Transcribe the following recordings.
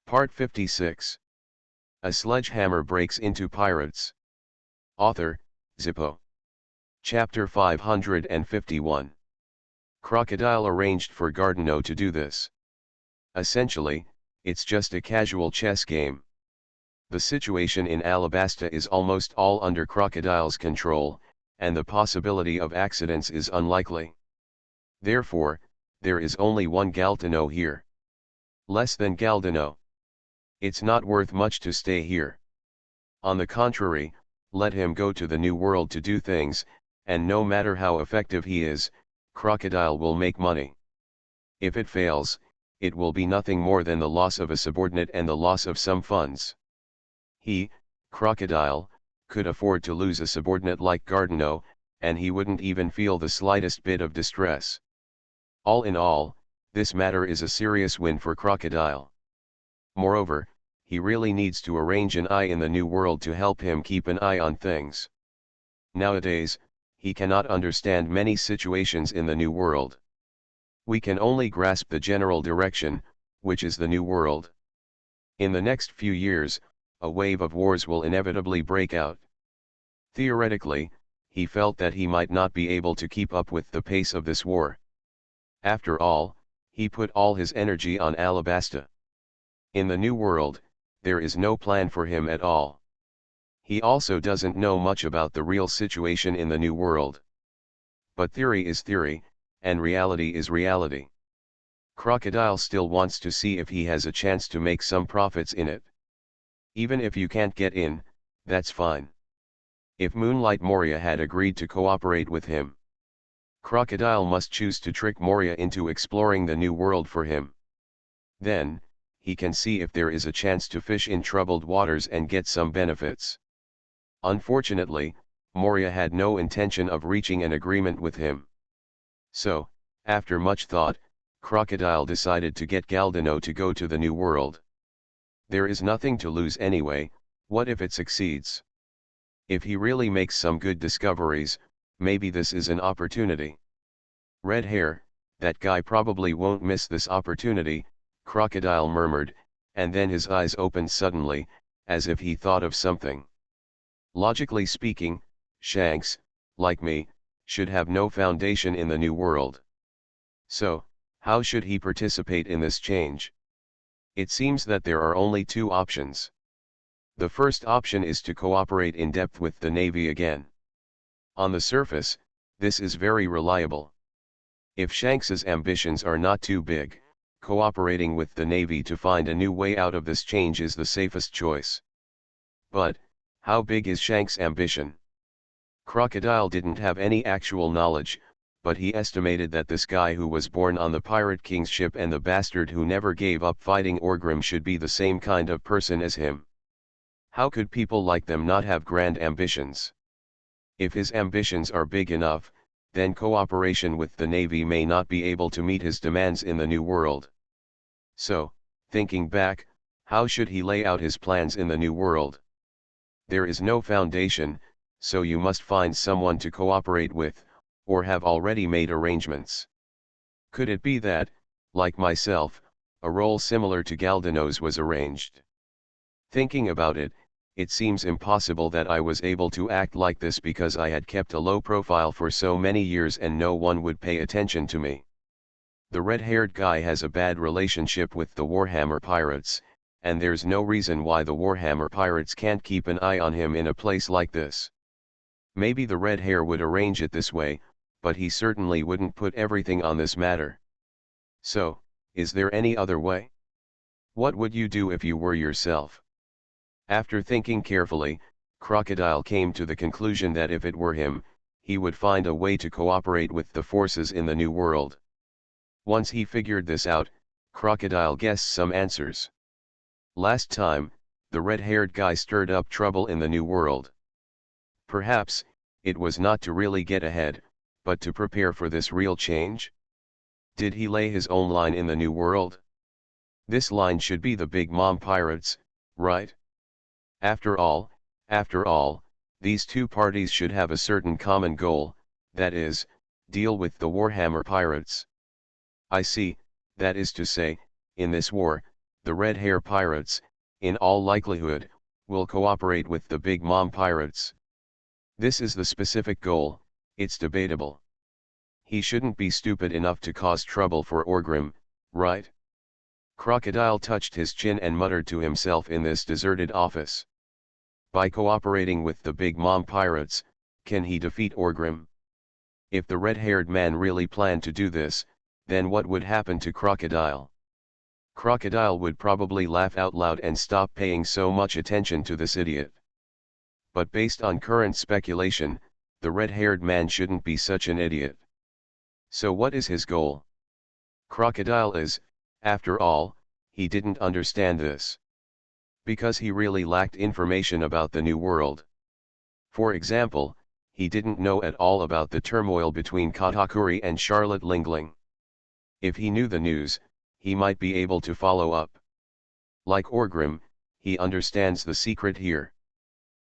Part 56. A Sledgehammer Breaks into Pirates. Author, Zippo. Chapter 551. Crocodile arranged for Gardeno to do this. Essentially, it's just a casual chess game. The situation in Alabasta is almost all under Crocodile's control, and the possibility of accidents is unlikely. Therefore, there is only one Galdeno here. Less than Galdeno. It's not worth much to stay here. On the contrary, let him go to the New World to do things, and no matter how effective he is, Crocodile will make money. If it fails, it will be nothing more than the loss of a subordinate and the loss of some funds. He, Crocodile, could afford to lose a subordinate like Gardeno, and he wouldn't even feel the slightest bit of distress. All in all, this matter is a serious win for Crocodile. Moreover, he really needs to arrange an eye in the New World to help him keep an eye on things. Nowadays, he cannot understand many situations in the New World. We can only grasp the general direction, which is the New World. In the next few years, a wave of wars will inevitably break out. Theoretically, he felt that he might not be able to keep up with the pace of this war. After all, he put all his energy on Alabasta. In the New World, there is no plan for him at all. He also doesn't know much about the real situation in the New World. But theory is theory, and reality is reality. Crocodile still wants to see if he has a chance to make some profits in it. Even if you can't get in, that's fine. If Moonlight Moria had agreed to cooperate with him, Crocodile must choose to trick Moria into exploring the New World for him. Then, he can see if there is a chance to fish in troubled waters and get some benefits. Unfortunately, Moria had no intention of reaching an agreement with him. So, after much thought, Crocodile decided to get Galdeno to go to the New World. There is nothing to lose anyway. What if it succeeds? If he really makes some good discoveries, maybe this is an opportunity. Red hair, that guy probably won't miss this opportunity, Crocodile murmured, and then his eyes opened suddenly, as if he thought of something. Logically speaking, Shanks, like me, should have no foundation in the New World. So, how should he participate in this change? It seems that there are only two options. The first option is to cooperate in depth with the Navy again. On the surface, this is very reliable. If Shanks's ambitions are not too big, cooperating with the Navy to find a new way out of this change is the safest choice. But, how big is Shanks' ambition? Crocodile didn't have any actual knowledge, but he estimated that this guy who was born on the Pirate King's ship and the bastard who never gave up fighting Orgrim should be the same kind of person as him. How could people like them not have grand ambitions? If his ambitions are big enough, then cooperation with the Navy may not be able to meet his demands in the New World. So, thinking back, how should he lay out his plans in the New World? There is no foundation, so you must find someone to cooperate with, or have already made arrangements. Could it be that, like myself, a role similar to Galdeno's was arranged? Thinking about it, it seems impossible that I was able to act like this because I had kept a low profile for so many years and no one would pay attention to me. The red-haired guy has a bad relationship with the Warhammer Pirates, and there's no reason why the Warhammer Pirates can't keep an eye on him in a place like this. Maybe the red hair would arrange it this way, but he certainly wouldn't put everything on this matter. So, is there any other way? What would you do if you were yourself? After thinking carefully, Crocodile came to the conclusion that if it were him, he would find a way to cooperate with the forces in the New World. Once he figured this out, Crocodile guessed some answers. Last time, the red-haired guy stirred up trouble in the New World. Perhaps, it was not to really get ahead, but to prepare for this real change? Did he lay his own line in the New World? This line should be the Big Mom Pirates, right? After all, these two parties should have a certain common goal, that is, deal with the Warhammer Pirates. I see, that is to say, in this war, the red hair pirates, in all likelihood, will cooperate with the Big Mom pirates. This is the specific goal, it's debatable. He shouldn't be stupid enough to cause trouble for Orgrim, right? Crocodile touched his chin and muttered to himself in this deserted office. By cooperating with the Big Mom pirates, can he defeat Orgrim? If the red-haired man really planned to do this, then what would happen to Crocodile? Crocodile would probably laugh out loud and stop paying so much attention to this idiot. But based on current speculation, the red-haired man shouldn't be such an idiot. So what is his goal? Crocodile is, after all, he didn't understand this. Because he really lacked information about the New World. For example, he didn't know at all about the turmoil between Katakuri and Charlotte Lingling. If he knew the news, he might be able to follow up. Like Orgrim, he understands the secret here.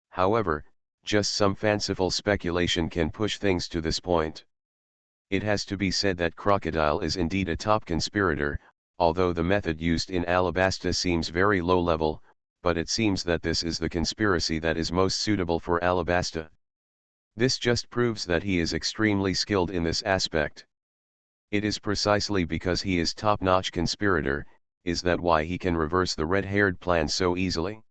However, just some fanciful speculation can push things to this point. It has to be said that Crocodile is indeed a top conspirator, although the method used in Alabasta seems very low level, but it seems that this is the conspiracy that is most suitable for Alabasta. This just proves that he is extremely skilled in this aspect. It is precisely because he is top-notch conspirator, is that why he can reverse the red-haired plan so easily.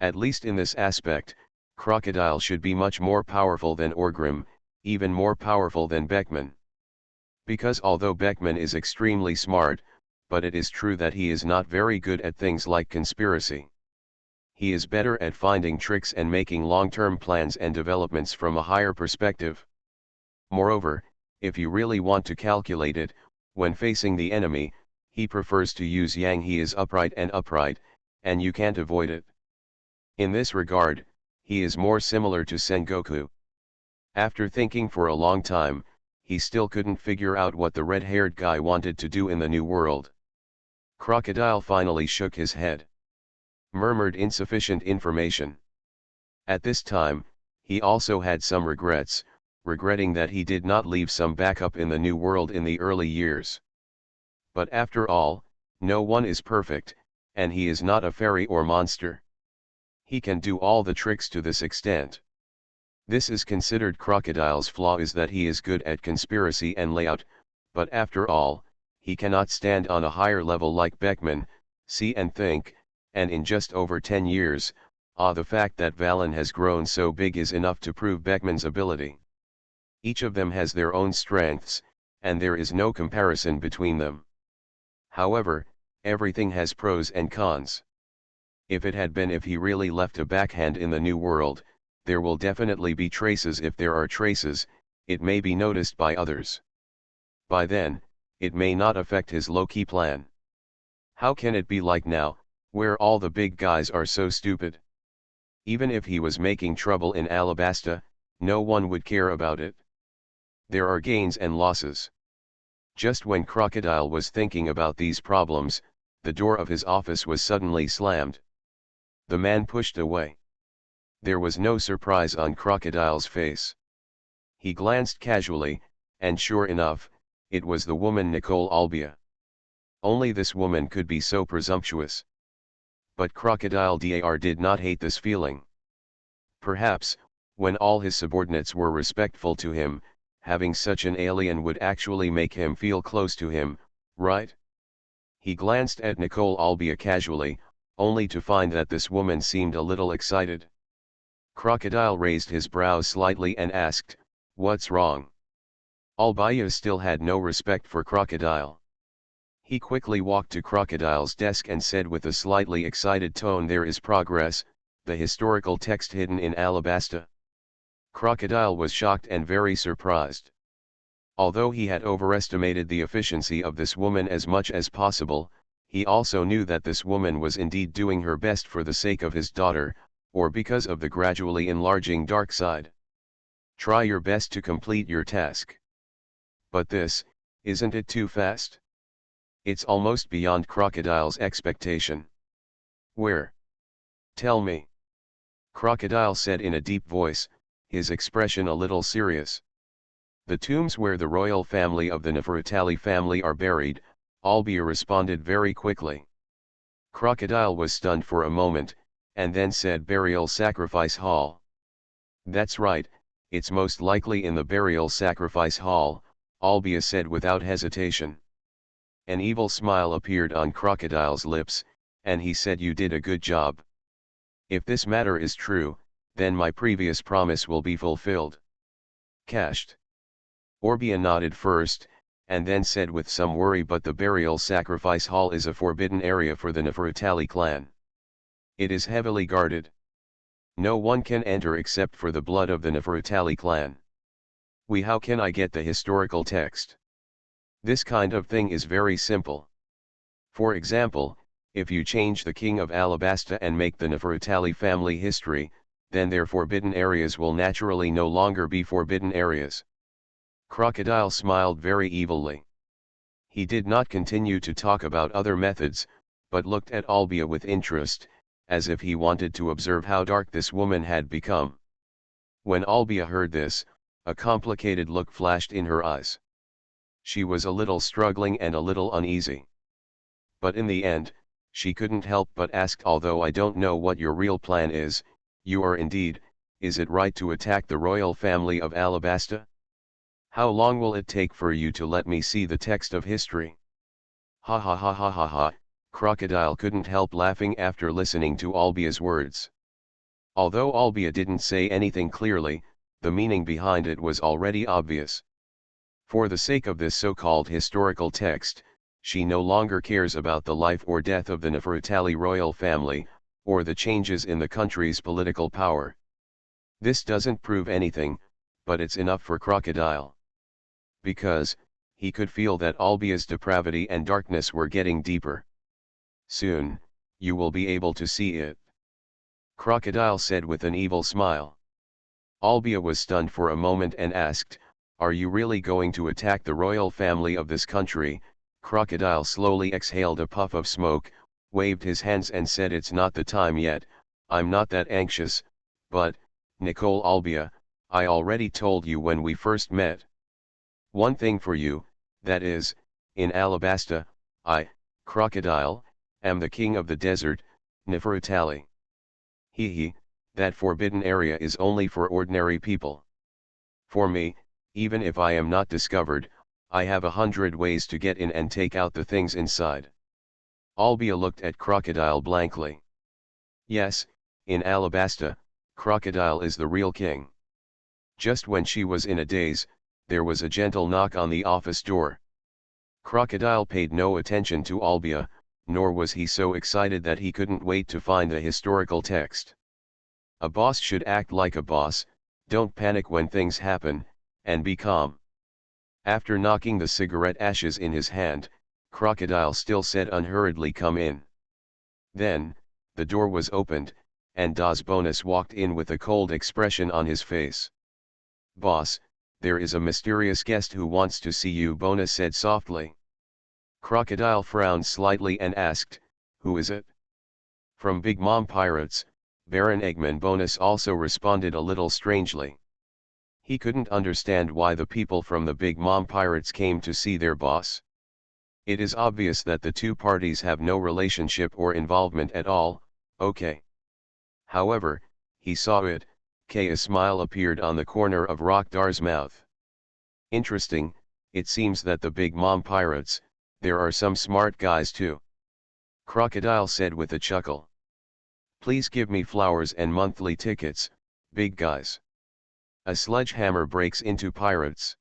At least in this aspect, Crocodile should be much more powerful than Orgrim, even more powerful than Beckman. Because although Beckman is extremely smart, but it is true that he is not very good at things like conspiracy. He is better at finding tricks and making long-term plans and developments from a higher perspective. Moreover, if you really want to calculate it, when facing the enemy, he prefers to use Yang. He is upright, and you can't avoid it. In this regard, he is more similar to Sengoku. After thinking for a long time, he still couldn't figure out what the red-haired guy wanted to do in the New World. Crocodile finally shook his head. Murmured insufficient information. At this time, he also had some regrets, regretting that he did not leave some backup in the New World in the early years. But after all, no one is perfect, and he is not a fairy or monster. He can do all the tricks to this extent. This is considered Crocodile's flaw, is that he is good at conspiracy and layout, but after all, he cannot stand on a higher level like Beckman, see and think, and in just over 10 years, the fact that Valen has grown so big is enough to prove Beckman's ability. Each of them has their own strengths, and there is no comparison between them. However, everything has pros and cons. If he really left a backhand in the New World, there will definitely be traces. If there are traces, it may be noticed by others. By then, it may not affect his low-key plan. How can it be like now, where all the big guys are so stupid? Even if he was making trouble in Alabasta, no one would care about it. There are gains and losses. Just when Crocodile was thinking about these problems, the door of his office was suddenly slammed. The man pushed away. There was no surprise on Crocodile's face. He glanced casually, and sure enough, it was the woman Nicole Albia. Only this woman could be so presumptuous. But Crocodile did not hate this feeling. Perhaps, when all his subordinates were respectful to him, having such an alien would actually make him feel close to him, right? He glanced at Nicole Albia casually, only to find that this woman seemed a little excited. Crocodile raised his brows slightly and asked, "What's wrong?" Albia still had no respect for Crocodile. He quickly walked to Crocodile's desk and said with a slightly excited tone, "There is progress, the historical text hidden in Alabasta." Crocodile was shocked and very surprised. Although he had overestimated the efficiency of this woman as much as possible, he also knew that this woman was indeed doing her best for the sake of his daughter, or because of the gradually enlarging dark side. Try your best to complete your task. But this, isn't it too fast? It's almost beyond Crocodile's expectation. Where? Tell me. Crocodile said in a deep voice, his expression a little serious. The tombs where the royal family of the Nefertali family are buried, Albia responded very quickly. Crocodile was stunned for a moment, and then said burial sacrifice hall. That's right, it's most likely in the burial sacrifice hall, Albia said without hesitation. An evil smile appeared on Crocodile's lips, and he said you did a good job. If this matter is true, then my previous promise will be fulfilled. Cashed. Orbia nodded first, and then said with some worry, but the burial sacrifice hall is a forbidden area for the Nefertali clan. It is heavily guarded. No one can enter except for the blood of the Nefertali clan. How can I get the historical text? This kind of thing is very simple. For example, if you change the king of Alabasta and make the Nefertali family history, then their forbidden areas will naturally no longer be forbidden areas. Crocodile smiled very evilly. He did not continue to talk about other methods, but looked at Albia with interest, as if he wanted to observe how dark this woman had become. When Albia heard this, a complicated look flashed in her eyes. She was a little struggling and a little uneasy. But in the end, she couldn't help but ask, although I don't know what your real plan is, you are indeed, is it right to attack the royal family of Alabasta? How long will it take for you to let me see the text of history? Ha ha ha ha ha ha, Crocodile couldn't help laughing after listening to Albia's words. Although Albia didn't say anything clearly, the meaning behind it was already obvious. For the sake of this so-called historical text, she no longer cares about the life or death of the Nefertali royal family, or the changes in the country's political power. This doesn't prove anything, but it's enough for Crocodile. Because, he could feel that Albia's depravity and darkness were getting deeper. Soon, you will be able to see it. Crocodile said with an evil smile. Albia was stunned for a moment and asked, are you really going to attack the royal family of this country? Crocodile slowly exhaled a puff of smoke, waved his hands and said, it's not the time yet, I'm not that anxious, but, Nicole Albia, I already told you when we first met. One thing for you, that is, in Alabasta, I, Crocodile, am the king of the desert, Nefertali. That forbidden area is only for ordinary people. For me, even if I am not discovered, I have 100 ways to get in and take out the things inside. Albia looked at Crocodile blankly. Yes, in Alabasta, Crocodile is the real king. Just when she was in a daze, there was a gentle knock on the office door. Crocodile paid no attention to Albia, nor was he so excited that he couldn't wait to find the historical text. A boss should act like a boss, don't panic when things happen, and be calm. After knocking the cigarette ashes in his hand, Crocodile still said unhurriedly, come in. Then, the door was opened, and Das Bonus walked in with a cold expression on his face. Boss, there is a mysterious guest who wants to see you, Bonus said softly. Crocodile frowned slightly and asked, who is it? From Big Mom Pirates, Baron Eggman, Bonus also responded a little strangely. He couldn't understand why the people from the Big Mom Pirates came to see their boss. It is obvious that the two parties have no relationship or involvement at all, okay. However, he saw it, a smile appeared on the corner of Rockdar's mouth. Interesting, it seems that the Big Mom Pirates, there are some smart guys too. Crocodile said with a chuckle. Please give me flowers and monthly tickets, big guys. A sledgehammer breaks into pirates.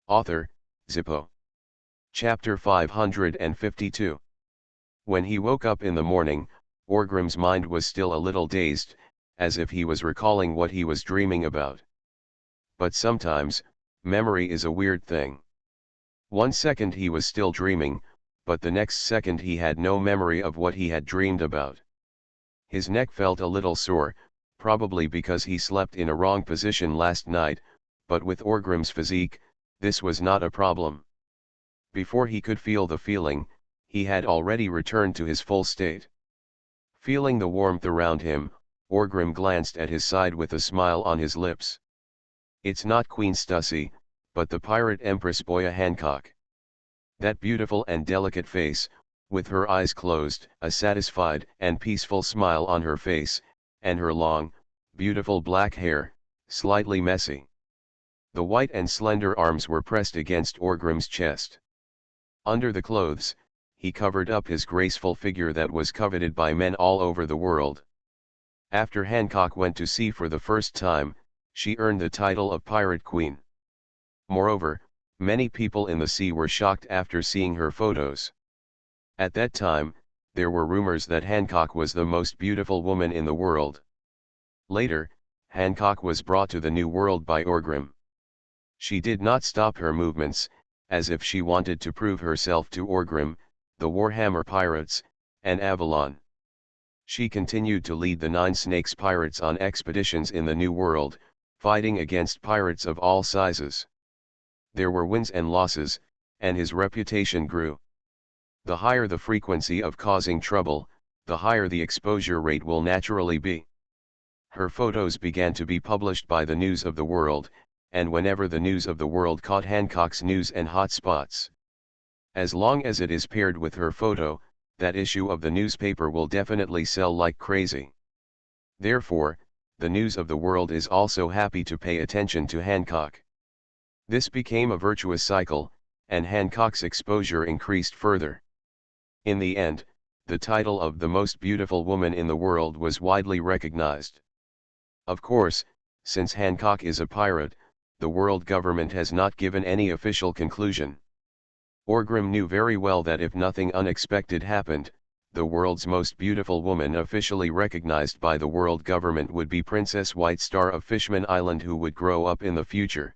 Author, Zippo. Chapter 552. When he woke up in the morning, Orgrim's mind was still a little dazed, as if he was recalling what he was dreaming about. But sometimes, memory is a weird thing. 1 second he was still dreaming, but the next second he had no memory of what he had dreamed about. His neck felt a little sore, probably because he slept in a wrong position last night, but with Orgrim's physique, this was not a problem. Before he could feel the feeling, he had already returned to his full state. Feeling the warmth around him, Orgrim glanced at his side with a smile on his lips. It's not Queen Stussy, but the pirate Empress Boya Hancock. That beautiful and delicate face, with her eyes closed, a satisfied and peaceful smile on her face, and her long, beautiful black hair, slightly messy. The white and slender arms were pressed against Orgrim's chest. Under the clothes, he covered up his graceful figure that was coveted by men all over the world. After Hancock went to sea for the first time, she earned the title of Pirate Queen. Moreover, many people in the sea were shocked after seeing her photos. At that time, there were rumors that Hancock was the most beautiful woman in the world. Later, Hancock was brought to the New World by Orgrim. She did not stop her movements, as if she wanted to prove herself to Orgrim, the Warhammer pirates, and Avalon. She continued to lead the Nine Snakes pirates on expeditions in the New World, fighting against pirates of all sizes. There were wins and losses, and his reputation grew. The higher the frequency of causing trouble, the higher the exposure rate will naturally be. Her photos began to be published by the News of the World, and whenever the News of the World caught Hancock's news and hot spots. As long as it is paired with her photo, that issue of the newspaper will definitely sell like crazy. Therefore, the News of the World is also happy to pay attention to Hancock. This became a virtuous cycle, and Hancock's exposure increased further. In the end, the title of the most beautiful woman in the world was widely recognized. Of course, since Hancock is a pirate, the world government has not given any official conclusion. Orgrim knew very well that if nothing unexpected happened, the world's most beautiful woman officially recognized by the world government would be Princess White Star of Fishman Island, who would grow up in the future.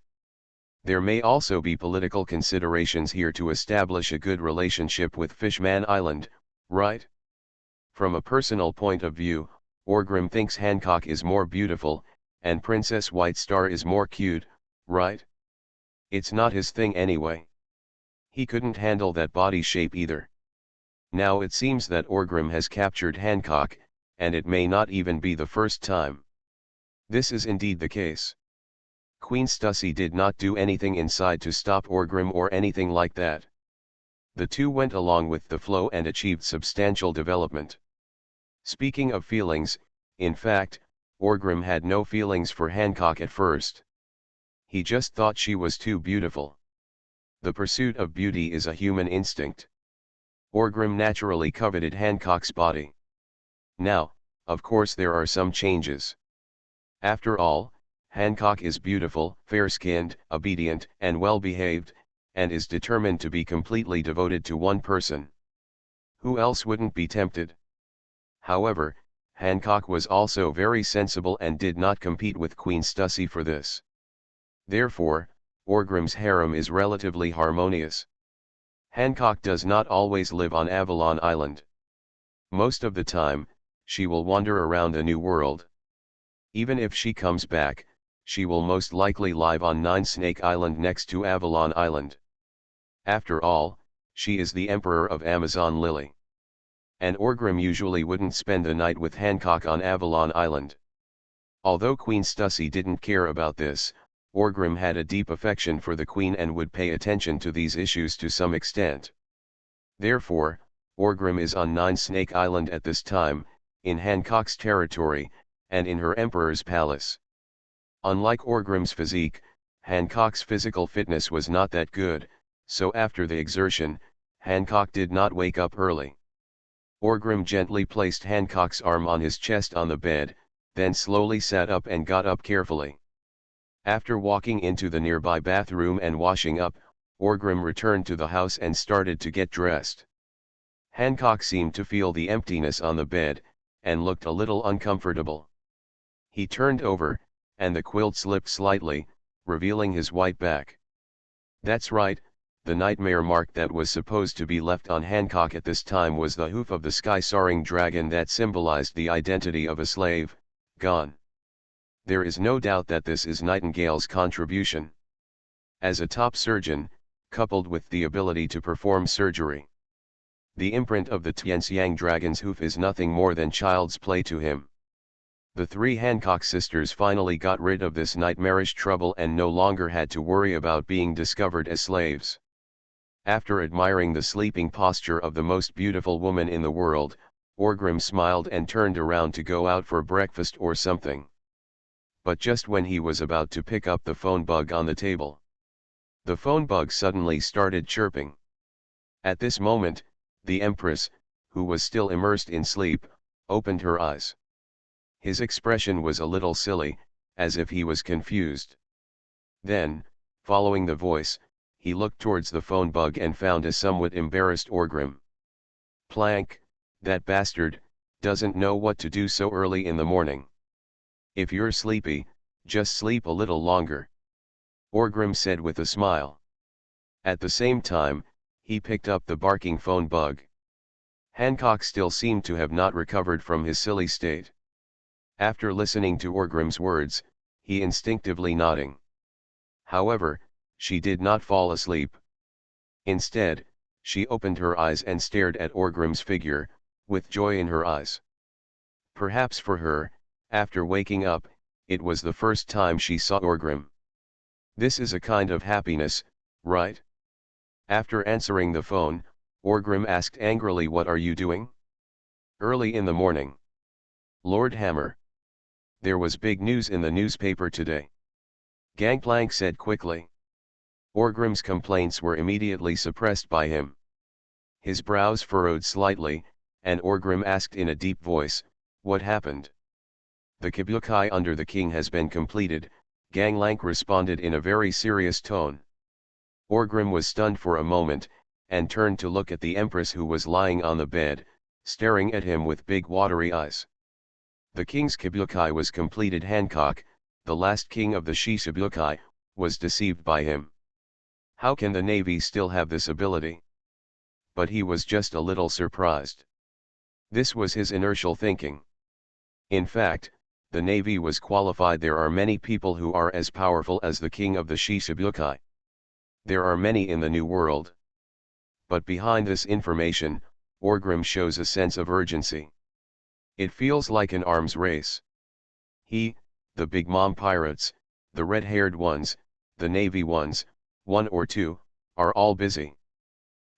There may also be political considerations here to establish a good relationship with Fishman Island, right? From a personal point of view, Orgrim thinks Hancock is more beautiful, and Princess White Star is more cute, right? It's not his thing anyway. He couldn't handle that body shape either. Now it seems that Orgrim has captured Hancock, and it may not even be the first time. This is indeed the case. Queen Stussy did not do anything inside to stop Orgrim or anything like that. The two went along with the flow and achieved substantial development. Speaking of feelings, in fact, Orgrim had no feelings for Hancock at first. He just thought she was too beautiful. The pursuit of beauty is a human instinct. Orgrim naturally coveted Hancock's body. Now, of course there are some changes. After all, Hancock is beautiful, fair-skinned, obedient, and well-behaved, and is determined to be completely devoted to one person. Who else wouldn't be tempted? However, Hancock was also very sensible and did not compete with Queen Stussy for this. Therefore, Orgrim's harem is relatively harmonious. Hancock does not always live on Avalon Island. Most of the time, she will wander around the New World. Even if she comes back, she will most likely live on Nine Snake Island next to Avalon Island. After all, she is the Emperor of Amazon Lily. And Orgrim usually wouldn't spend the night with Hancock on Avalon Island. Although Queen Stussy didn't care about this, Orgrim had a deep affection for the Queen and would pay attention to these issues to some extent. Therefore, Orgrim is on Nine Snake Island at this time, in Hancock's territory, and in her Emperor's palace. Unlike Orgrim's physique, Hancock's physical fitness was not that good, so after the exertion, Hancock did not wake up early. Orgrim gently placed Hancock's arm on his chest on the bed, then slowly sat up and got up carefully. After walking into the nearby bathroom and washing up, Orgrim returned to the house and started to get dressed. Hancock seemed to feel the emptiness on the bed, and looked a little uncomfortable. He turned over, and the quilt slipped slightly, revealing his white back. That's right, the nightmare mark that was supposed to be left on Hancock at this time was the hoof of the sky-soaring dragon that symbolized the identity of a slave, gone. There is no doubt that this is Nightingale's contribution. As a top surgeon, coupled with the ability to perform surgery, the imprint of the Tianxiang dragon's hoof is nothing more than child's play to him. The three Hancock sisters finally got rid of this nightmarish trouble and no longer had to worry about being discovered as slaves. After admiring the sleeping posture of the most beautiful woman in the world, Orgrim smiled and turned around to go out for breakfast or something. But just when he was about to pick up the phone bug on the table, the phone bug suddenly started chirping. At this moment, the Empress, who was still immersed in sleep, opened her eyes. His expression was a little silly, as if he was confused. Then, following the voice, he looked towards the phone bug and found a somewhat embarrassed Orgrim. Plank, that bastard, doesn't know what to do so early in the morning. If you're sleepy, just sleep a little longer, Orgrim said with a smile. At the same time, he picked up the barking phone bug. Hancock still seemed to have not recovered from his silly state. After listening to Orgrim's words, he instinctively nodding. However, she did not fall asleep. Instead, she opened her eyes and stared at Orgrim's figure, with joy in her eyes. Perhaps for her, after waking up, it was the first time she saw Orgrim. This is a kind of happiness, right? After answering the phone, Orgrim asked angrily, "What are you doing? Early in the morning." "Lord Hammer. There was big news in the newspaper today," Gangplank said quickly. Orgrim's complaints were immediately suppressed by him. His brows furrowed slightly, and Orgrim asked in a deep voice, "What happened?" "The kabuki under the king has been completed," Gangplank responded in a very serious tone. Orgrim was stunned for a moment, and turned to look at the Empress, who was lying on the bed, staring at him with big watery eyes. "The king's kabuki was completed." Hancock, the last king of the Shichibukai, was deceived by him. How can the Navy still have this ability? But he was just a little surprised. This was his inertial thinking. In fact, the Navy was qualified. There are many people who are as powerful as the king of the Shichibukai. There are many in the New World. But behind this information, Orgrim shows a sense of urgency. It feels like an arms race. He, the Big Mom pirates, the red-haired ones, the Navy ones, one or two, are all busy.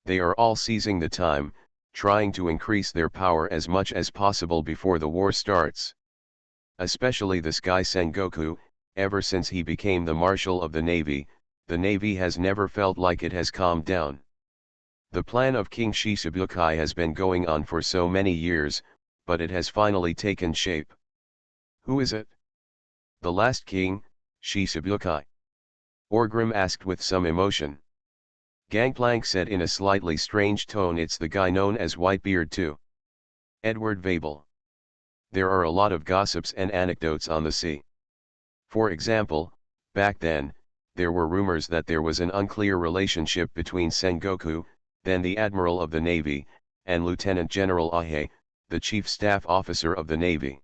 They are all seizing the time, trying to increase their power as much as possible before the war starts. Especially this guy Sengoku. Ever since he became the Marshal of the Navy has never felt like it has calmed down. The plan of King Shichibukai has been going on for so many years, but it has finally taken shape. Who is it? The last king, Shichibukai? Orgrim asked with some emotion. Gangplank said in a slightly strange tone, "It's the guy known as Whitebeard too. Edward Vabel. There are a lot of gossips and anecdotes on the sea. For example, back then, there were rumors that there was an unclear relationship between Sengoku, then the Admiral of the Navy, and Lieutenant General Ahe, the Chief Staff Officer of the Navy.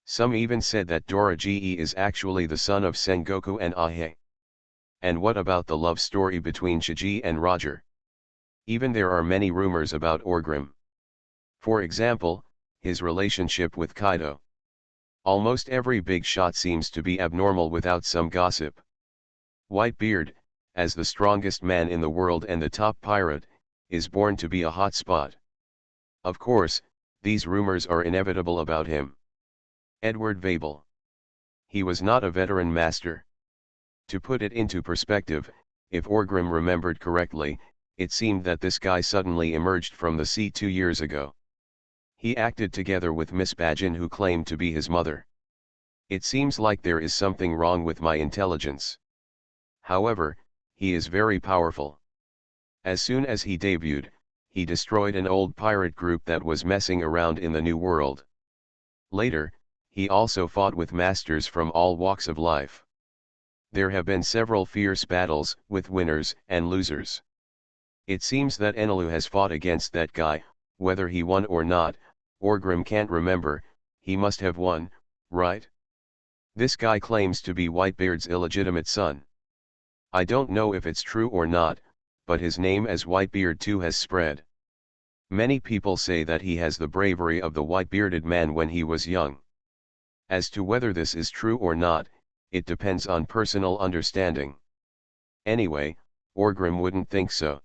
Some even said that Dorage is actually the son of Sengoku and Ahe. And what about the love story between Shiji and Roger? Even there are many rumors about Orgrim. For example, his relationship with Kaido. Almost every big shot seems to be abnormal without some gossip. Whitebeard, as the strongest man in the world and the top pirate, is born to be a hot spot. Of course, these rumors are inevitable about him. Edward Vabel. He was not a veteran master. To put it into perspective, if Orgrim remembered correctly, it seemed that this guy suddenly emerged from the sea 2 years ago. He acted together with Miss Bajin, who claimed to be his mother. It seems like there is something wrong with my intelligence. However, he is very powerful. As soon as he debuted, he destroyed an old pirate group that was messing around in the New World. Later, he also fought with masters from all walks of life. There have been several fierce battles, with winners and losers. It seems that Enelu has fought against that guy. Whether he won or not, Orgrim can't remember. He must have won, right? This guy claims to be Whitebeard's illegitimate son. I don't know if it's true or not, but his name as Whitebeard too has spread. Many people say that he has the bravery of the white-bearded man when he was young. As to whether this is true or not, it depends on personal understanding. Anyway, Orgrim wouldn't think so.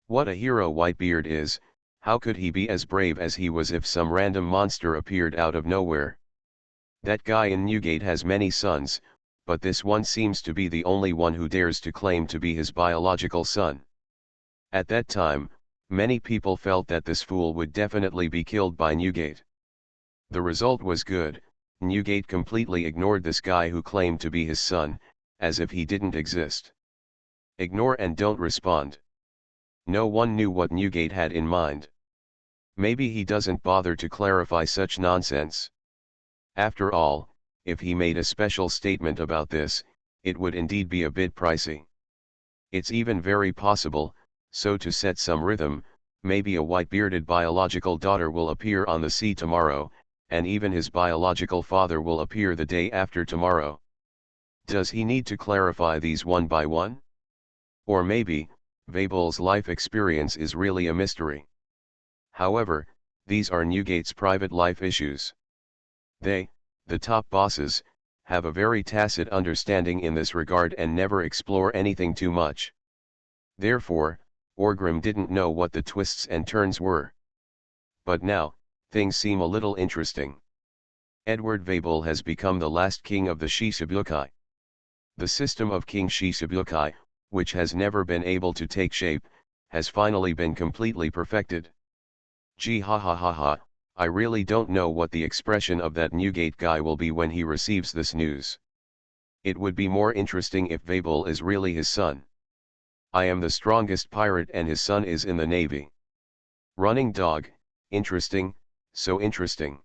What a hero Whitebeard is, how could he be as brave as he was if some random monster appeared out of nowhere? That guy in Newgate has many sons, but this one seems to be the only one who dares to claim to be his biological son. At that time, many people felt that this fool would definitely be killed by Newgate. The result was good. Newgate completely ignored this guy who claimed to be his son, as if he didn't exist. Ignore and don't respond. No one knew what Newgate had in mind. Maybe he doesn't bother to clarify such nonsense. After all, if he made a special statement about this, it would indeed be a bit pricey. It's even very possible, so to set some rhythm, maybe a white-bearded biological daughter will appear on the sea tomorrow, and even his biological father will appear the day after tomorrow. Does he need to clarify these one by one? Or maybe, Vabel's life experience is really a mystery. However, these are Newgate's private life issues. They, the top bosses, have a very tacit understanding in this regard and never explore anything too much. Therefore, Orgrim didn't know what the twists and turns were. But now, things seem a little interesting. Edward Vabel has become the last king of the Shishibukai. The system of King Shishibukai, which has never been able to take shape, has finally been completely perfected. Gee ha ha ha ha, I really don't know what the expression of that Newgate guy will be when he receives this news. It would be more interesting if Vabel is really his son. I am the strongest pirate and his son is in the navy. Running dog, interesting, so interesting.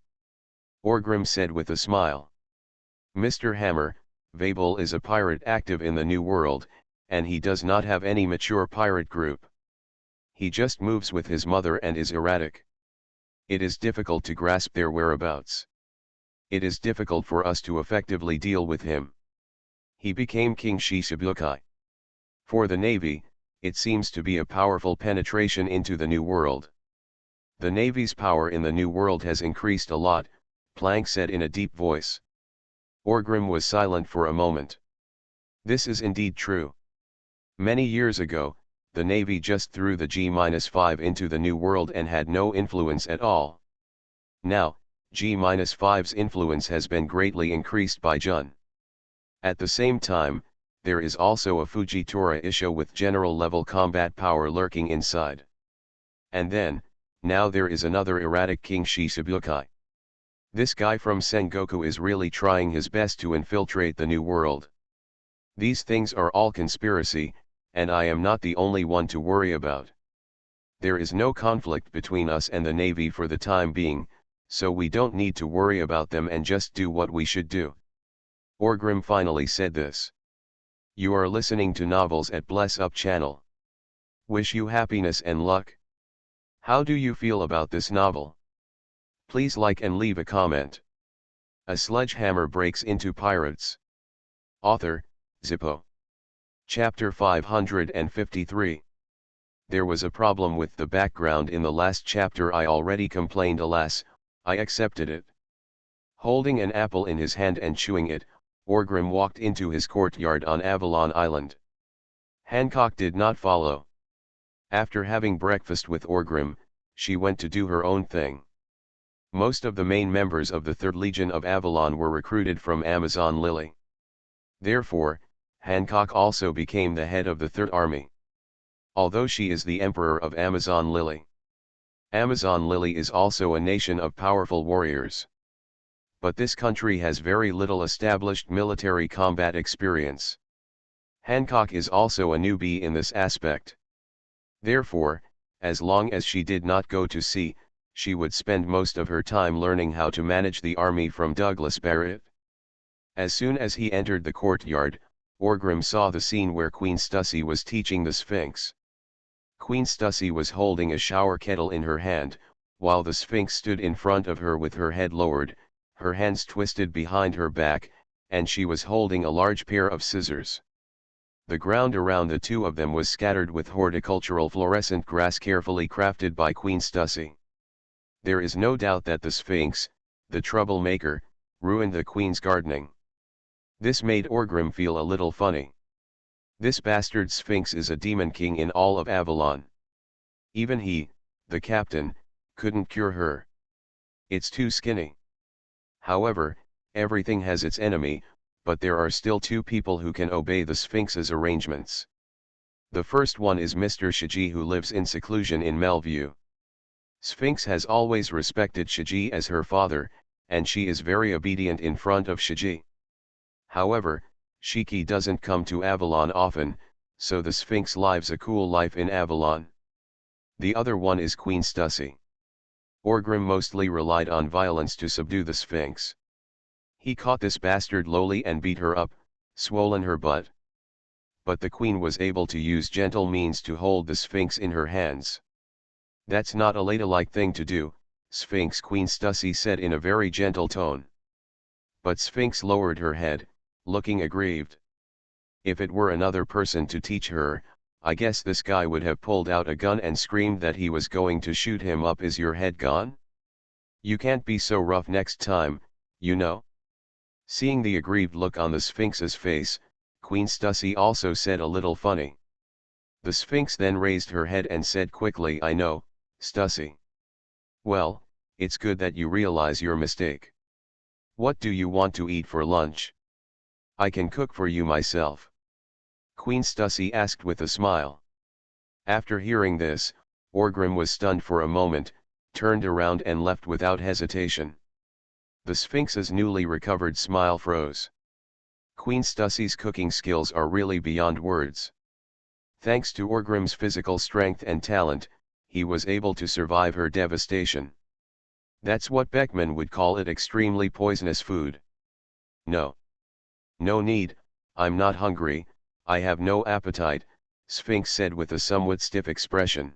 Orgrim said with a smile. Mr. Hammer, Vabel is a pirate active in the New World, and he does not have any mature pirate group. He just moves with his mother and is erratic. It is difficult to grasp their whereabouts. It is difficult for us to effectively deal with him. He became King Shishibukai. For the Navy, it seems to be a powerful penetration into the New World. The Navy's power in the New World has increased a lot, Plank said in a deep voice. Orgrim was silent for a moment. This is indeed true. Many years ago, the Navy just threw the G-5 into the New World and had no influence at all. Now, G-5's influence has been greatly increased by Jun. At the same time, there is also a Fujitora issue with general-level combat power lurking inside. And then, now there is another erratic King Shishibukai. This guy from Sengoku is really trying his best to infiltrate the New World. These things are all conspiracy, and I am not the only one to worry about. There is no conflict between us and the Navy for the time being, so we don't need to worry about them and just do what we should do. Orgrim finally said this. You are listening to Novels at Bless Up channel. Wish you happiness and luck. How do you feel about this novel? Please like and leave a comment. A sledgehammer breaks into pirates. Author, Zippo. Chapter 553. There was a problem with the background in the last chapter. I already complained. Alas, I accepted it. Holding an apple in his hand and chewing it, Orgrim walked into his courtyard on Avalon Island. Hancock did not follow. After having breakfast with Orgrim, she went to do her own thing. Most of the main members of the 3rd Legion of Avalon were recruited from Amazon Lily. Therefore, Hancock also became the head of the 3rd Army. Although she is the Emperor of Amazon Lily. Amazon Lily is also a nation of powerful warriors. But this country has very little established military combat experience. Hancock is also a newbie in this aspect. Therefore, as long as she did not go to sea, she would spend most of her time learning how to manage the army from Douglas Barrett. As soon as he entered the courtyard, Orgrim saw the scene where Queen Stussy was teaching the Sphinx. Queen Stussy was holding a shower kettle in her hand, while the Sphinx stood in front of her with her head lowered, her hands twisted behind her back, and she was holding a large pair of scissors. The ground around the two of them was scattered with horticultural fluorescent grass carefully crafted by Queen Stussy. There is no doubt that the Sphinx, the troublemaker, ruined the Queen's gardening. This made Orgrim feel a little funny. This bastard Sphinx is a demon king in all of Avalon. Even he, the captain, couldn't cure her. It's too skinny. However, everything has its enemy, but there are still two people who can obey the Sphinx's arrangements. The first one is Mr. Shiji, who lives in seclusion in Melview. Sphinx has always respected Shiji as her father, and she is very obedient in front of Shiji. However, Shiki doesn't come to Avalon often, so the Sphinx lives a cool life in Avalon. The other one is Queen Stussy. Orgrim mostly relied on violence to subdue the Sphinx. He caught this bastard lowly and beat her up, swollen her butt. But the queen was able to use gentle means to hold the Sphinx in her hands. That's not a ladylike thing to do, Sphinx Queen Stussy said in a very gentle tone. But Sphinx lowered her head, looking aggrieved. If it were another person to teach her, I guess this guy would have pulled out a gun and screamed that he was going to shoot him up. Is your head gone? You can't be so rough next time, you know. Seeing the aggrieved look on the Sphinx's face, Queen Stussy also said a little funny. The Sphinx then raised her head and said quickly, I know, Stussy. Well, it's good that you realize your mistake. What do you want to eat for lunch? I can cook for you myself. Queen Stussy asked with a smile. After hearing this, Orgrim was stunned for a moment, turned around and left without hesitation. The Sphinx's newly recovered smile froze. Queen Stussy's cooking skills are really beyond words. Thanks to Orgrim's physical strength and talent, he was able to survive her devastation. That's what Beckman would call it, extremely poisonous food. No. No need, I'm not hungry, I have no appetite, Sphinx said with a somewhat stiff expression.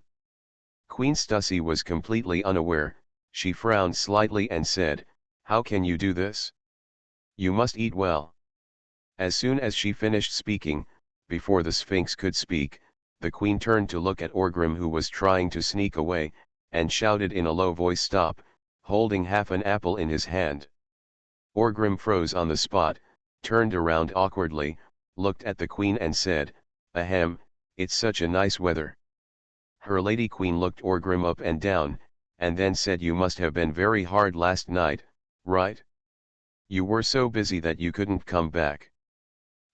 Queen Stussy was completely unaware, she frowned slightly and said, how can you do this? You must eat well. As soon as she finished speaking, before the Sphinx could speak, the queen turned to look at Orgrim, who was trying to sneak away, and shouted in a low voice, stop, holding half an apple in his hand. Orgrim froze on the spot, turned around awkwardly, looked at the queen and said, ahem, it's such a nice weather. Her lady queen looked Orgrim up and down, and then said, you must have been very hard last night, right? You were so busy that you couldn't come back.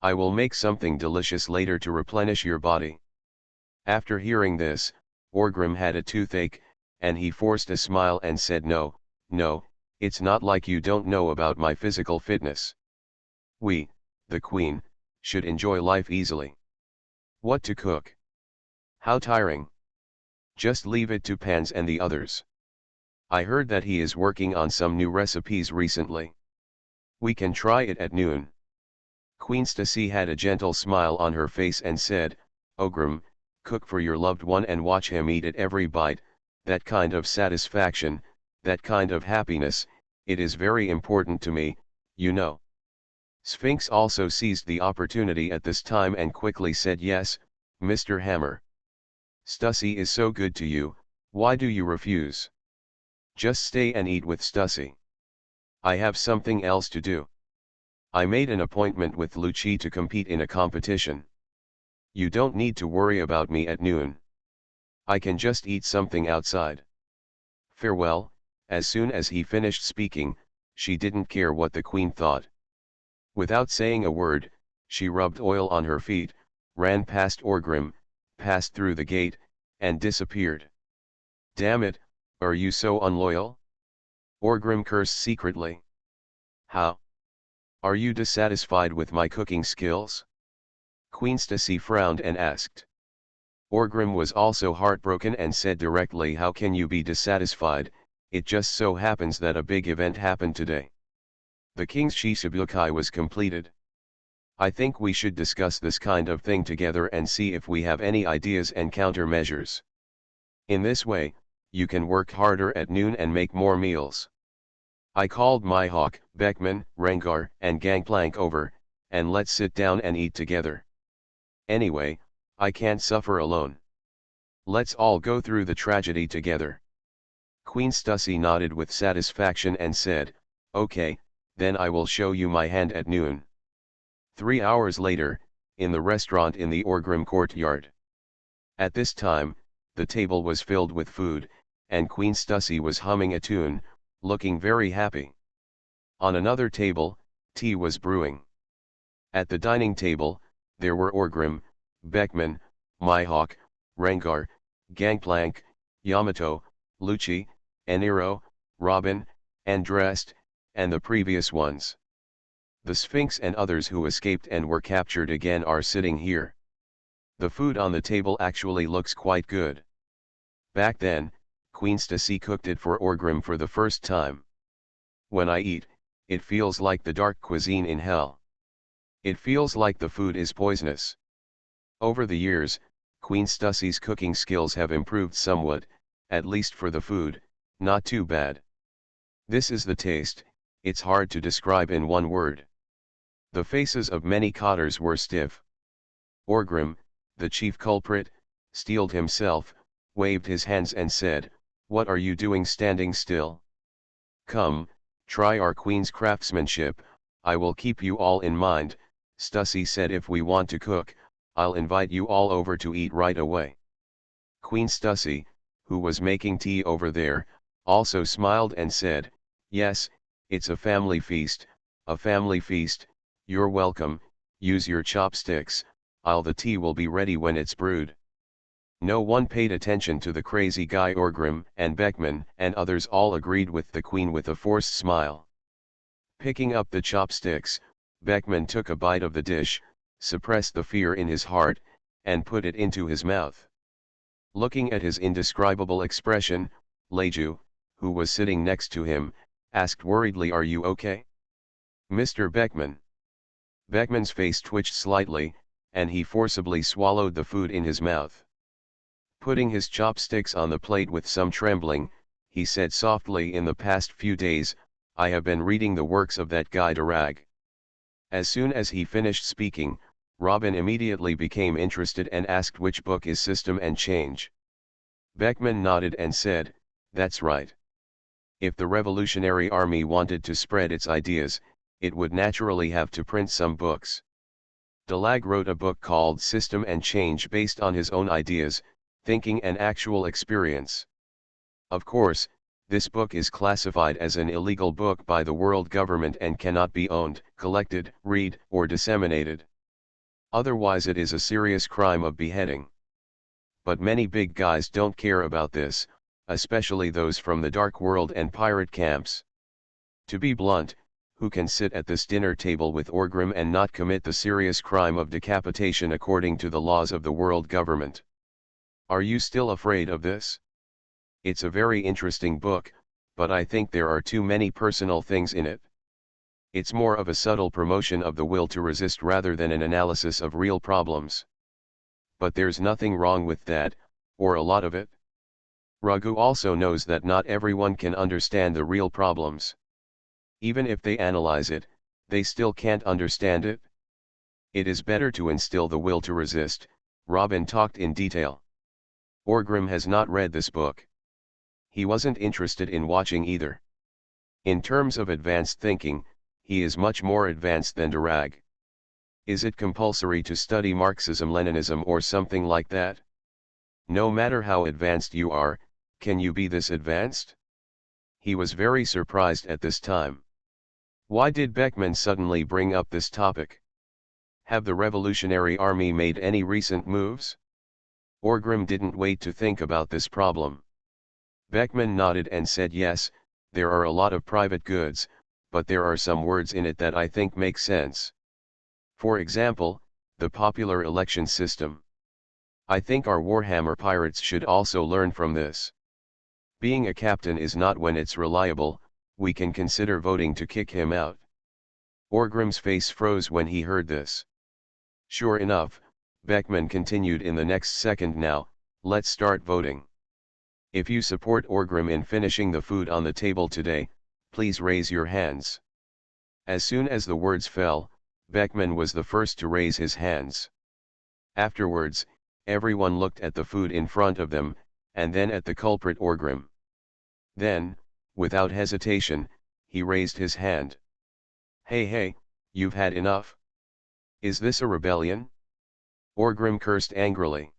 I will make something delicious later to replenish your body. After hearing this, Orgrim had a toothache, and he forced a smile and said, no, it's not like you don't know about my physical fitness. We, the queen, should enjoy life easily. What to cook? How tiring. Just leave it to Pans and the others. I heard that he is working on some new recipes recently. We can try it at noon. Queen Stussy had a gentle smile on her face and said, Orgrim, cook for your loved one and watch him eat at every bite, that kind of satisfaction, that kind of happiness, it is very important to me, you know. Sphinx also seized the opportunity at this time and quickly said, yes, Mr. Hammer. Stussy is so good to you, why do you refuse? Just stay and eat with Stussy. I have something else to do. I made an appointment with Lucci to compete in a competition. You don't need to worry about me at noon. I can just eat something outside. Farewell. As soon as he finished speaking, she didn't care what the queen thought. Without saying a word, she rubbed oil on her feet, ran past Orgrim, passed through the gate, and disappeared. Damn it, are you so unloyal? Orgrim cursed secretly. How? Are you dissatisfied with my cooking skills? Queen Stussy frowned and asked. Orgrim was also heartbroken and said directly, how can you be dissatisfied, it just so happens that a big event happened today. The king's Shichibukai was completed. I think we should discuss this kind of thing together and see if we have any ideas and countermeasures. In this way, you can work harder at noon and make more meals. I called my hawk, Beckman, Rengar, and Gangplank over, and let's sit down and eat together. Anyway, I can't suffer alone. Let's all go through the tragedy together. Queen Stussy nodded with satisfaction and said, okay, then I will show you my hand at noon. 3 hours later, in the restaurant in the Orgrim courtyard. At this time, The table was filled with food, and Queen Stussy was humming a tune, looking very happy. On another table, tea was brewing. At the dining table, there were Orgrim, Beckman, Mihawk, Rengar, Gangplank, Yamato, Lucci, Eniro, Robin, Andrest, and the previous ones. The Sphinx and others who escaped and were captured again are sitting here. The food on the table actually looks quite good. Back then, Queen Stussy cooked it for Orgrim for the first time. When I eat, it feels like the dark cuisine in hell. It feels like the food is poisonous. Over the years, Queen Stussy's cooking skills have improved somewhat, at least for the food, not too bad. This is the taste, it's hard to describe in one word. The faces of many cotters were stiff. Orgrim, the chief culprit, steeled himself, waved his hands and said, "What are you doing standing still? Come, try our queen's craftsmanship, I will keep you all in mind." Stussy said, "If we want to cook, I'll invite you all over to eat right away." Queen Stussy, who was making tea over there, also smiled and said, "Yes, it's a family feast, you're welcome, use your chopsticks, the tea will be ready when it's brewed." No one paid attention to the crazy guy Orgrim, and Beckman and others all agreed with the queen with a forced smile. Picking up the chopsticks, Beckman took a bite of the dish, suppressed the fear in his heart, and put it into his mouth. Looking at his indescribable expression, Leju, who was sitting next to him, asked worriedly, "Are you okay, Mr. Beckman?" Beckman's face twitched slightly, and he forcibly swallowed the food in his mouth. Putting his chopsticks on the plate with some trembling, he said softly, "In the past few days, I have been reading the works of that guy Durag." As soon as he finished speaking, Robin immediately became interested and asked which book is System and Change. Beckman nodded and said, "That's right. If the Revolutionary Army wanted to spread its ideas, it would naturally have to print some books. Durag wrote a book called System and Change based on his own ideas, thinking and actual experience. Of course, this book is classified as an illegal book by the world government and cannot be owned, collected, read, or disseminated. Otherwise it is a serious crime of beheading. But many big guys don't care about this, especially those from the dark world and pirate camps. To be blunt, who can sit at this dinner table with Orgrim and not commit the serious crime of decapitation according to the laws of the world government? Are you still afraid of this? It's a very interesting book, but I think there are too many personal things in it. It's more of a subtle promotion of the will to resist rather than an analysis of real problems. But there's nothing wrong with that, or a lot of it. Raghu also knows that not everyone can understand the real problems. Even if they analyze it, they still can't understand it. It is better to instill the will to resist. Robin talked in detail. Orgrim has not read this book. He wasn't interested in watching either. In terms of advanced thinking, he is much more advanced than Durag. Is it compulsory to study Marxism-Leninism or something like that? No matter how advanced you are, can you be this advanced? He was very surprised at this time. Why did Beckman suddenly bring up this topic? Have the Revolutionary Army made any recent moves? Orgrim didn't wait to think about this problem. Beckman nodded and said, "Yes, there are a lot of private goods, but there are some words in it that I think make sense. For example, the popular election system. I think our Warhammer pirates should also learn from this. Being a captain is not when it's reliable, we can consider voting to kick him out." Orgrim's face froze when he heard this. Sure enough, Beckman continued in the next second, "Now, let's start voting. If you support Orgrim in finishing the food on the table today, please raise your hands." As soon as the words fell, Beckman was the first to raise his hands. Afterwards, everyone looked at the food in front of them, and then at the culprit Orgrim. Then, without hesitation, he raised his hand. Hey, you've had enough? Is this a rebellion?" Orgrim cursed angrily.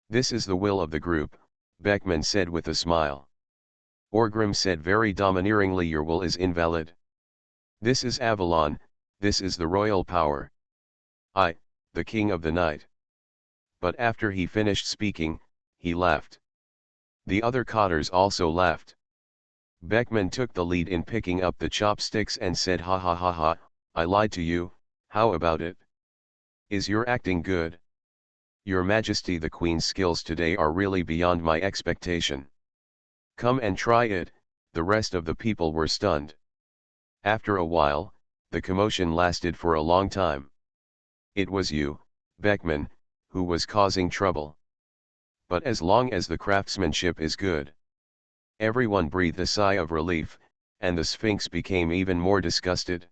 This is the will of the group, Beckman said with a smile. Orgrim said very domineeringly, your will is invalid. This is Avalon, this is the royal power. I, the king of the night. But after he finished speaking, he laughed. The other cotters also laughed. Beckman took the lead in picking up the chopsticks and said, ha ha ha ha, I lied to you, how about it? Is your acting good? Your Majesty, the Queen's skills today are really beyond my expectation. Come and try it. The rest of the people were stunned. After a while, the commotion lasted for a long time. It was you, Beckman, who was causing trouble. But as long as the craftsmanship is good. Everyone breathed a sigh of relief, and the Sphinx became even more disgusted.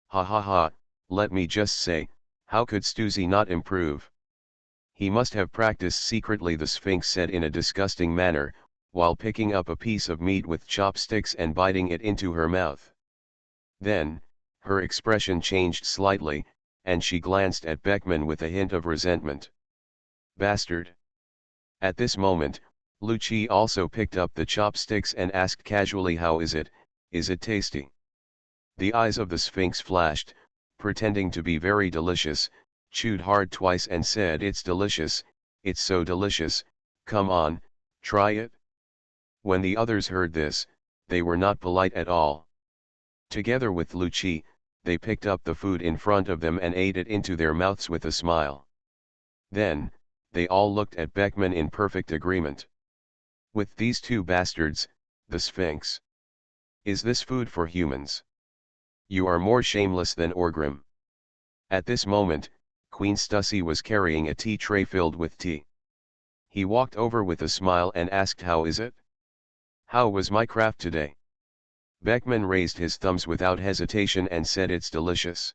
Ha ha ha, let me just say, how could Stussy not improve? He must have practiced secretly, the Sphinx said in a disgusting manner, while picking up a piece of meat with chopsticks and biting it into her mouth. Then, her expression changed slightly, and she glanced at Beckman with a hint of resentment. Bastard! At this moment, Lucci also picked up the chopsticks and asked casually, how is it tasty? The eyes of the Sphinx flashed, pretending to be very delicious, chewed hard twice and said, it's delicious, it's so delicious, come on, try it. When the others heard this, they were not polite at all. Together with Lucci, they picked up the food in front of them and ate it into their mouths with a smile. Then, they all looked at Beckman in perfect agreement. With these two bastards, the Sphinx. Is this food for humans? You are more shameless than Orgrim. At this moment, Queen Stussy was carrying a tea tray filled with tea. He walked over with a smile and asked, how is it? How was my craft today? Beckman raised his thumbs without hesitation and said, it's delicious.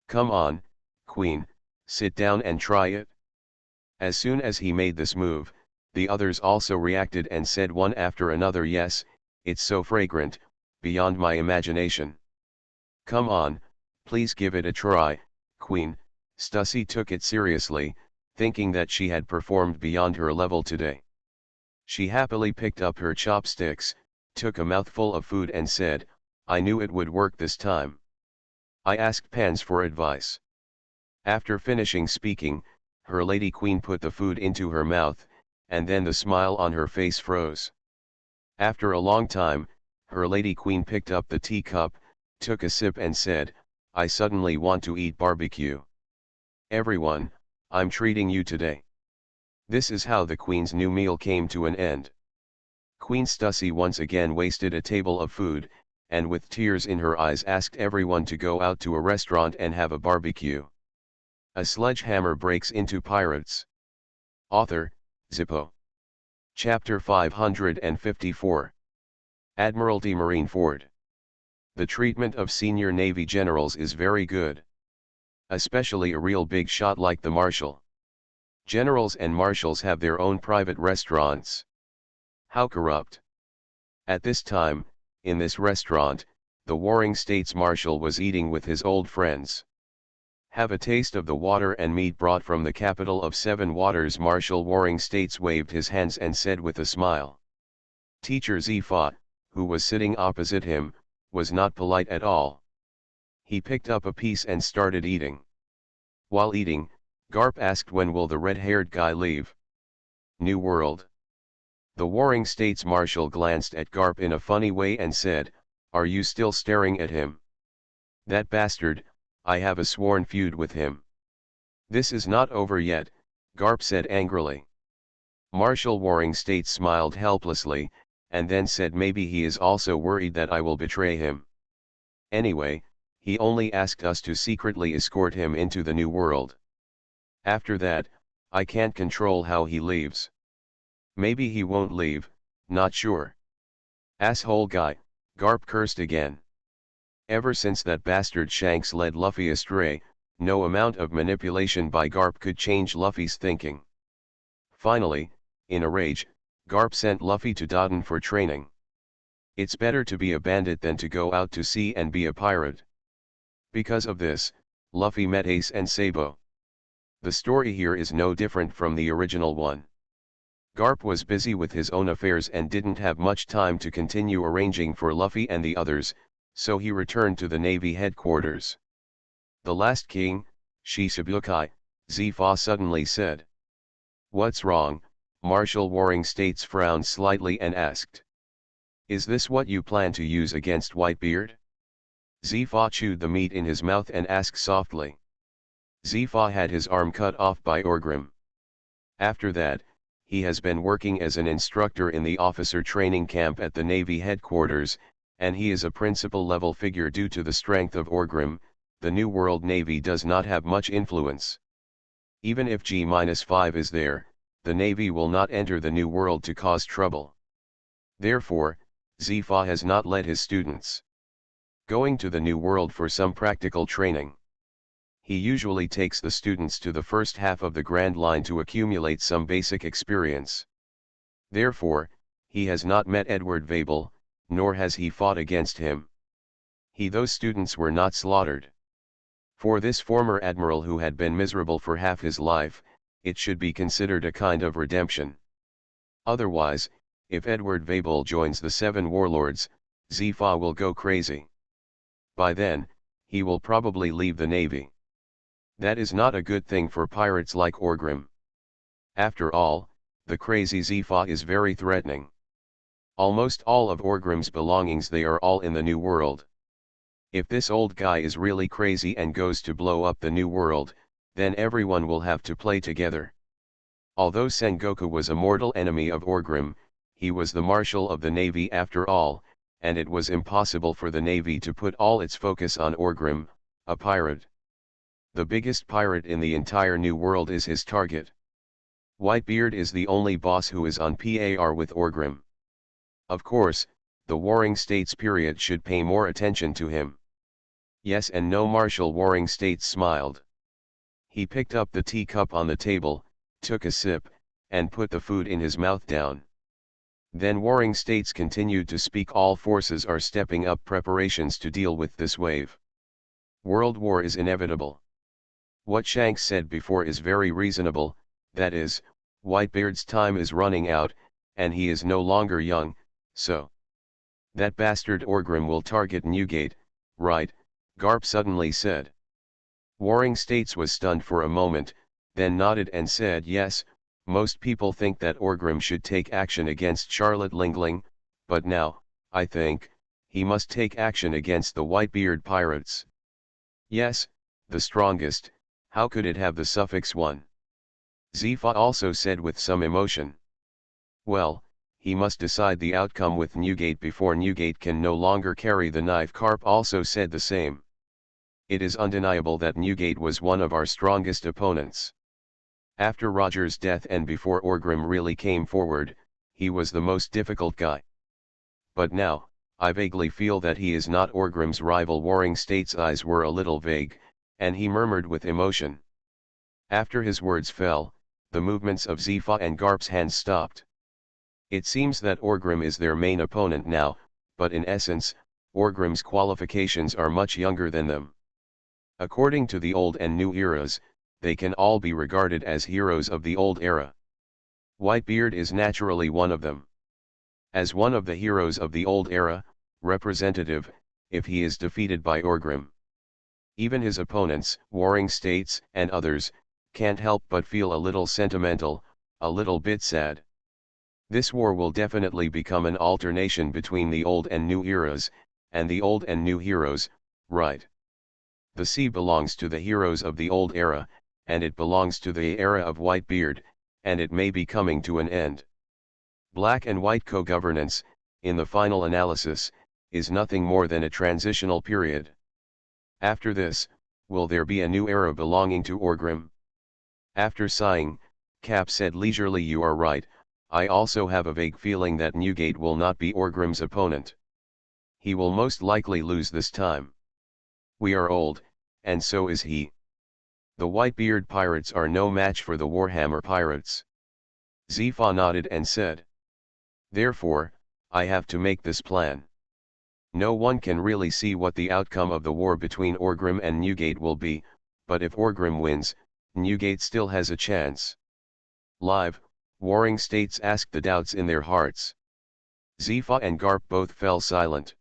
Come on, Queen, sit down and try it. As soon as he made this move, the others also reacted and said one after another, yes, it's so fragrant, beyond my imagination. Come on, please give it a try, Queen. Stussy took it seriously, thinking that she had performed beyond her level today. She happily picked up her chopsticks, took a mouthful of food and said, I knew it would work this time. I asked Pans for advice. After finishing speaking, her lady queen put the food into her mouth, and then the smile on her face froze. After a long time, her lady queen picked up the teacup, took a sip and said, I suddenly want to eat barbecue. Everyone, I'm treating you today. This is how the queen's new meal came to an end. Queen Stussy once again wasted a table of food, and with tears in her eyes asked everyone to go out to a restaurant and have a barbecue. A sledgehammer breaks into pirates. Author, Zippo. Chapter 554. Admiralty Marineford. The treatment of senior Navy generals is very good. Especially a real big shot like the Marshal. Generals and marshals have their own private restaurants. How corrupt. At this time, in this restaurant, the Warring States Marshal was eating with his old friends. Have a taste of the water and meat brought from the capital of Seven Waters. Marshal Warring States waved his hands and said with a smile. Teacher Zifa, who was sitting opposite him, was not polite at all. He picked up a piece and started eating. While eating, Garp asked, when will the red-haired guy leave? New World. The Warring States Marshal glanced at Garp in a funny way and said, are you still staring at him? That bastard, I have a sworn feud with him. This is not over yet, Garp said angrily. Marshal Warring States smiled helplessly, and then said, maybe he is also worried that I will betray him. Anyway, he only asked us to secretly escort him into the New World. After that, I can't control how he leaves. Maybe he won't leave, not sure. Asshole guy, Garp cursed again. Ever since that bastard Shanks led Luffy astray, no amount of manipulation by Garp could change Luffy's thinking. Finally, in a rage, Garp sent Luffy to Dodon for training. It's better to be a bandit than to go out to sea and be a pirate. Because of this, Luffy met Ace and Sabo. The story here is no different from the original one. Garp was busy with his own affairs and didn't have much time to continue arranging for Luffy and the others, so he returned to the Navy headquarters. The last king, Shichibukai, Zifa suddenly said. "What's wrong?" Marshal Warring States frowned slightly and asked. "Is this what you plan to use against Whitebeard?" Zifa chewed the meat in his mouth and asked softly. Zifa had his arm cut off by Orgrim. After that, he has been working as an instructor in the officer training camp at the Navy headquarters, and he is a principal level figure due to the strength of Orgrim. The New World Navy does not have much influence. Even if G-5 is there, the Navy will not enter the New World to cause trouble. Therefore, Zifa has not led his students going to the New World for some practical training. He usually takes the students to the first half of the Grand Line to accumulate some basic experience. Therefore, he has not met Edward Vabel, nor has he fought against him. Those students were not slaughtered. For this former admiral who had been miserable for half his life, it should be considered a kind of redemption. Otherwise, if Edward Vabel joins the Seven Warlords, Zifa will go crazy. By then, he will probably leave the Navy. That is not a good thing for pirates like Orgrim. After all, the crazy Zifa is very threatening. Almost all of Orgrim's belongings, they are all in the New World. If this old guy is really crazy and goes to blow up the New World, then everyone will have to play together. Although Sengoku was a mortal enemy of Orgrim, he was the Marshal of the Navy after all, and it was impossible for the Navy to put all its focus on Orgrim, a pirate. The biggest pirate in the entire New World is his target. Whitebeard is the only boss who is on par with Orgrim. Of course, the Warring States period should pay more attention to him. Yes and no. Marshal Warring States smiled. He picked up the teacup on the table, took a sip, and put the food in his mouth down. Then Warring States continued to speak. All forces are stepping up preparations to deal with this wave. World war is inevitable. What Shanks said before is very reasonable, that is, Whitebeard's time is running out, and he is no longer young, so that bastard Orgrim will target Newgate, right? Garp suddenly said. Warring States was stunned for a moment, then nodded and said yes. Most people think that Orgrim should take action against Charlotte Lingling, but now, I think, he must take action against the Whitebeard pirates. Yes, the strongest. How could it have the suffix one? Zifa also said with some emotion. Well, he must decide the outcome with Newgate before Newgate can no longer carry the knife. Carp also said the same. It is undeniable that Newgate was one of our strongest opponents. After Roger's death and before Orgrim really came forward, he was the most difficult guy. But now, I vaguely feel that he is not Orgrim's rival. Warring States' eyes were a little vague, and he murmured with emotion. After his words fell, the movements of Zifa and Garp's hands stopped. It seems that Orgrim is their main opponent now, but in essence, Orgrim's qualifications are much younger than them. According to the old and new eras, they can all be regarded as heroes of the old era. Whitebeard is naturally one of them. As one of the heroes of the old era, representative, if he is defeated by Orgrim. Even his opponents, Warring States and others, can't help but feel a little sentimental, a little bit sad. This war will definitely become an alternation between the old and new eras, and the old and new heroes, right? The sea belongs to the heroes of the old era, and it belongs to the era of Whitebeard, and it may be coming to an end. Black and white co-governance, in the final analysis, is nothing more than a transitional period. After this, will there be a new era belonging to Orgrim? After sighing, Cap said leisurely, "You are right, I also have a vague feeling that Newgate will not be Orgrim's opponent. He will most likely lose this time. We are old, and so is he. The Whitebeard pirates are no match for the Warhammer pirates." Zifa nodded and said. "Therefore, I have to make this plan. No one can really see what the outcome of the war between Orgrim and Newgate will be, but if Orgrim wins, Newgate still has a chance. Live, warring states asked the doubts in their hearts. Zifa and Garp both fell silent.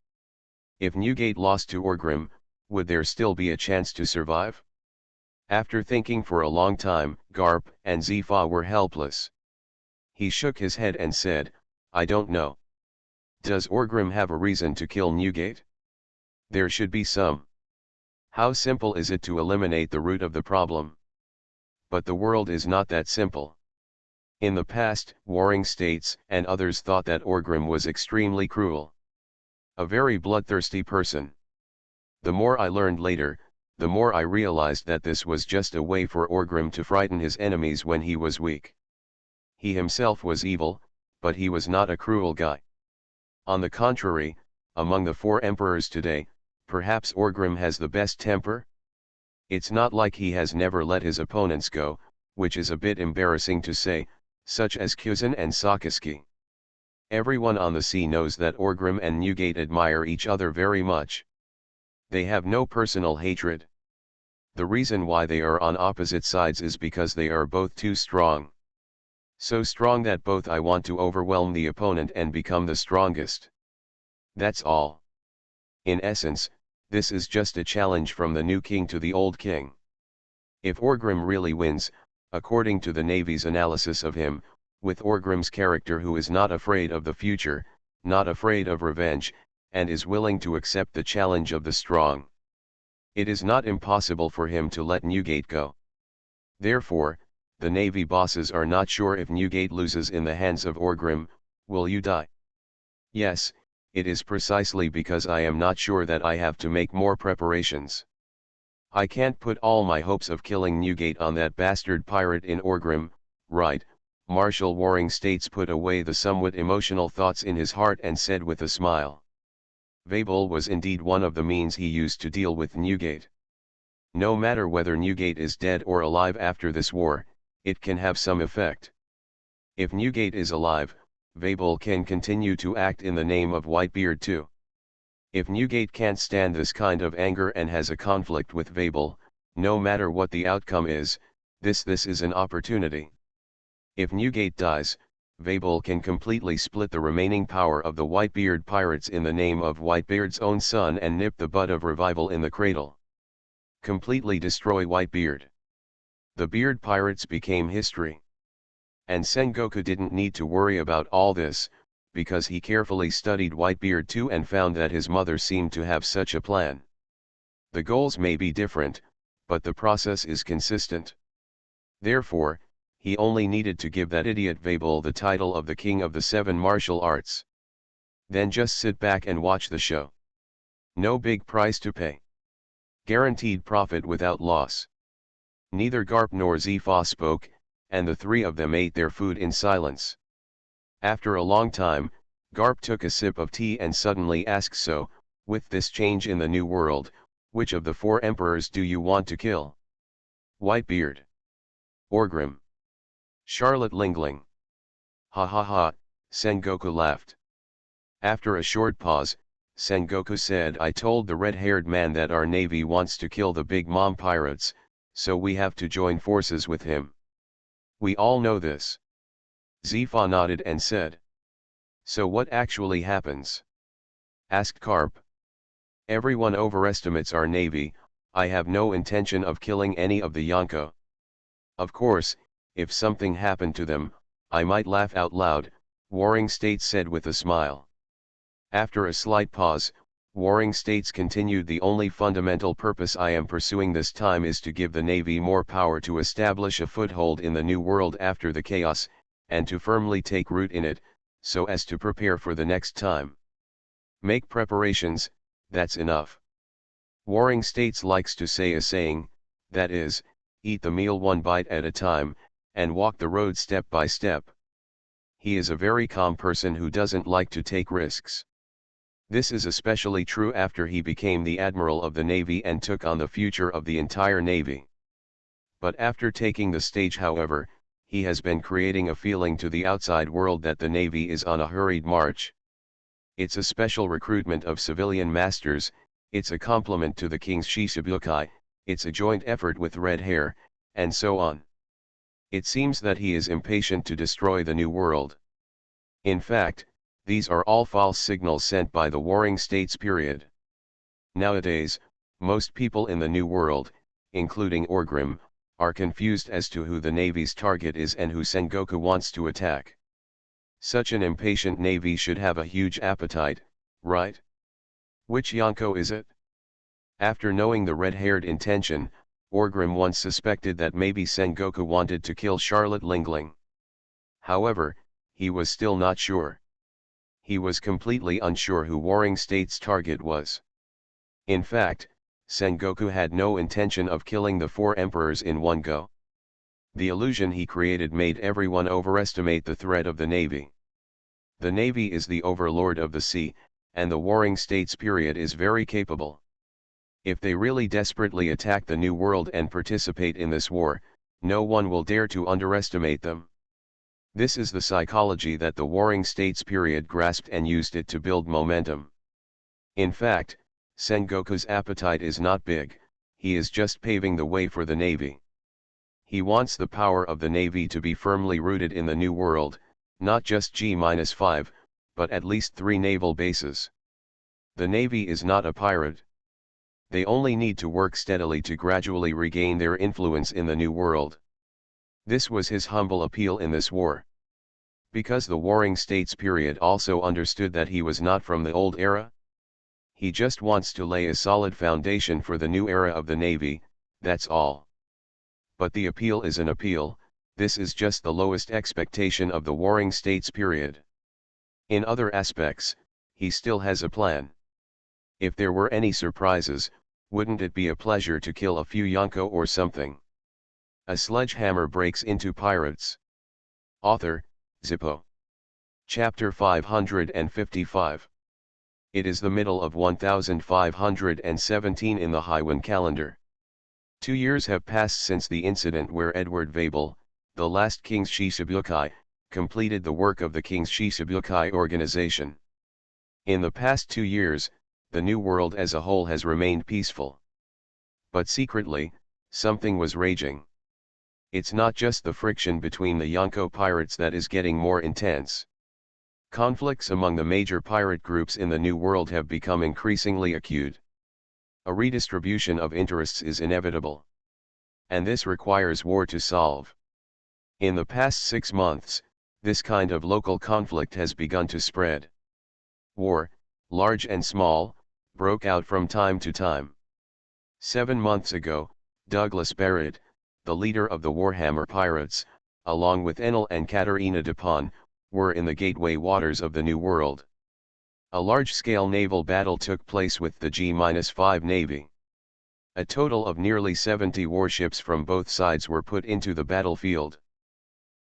If Newgate lost to Orgrim, would there still be a chance to survive? After thinking for a long time, Garp and Zifa were helpless. He shook his head and said, I don't know. Does Orgrim have a reason to kill Newgate? There should be some. How simple is it to eliminate the root of the problem? But the world is not that simple. In the past, warring states and others thought that Orgrim was extremely cruel. A very bloodthirsty person. The more I learned later, the more I realized that this was just a way for Orgrim to frighten his enemies when he was weak. He himself was evil, but he was not a cruel guy. On the contrary, among the four emperors today, perhaps Orgrim has the best temper? It's not like he has never let his opponents go, which is a bit embarrassing to say, such as Kuzan and Sakaski. Everyone on the sea knows that Orgrim and Newgate admire each other very much. They have no personal hatred. The reason why they are on opposite sides is because they are both too strong. So strong that both I want to overwhelm the opponent and become the strongest. That's all. In essence, this is just a challenge from the new king to the old king. If Orgrim really wins, according to the Navy's analysis of him, with Orgrim's character who is not afraid of the future, not afraid of revenge, and is willing to accept the challenge of the strong, it is not impossible for him to let Newgate go. Therefore, the Navy bosses are not sure if Newgate loses in the hands of Orgrim, will you die? Yes, it is precisely because I am not sure that I have to make more preparations. I can't put all my hopes of killing Newgate on that bastard pirate in Orgrim, right? Marshal Warring States put away the somewhat emotional thoughts in his heart and said with a smile. Vabel was indeed one of the means he used to deal with Newgate. No matter whether Newgate is dead or alive after this war, it can have some effect. If Newgate is alive, Vabel can continue to act in the name of Whitebeard too. If Newgate can't stand this kind of anger and has a conflict with Vabel, no matter what the outcome is, this is an opportunity. If Newgate dies, Vabel can completely split the remaining power of the Whitebeard pirates in the name of Whitebeard's own son and nip the bud of revival in the cradle. Completely destroy Whitebeard. The Beard pirates became history. And Sengoku didn't need to worry about all this, because he carefully studied Whitebeard too and found that his mother seemed to have such a plan. The goals may be different, but the process is consistent. Therefore, he only needed to give that idiot Vabel the title of the king of the seven martial arts. Then just sit back and watch the show. No big price to pay. Guaranteed profit without loss. Neither Garp nor Zifa spoke, and the three of them ate their food in silence. After a long time, Garp took a sip of tea and suddenly asked, so, with this change in the new world, which of the four emperors do you want to kill? Whitebeard. Orgrim. Charlotte Lingling. Ha ha ha, Sengoku laughed. After a short pause, Sengoku said, I told the red-haired man that our navy wants to kill the Big Mom pirates, so we have to join forces with him. We all know this. Zifa nodded and said. So what actually happens? Asked Karp. Everyone overestimates our navy. I have no intention of killing any of the Yonko. Of course, if something happened to them, I might laugh out loud, Warring States said with a smile. After a slight pause, Warring States continued, the only fundamental purpose I am pursuing this time is to give the Navy more power to establish a foothold in the new world after the chaos, and to firmly take root in it, so as to prepare for the next time. Make preparations, that's enough. Warring States likes to say a saying, that is, eat the meal one bite at a time, and walk the road step by step. He is a very calm person who doesn't like to take risks. This is especially true after he became the Admiral of the Navy and took on the future of the entire Navy. But after taking the stage, however, he has been creating a feeling to the outside world that the Navy is on a hurried march. It's a special recruitment of civilian masters, it's a compliment to the King's Shichibukai, it's a joint effort with Red Hair, and so on. It seems that he is impatient to destroy the New World. In fact, these are all false signals sent by the Warring States period. Nowadays, most people in the New World, including Orgrim, are confused as to who the Navy's target is and who Sengoku wants to attack. Such an impatient Navy should have a huge appetite, right? Which Yonko is it? After knowing the red-haired intention, Orgrim once suspected that maybe Sengoku wanted to kill Charlotte Lingling. However, he was still not sure. He was completely unsure who Warring States' target was. In fact, Sengoku had no intention of killing the 4 emperors in one go. The illusion he created made everyone overestimate the threat of the Navy. The Navy is the overlord of the sea, and the Warring States period is very capable. If they really desperately attack the New World and participate in this war, no one will dare to underestimate them. This is the psychology that the Warring States period grasped and used it to build momentum. In fact, Sengoku's appetite is not big, he is just paving the way for the Navy. He wants the power of the Navy to be firmly rooted in the New World, not just G-5, but at least 3 naval bases. The Navy is not a pirate. They only need to work steadily to gradually regain their influence in the New World. This was his humble appeal in this war. Because the Warring States period also understood that he was not from the old era. He just wants to lay a solid foundation for the new era of the Navy, that's all. But the appeal is an appeal, this is just the lowest expectation of the Warring States period. In other aspects, he still has a plan. If there were any surprises, wouldn't it be a pleasure to kill a few Yonko or something? A sledgehammer breaks into pirates. Author, Zippo. Chapter 555. It is the middle of 1517 in the Haiwan calendar. 2 years have passed since the incident where Edward Vabel, the last King's Shichibukai, completed the work of the King's Shichibukai organization. In the past 2 years, the New World as a whole has remained peaceful. But secretly, something was raging. It's not just the friction between the Yonko pirates that is getting more intense. Conflicts among the major pirate groups in the New World have become increasingly acute. A redistribution of interests is inevitable. And this requires war to solve. In the past 6 months, this kind of local conflict has begun to spread. War, large and small, broke out from time to time. 7 months ago, Douglas Barrett, the leader of the Warhammer Pirates, along with Enel and Katarina Dupont, were in the gateway waters of the New World. A large-scale naval battle took place with the G-5 Navy. A total of nearly 70 warships from both sides were put into the battlefield.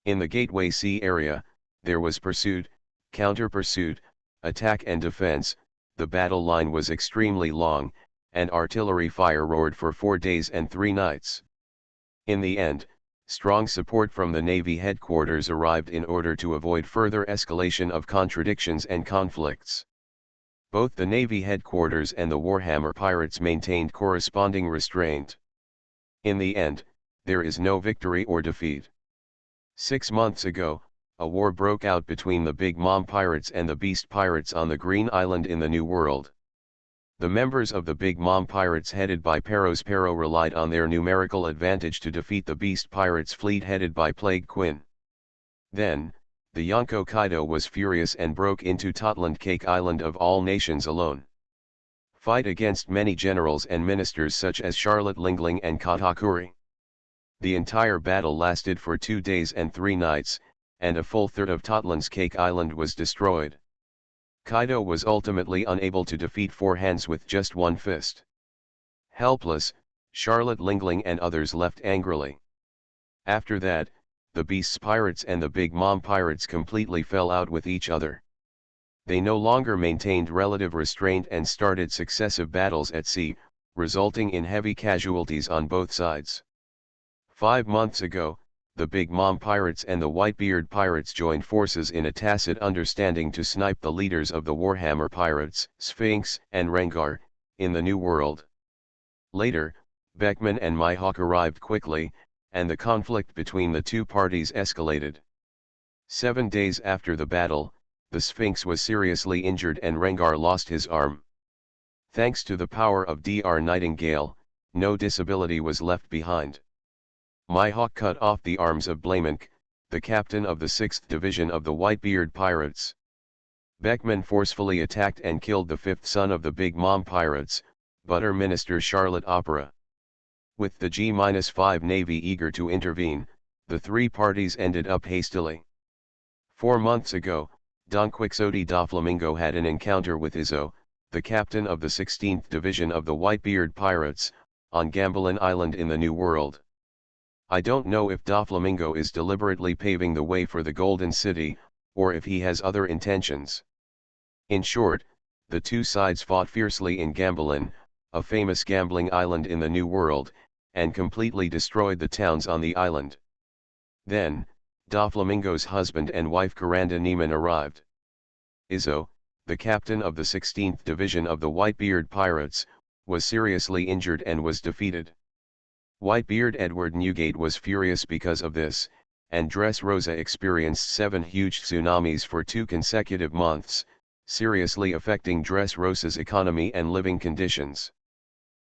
In the Gateway Sea area, there was pursuit, counter-pursuit, attack and defense. The battle line was extremely long, and artillery fire roared for 4 days and 3 nights. In the end, strong support from the Navy headquarters arrived in order to avoid further escalation of contradictions and conflicts. Both the Navy headquarters and the Warhammer pirates maintained corresponding restraint. In the end, there is no victory or defeat. 6 months ago, a war broke out between the Big Mom pirates and the Beast pirates on the Green Island in the New World. The members of the Big Mom pirates headed by Pero relied on their numerical advantage to defeat the Beast pirates fleet headed by Plague Quinn. Then, the Yonko Kaido was furious and broke into Totland Cake Island of all nations alone. Fight against many generals and ministers such as Charlotte Lingling and Katakuri. The entire battle lasted for 2 days and 3 nights, and a full third of Totland's Cake Island was destroyed. Kaido was ultimately unable to defeat 4 hands with just 1 fist. Helpless, Charlotte Lingling and others left angrily. After that, the Beast's pirates and the Big Mom pirates completely fell out with each other. They no longer maintained relative restraint and started successive battles at sea, resulting in heavy casualties on both sides. 5 months ago, the Big Mom pirates and the Whitebeard pirates joined forces in a tacit understanding to snipe the leaders of the Warhammer pirates, Sphinx and Rengar, in the New World. Later, Beckman and Mihawk arrived quickly, and the conflict between the two parties escalated. 7 days after the battle, the Sphinx was seriously injured and Rengar lost his arm. Thanks to the power of Dr. Nightingale, no disability was left behind. Mihawk cut off the arms of Blamank, the captain of the 6th Division of the Whitebeard Pirates. Beckman forcefully attacked and killed the 5th son of the Big Mom Pirates, Butter Minister Charlotte Opera. With the G-5 Navy eager to intervene, the three parties ended up hastily. 4 months ago, Don Quixote da Flamingo had an encounter with Izzo, the captain of the 16th Division of the Whitebeard Pirates, on Gambalin Island in the New World. I don't know if da Flamingo is deliberately paving the way for the Golden City, or if he has other intentions. In short, the two sides fought fiercely in Gambalin, a famous gambling island in the New World, and completely destroyed the towns on the island. Then, Doflamingo's husband and wife Karanda Neiman arrived. Izzo, the captain of the 16th Division of the Whitebeard Pirates, was seriously injured and was defeated. Whitebeard Edward Newgate was furious because of this, and Dressrosa experienced 7 huge tsunamis for 2 consecutive months, seriously affecting Dressrosa's economy and living conditions.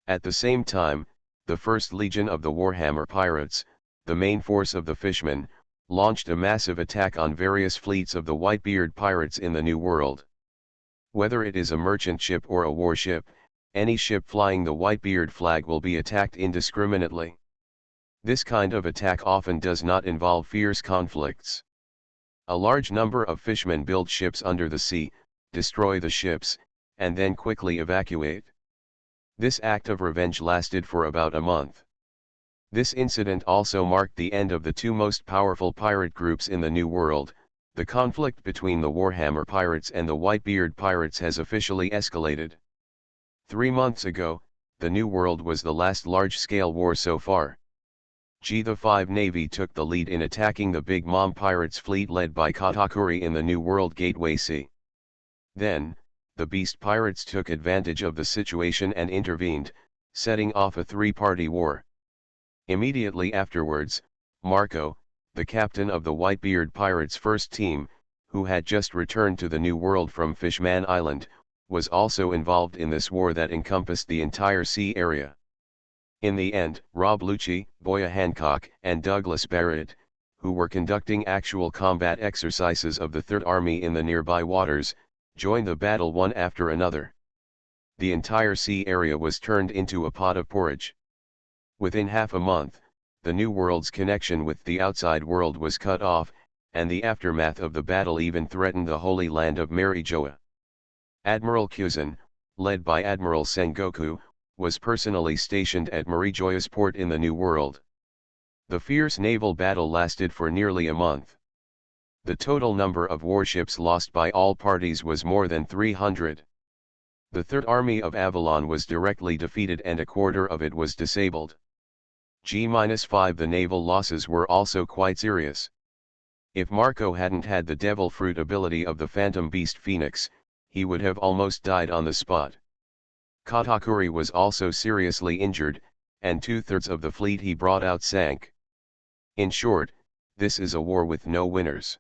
At the same time, the 1st Legion of the Warhammer Pirates, the main force of the Fishmen, launched a massive attack on various fleets of the Whitebeard Pirates in the New World. Whether it is a merchant ship or a warship, any ship flying the Whitebeard flag will be attacked indiscriminately. This kind of attack often does not involve fierce conflicts. A large number of fishmen build ships under the sea, destroy the ships, and then quickly evacuate. This act of revenge lasted for about a month. This incident also marked the end of the two most powerful pirate groups in the New World. The conflict between the Warhammer Pirates and the Whitebeard Pirates has officially escalated. 3 months ago, the New World was the last large-scale war so far. G-5 Navy took the lead in attacking the Big Mom Pirates fleet led by Katakuri in the New World Gateway Sea. Then, the Beast Pirates took advantage of the situation and intervened, setting off a 3-party war. Immediately afterwards, Marco, the captain of the Whitebeard Pirates' first team, who had just returned to the New World from Fishman Island, was also involved in this war that encompassed the entire sea area. In the end, Rob Lucci, Boya Hancock, and Douglas Barrett, who were conducting actual combat exercises of the Third Army in the nearby waters, joined the battle one after another. The entire sea area was turned into a pot of porridge. Within half a month, the New World's connection with the outside world was cut off, and the aftermath of the battle even threatened the Holy Land of Marijoa. Admiral Kuzan, led by Admiral Sengoku, was personally stationed at Marijoa's port in the New World. The fierce naval battle lasted for nearly a month. The total number of warships lost by all parties was more than 300. The Third Army of Avalon was directly defeated and a quarter of it was disabled. G-5 The naval losses were also quite serious. If Marco hadn't had the Devil Fruit ability of the Phantom Beast Phoenix, he would have almost died on the spot. Katakuri was also seriously injured, and 2/3 of the fleet he brought out sank. In short, this is a war with no winners.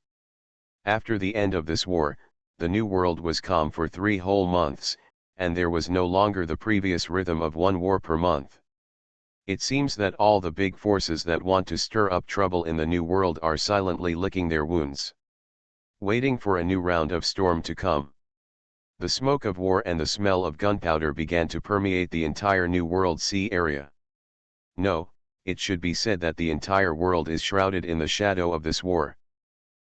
After the end of this war, the New World was calm for 3 whole months, and there was no longer the previous rhythm of 1 war per month. It seems that all the big forces that want to stir up trouble in the New World are silently licking their wounds, waiting for a new round of storm to come. The smoke of war and the smell of gunpowder began to permeate the entire New World sea area. No, it should be said that the entire world is shrouded in the shadow of this war.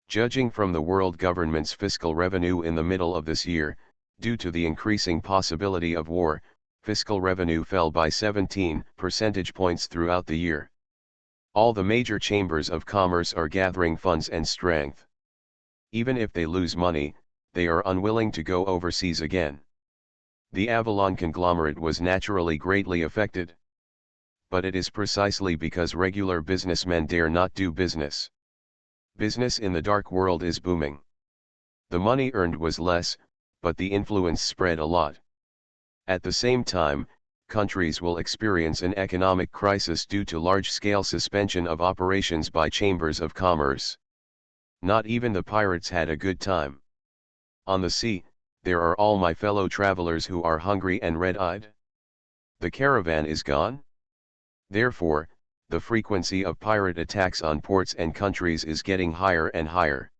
Judging from the world government's fiscal revenue in the middle of this year, due to the increasing possibility of war, fiscal revenue fell by 17 percentage points throughout the year. All the major chambers of commerce are gathering funds and strength. Even if they lose money, they are unwilling to go overseas again. The Avalon conglomerate was naturally greatly affected. But it is precisely because regular businessmen dare not do business. Business in the dark world is booming. The money earned was less, but the influence spread a lot. At the same time, countries will experience an economic crisis due to large-scale suspension of operations by chambers of commerce. Not even the pirates had a good time. On the sea, there are all my fellow travelers who are hungry and red-eyed. The caravan is gone. Therefore, the frequency of pirate attacks on ports and countries is getting higher and higher.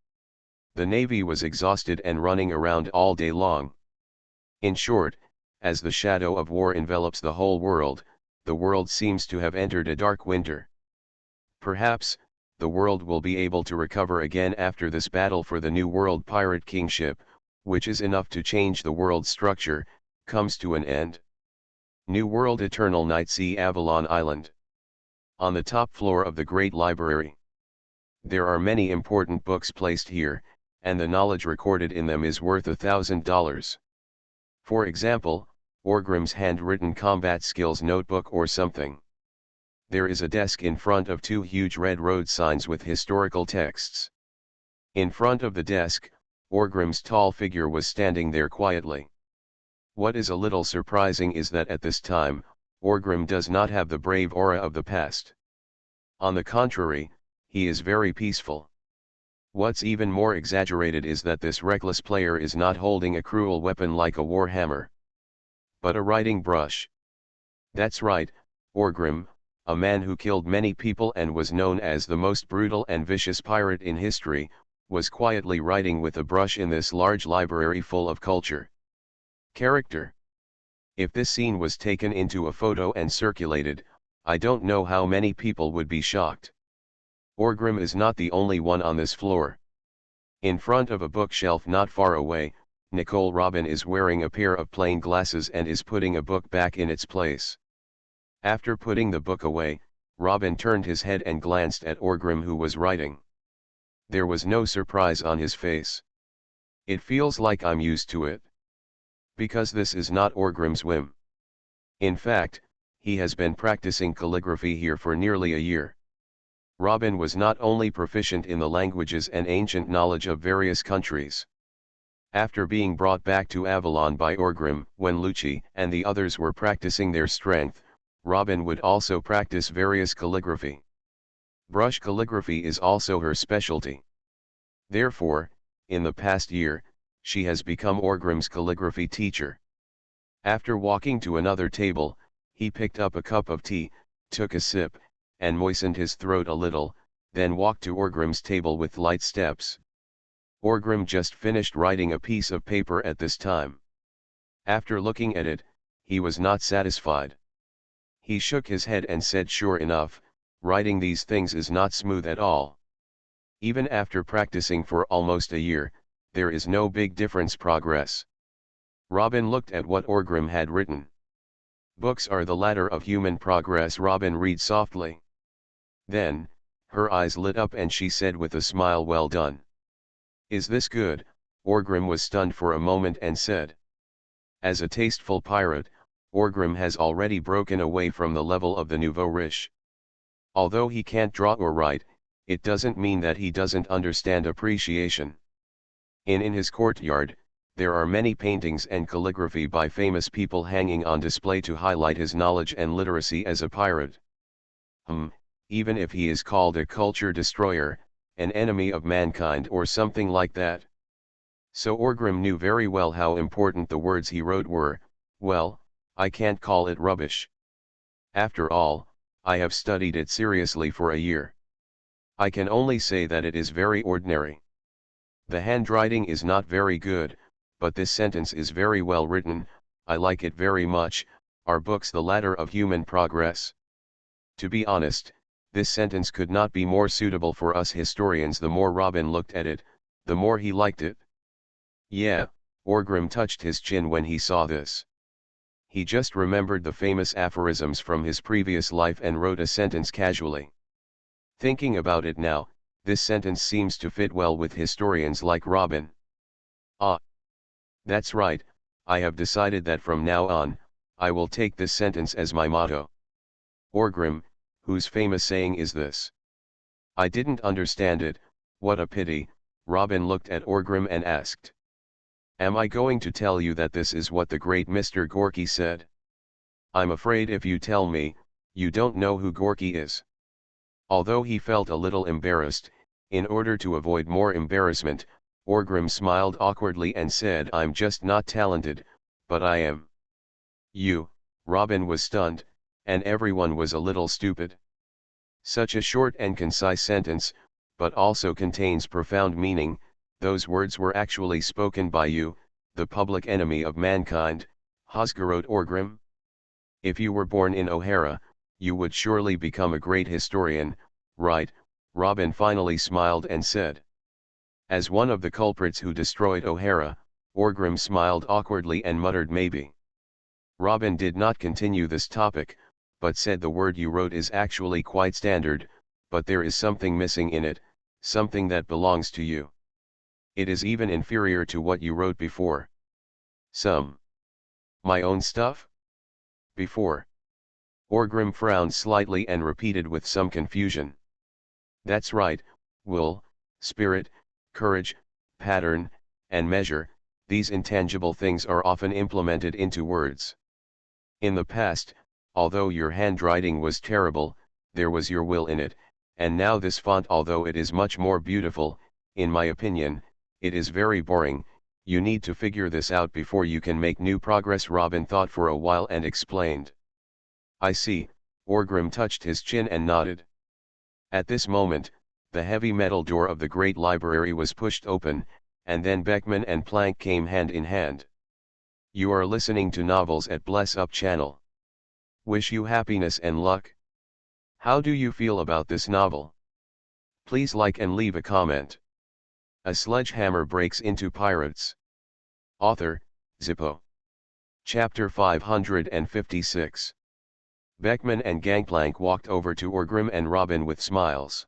The navy was exhausted and running around all day long. In short, as the shadow of war envelops the whole world, the world seems to have entered a dark winter. Perhaps, the world will be able to recover again after this battle for the new world pirate kingship, which is enough to change the world's structure, comes to an end. New World Eternal Night Sea Avalon Island. On the top floor of the Great Library. There are many important books placed here, and the knowledge recorded in them is worth $1,000. For example, Orgrim's handwritten combat skills notebook or something. There is a desk in front of two huge red road signs with historical texts. In front of the desk, Orgrim's tall figure was standing there quietly. What is a little surprising is that at this time, Orgrim does not have the brave aura of the past. On the contrary, he is very peaceful. What's even more exaggerated is that this reckless player is not holding a cruel weapon like a war hammer, but a writing brush. That's right, Orgrim, a man who killed many people and was known as the most brutal and vicious pirate in history, was quietly writing with a brush in this large library full of culture. Character. If this scene was taken into a photo and circulated, I don't know how many people would be shocked. Orgrim is not the only one on this floor. In front of a bookshelf not far away, Nicole Robin is wearing a pair of plain glasses and is putting a book back in its place. After putting the book away, Robin turned his head and glanced at Orgrim, who was writing. There was no surprise on his face. It feels like I'm used to it. Because this is not Orgrim's whim. In fact, he has been practicing calligraphy here for nearly a year. Robin was not only proficient in the languages and ancient knowledge of various countries. After being brought back to Avalon by Orgrim, when Lucci and the others were practicing their strength, Robin would also practice various calligraphy. Brush calligraphy is also her specialty. Therefore, in the past year, she has become Orgrim's calligraphy teacher. After walking to another table, he picked up a cup of tea, took a sip, and moistened his throat a little, then walked to Orgrim's table with light steps. Orgrim just finished writing a piece of paper at this time. After looking at it, he was not satisfied. He shook his head and said, "Sure enough, writing these things is not smooth at all. Even after practicing for almost a year, there is no big difference progress." Robin looked at what Orgrim had written. "Books are the ladder of human progress," Robin read softly. Then, her eyes lit up and she said with a smile, "Well done." "Is this good?" Orgrim was stunned for a moment and said. As a tasteful pirate, Orgrim has already broken away from the level of the nouveau riche. Although he can't draw or write, it doesn't mean that he doesn't understand appreciation. In his courtyard, there are many paintings and calligraphy by famous people hanging on display to highlight his knowledge and literacy as a pirate. Even if he is called a culture destroyer, an enemy of mankind or something like that. So Orgrim knew very well how important the words he wrote were. "Well, I can't call it rubbish. After all, I have studied it seriously for a year. I can only say that it is very ordinary. The handwriting is not very good, but this sentence is very well written, I like it very much. Are books the ladder of human progress?" To be honest, this sentence could not be more suitable for us historians. The more Robin looked at it, the more he liked it. Yeah, Orgrim touched his chin when he saw this. He just remembered the famous aphorisms from his previous life and wrote a sentence casually. Thinking about it now, this sentence seems to fit well with historians like Robin. Ah, that's right, I have decided that from now on, I will take this sentence as my motto. Orgrim, whose famous saying is this? I didn't understand it. What a pity. Robin looked at Orgrim and asked. Am I going to tell you that this is what the great Mr. Gorky said? I'm afraid if you tell me, you don't know who Gorky is. Although he felt a little embarrassed, in order to avoid more embarrassment, Orgrim smiled awkwardly and said, I'm just not talented, but I am. You, Robin was stunned, and everyone was a little stupid. Such a short and concise sentence, but also contains profound meaning. Those words were actually spoken by you, the public enemy of mankind, Hosgarot Orgrim. If you were born in O'Hara, you would surely become a great historian, right? Robin finally smiled and said. As one of the culprits who destroyed O'Hara, Orgrim smiled awkwardly and muttered maybe. Robin did not continue this topic, but said the word you wrote is actually quite standard, but there is something missing in it, something that belongs to you. It is even inferior to what you wrote before. My own stuff? Before. Orgrim frowned slightly and repeated with some confusion. That's right, will, spirit, courage, pattern, and measure, these intangible things are often implemented into words. In the past, although your handwriting was terrible, there was your will in it, and now this font, although it is much more beautiful, in my opinion, it is very boring. You need to figure this out before you can make new progress. Robin thought for a while and explained. I see. Orgrim touched his chin and nodded. At this moment, the heavy metal door of the great library was pushed open, and then Beckman and Plank came hand in hand. You are listening to Novels at Bless Up channel. Wish you happiness and luck. How do you feel about this novel? Please like and leave a comment. A Sledgehammer Breaks into Pirates. Author, Zippo. Chapter 556. Beckman and Gangplank walked over to Orgrim and Robin with smiles.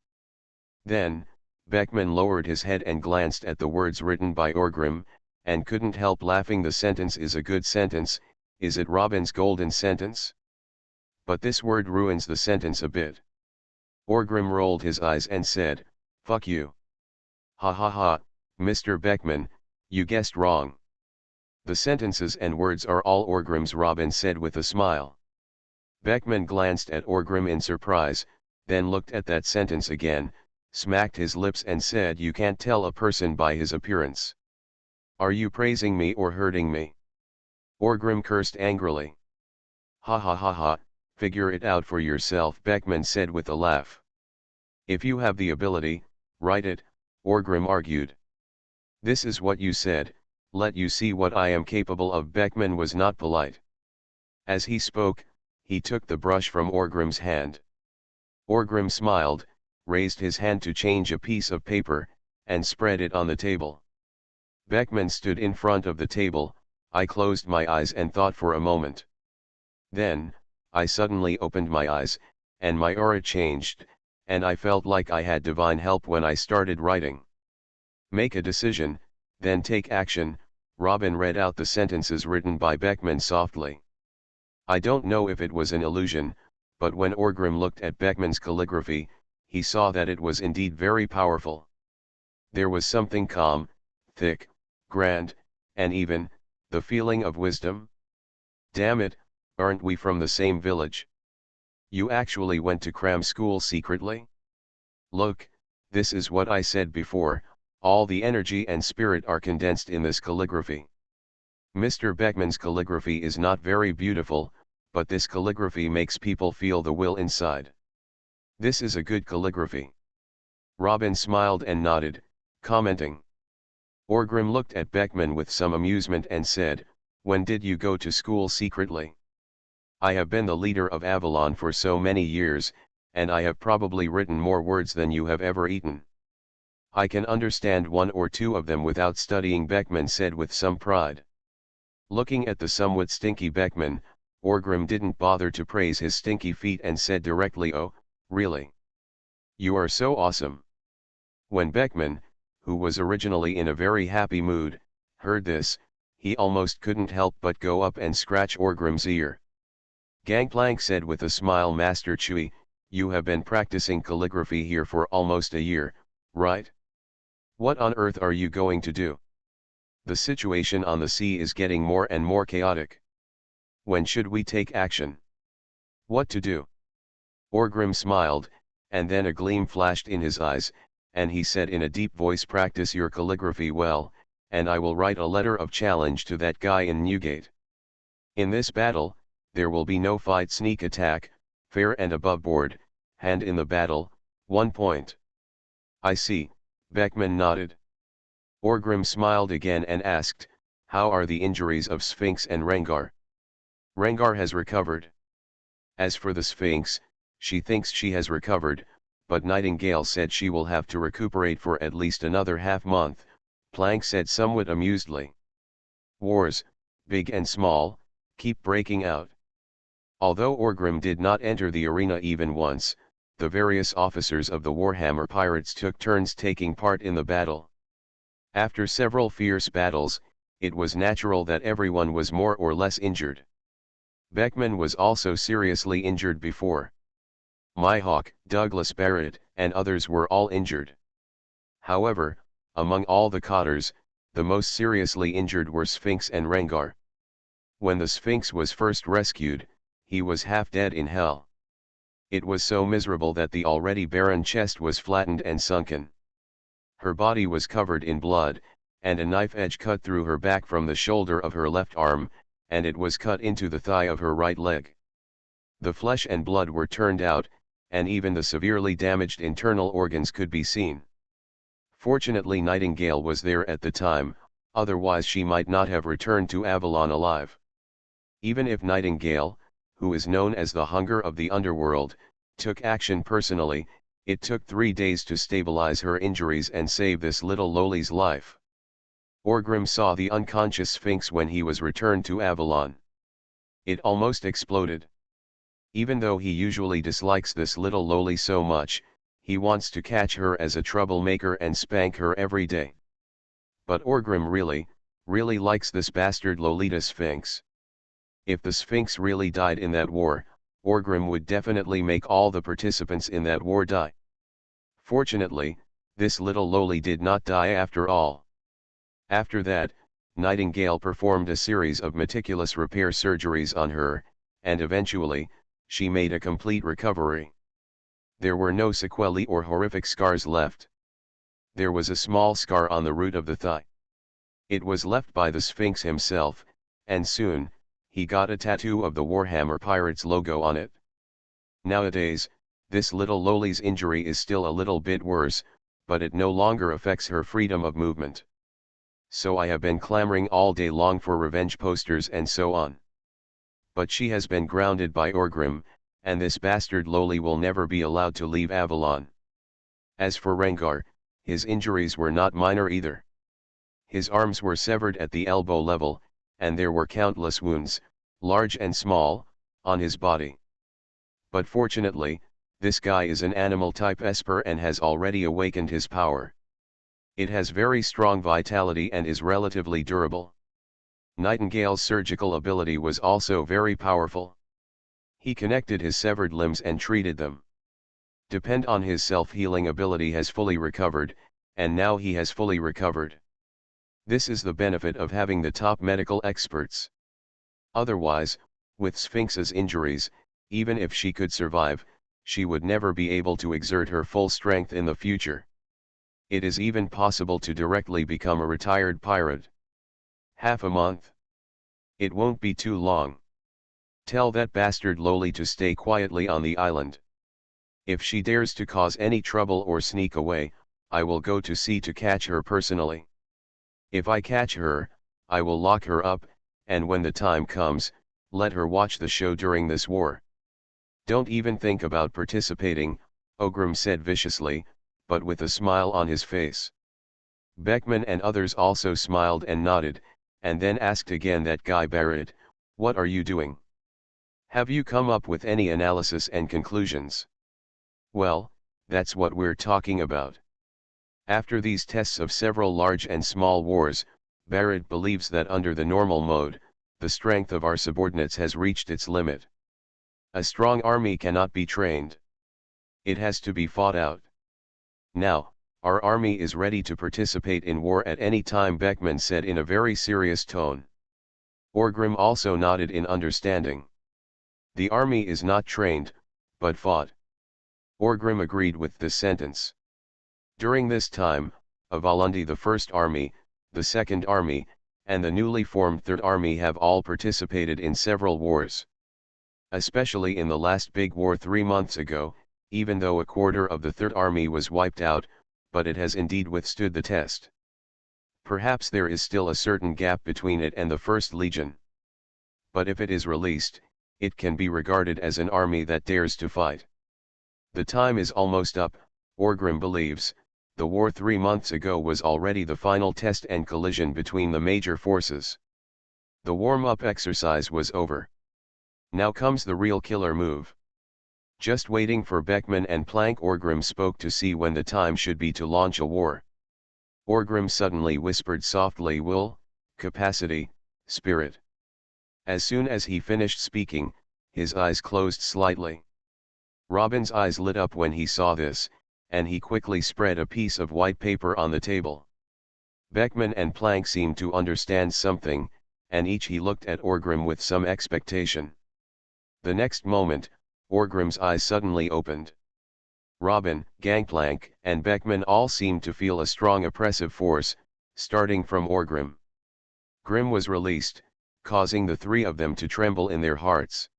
Then, Beckman lowered his head and glanced at the words written by Orgrim, and couldn't help laughing. The sentence is a good sentence, is it Robin's golden sentence? But this word ruins the sentence a bit. Orgrim rolled his eyes and said, fuck you. Ha ha ha, Mr. Beckman, you guessed wrong. The sentences and words are all Orgrim's, Robin said with a smile. Beckman glanced at Orgrim in surprise, then looked at that sentence again, smacked his lips and said, you can't tell a person by his appearance. Are you praising me or hurting me? Orgrim cursed angrily. Ha ha ha ha, figure it out for yourself, Beckman said with a laugh. If you have the ability, write it, Orgrim argued. This is what you said, let you see what I am capable of. Beckman was not polite. As he spoke, he took the brush from Orgrim's hand. Orgrim smiled, raised his hand to change a piece of paper, and spread it on the table. Beckman stood in front of the table. I closed my eyes and thought for a moment. Then, I suddenly opened my eyes, and my aura changed, and I felt like I had divine help when I started writing. Make a decision, then take action. Robin read out the sentences written by Beckman softly. I don't know if it was an illusion, but when Orgrim looked at Beckman's calligraphy, he saw that it was indeed very powerful. There was something calm, thick, grand, and even, the feeling of wisdom. Damn it, aren't we from the same village? You actually went to cram school secretly? Look, this is what I said before, all the energy and spirit are condensed in this calligraphy. Mr. Beckman's calligraphy is not very beautiful, but this calligraphy makes people feel the will inside. This is a good calligraphy. Robin smiled and nodded, commenting. Orgrim looked at Beckman with some amusement and said, when did you go to school secretly? I have been the leader of Avalon for so many years, and I have probably written more words than you have ever eaten. I can understand one or two of them without studying, Beckman said with some pride. Looking at the somewhat stinky Beckman, Orgrim didn't bother to praise his stinky feet and said directly, oh, really? You are so awesome. When Beckman, who was originally in a very happy mood, heard this, he almost couldn't help but go up and scratch Orgrim's ear. Gangplank said with a smile, Master Chui, you have been practicing calligraphy here for almost a year, right? What on earth are you going to do? The situation on the sea is getting more and more chaotic. When should we take action? What to do? Orgrim smiled, and then a gleam flashed in his eyes, and he said in a deep voice, practice your calligraphy well, and I will write a letter of challenge to that guy in Newgate. In this battle, there will be no fight, sneak attack, fair and above board, hand in the battle, 1 point. I see, Beckman nodded. Orgrim smiled again and asked, how are the injuries of Sphinx and Rengar? Rengar has recovered. As for the Sphinx, she thinks she has recovered, but Nightingale said she will have to recuperate for at least another half-month, Plank said somewhat amusedly. Wars, big and small, keep breaking out. Although Orgrim did not enter the arena even once, the various officers of the Warhammer pirates took turns taking part in the battle. After several fierce battles, it was natural that everyone was more or less injured. Beckman was also seriously injured before. Mihawk, Douglas Barrett, and others were all injured. However, among all the cotters, the most seriously injured were Sphinx and Rengar. When the Sphinx was first rescued, he was half dead in hell. It was so miserable that the already barren chest was flattened and sunken. Her body was covered in blood, and a knife edge cut through her back from the shoulder of her left arm, and it was cut into the thigh of her right leg. The flesh and blood were turned out, and even the severely damaged internal organs could be seen. Fortunately, Nightingale was there at the time, otherwise she might not have returned to Avalon alive. Even if Nightingale, who is known as the Hunger of the Underworld, took action personally, it took 3 days to stabilize her injuries and save this little lowly's life. Orgrim saw the unconscious Sphinx when he was returned to Avalon. It almost exploded. Even though he usually dislikes this little lowly so much, he wants to catch her as a troublemaker and spank her every day. But Orgrim really likes this bastard Lolita Sphinx. If the Sphinx really died in that war, Orgrim would definitely make all the participants in that war die. Fortunately, this little lowly did not die after all. After that, Nightingale performed a series of meticulous repair surgeries on her, and eventually, she made a complete recovery. There were no sequelae or horrific scars left. There was a small scar on the root of the thigh. It was left by the Sphinx himself, and soon, he got a tattoo of the Warhammer Pirates logo on it. Nowadays, this little lowly's injury is still a little bit worse, but it no longer affects her freedom of movement. So I have been clamoring all day long for revenge posters and so on. But she has been grounded by Orgrim, and this bastard lowly will never be allowed to leave Avalon. As for Rengar, his injuries were not minor either. His arms were severed at the elbow level, and there were countless wounds, large and small, on his body. But fortunately, this guy is an animal type Esper and has already awakened his power. It has very strong vitality and is relatively durable. Nightingale's surgical ability was also very powerful. He connected his severed limbs and treated them. Depend on his self-healing ability has fully recovered, and now he has fully recovered. This is the benefit of having the top medical experts. Otherwise, with Sphinx's injuries, even if she could survive, she would never be able to exert her full strength in the future. It is even possible to directly become a retired pirate. Half a month. It won't be too long. Tell that bastard lowly to stay quietly on the island. If she dares to cause any trouble or sneak away, I will go to sea to catch her personally. If I catch her, I will lock her up, and when the time comes, let her watch the show during this war. Don't even think about participating, Orgrim said viciously, but with a smile on his face. Beckman and others also smiled and nodded, and then asked again that guy Barrett, what are you doing? Have you come up with any analysis and conclusions? Well, that's what we're talking about. After these tests of several large and small wars, Barrett believes that under the normal mode, the strength of our subordinates has reached its limit. A strong army cannot be trained. It has to be fought out. Now, our army is ready to participate in war at any time, Beckman said in a very serious tone. Orgrim also nodded in understanding. The army is not trained, but fought. Orgrim agreed with this sentence. During this time, Avalundi the First Army, the Second Army, and the newly formed Third Army have all participated in several wars. Especially in the last big war 3 months ago, even though a quarter of the Third Army was wiped out, but it has indeed withstood the test. Perhaps there is still a certain gap between it and the First Legion. But if it is released, it can be regarded as an army that dares to fight. The time is almost up, Orgrim believes. The war 3 months ago was already the final test and collision between the major forces. The warm-up exercise was over. Now comes the real killer move. Just waiting for Beckman and Planck, Orgrim spoke to see when the time should be to launch a war. Orgrim suddenly whispered softly, will, capacity, spirit. As soon as he finished speaking, his eyes closed slightly. Robin's eyes lit up when he saw this, and he quickly spread a piece of white paper on the table. Beckman and Planck seemed to understand something, and each he looked at Orgrim with some expectation. The next moment, Orgrim's eyes suddenly opened. Robin, Gangplank, and Beckman all seemed to feel a strong oppressive force, starting from Orgrim. Grim was released, causing the three of them to tremble in their hearts.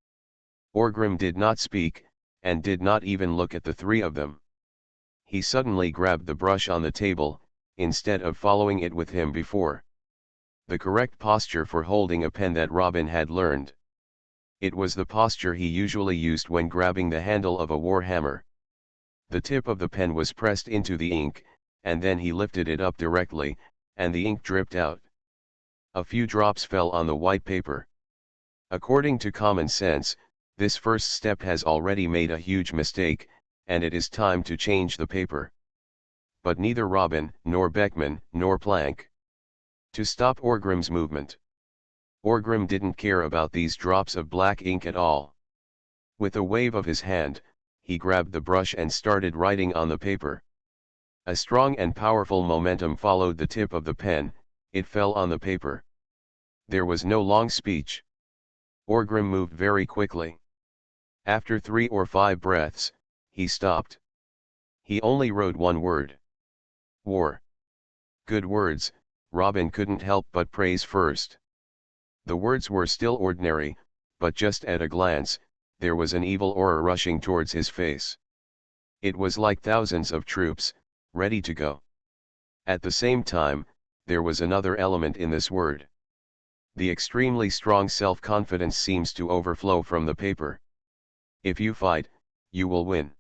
Orgrim did not speak, and did not even look at the three of them. He suddenly grabbed the brush on the table, instead of following it with him before. The correct posture for holding a pen that Robin had learned. It was the posture he usually used when grabbing the handle of a war hammer. The tip of the pen was pressed into the ink, and then he lifted it up directly, and the ink dripped out. A few drops fell on the white paper. According to common sense, this first step has already made a huge mistake, and it is time to change the paper. But neither Robin, nor Beckman, nor Planck. To stop Orgrim's movement. Orgrim didn't care about these drops of black ink at all. With a wave of his hand, he grabbed the brush and started writing on the paper. A strong and powerful momentum followed the tip of the pen, it fell on the paper. There was no long speech. Orgrim moved very quickly. After 3 or 5 breaths, he stopped. He only wrote one word. War. Good words, Robin couldn't help but praise first. The words were still ordinary, but just at a glance, there was an evil aura rushing towards his face. It was like thousands of troops, ready to go. At the same time, there was another element in this word. The extremely strong self-confidence seems to overflow from the paper. If you fight, you will win.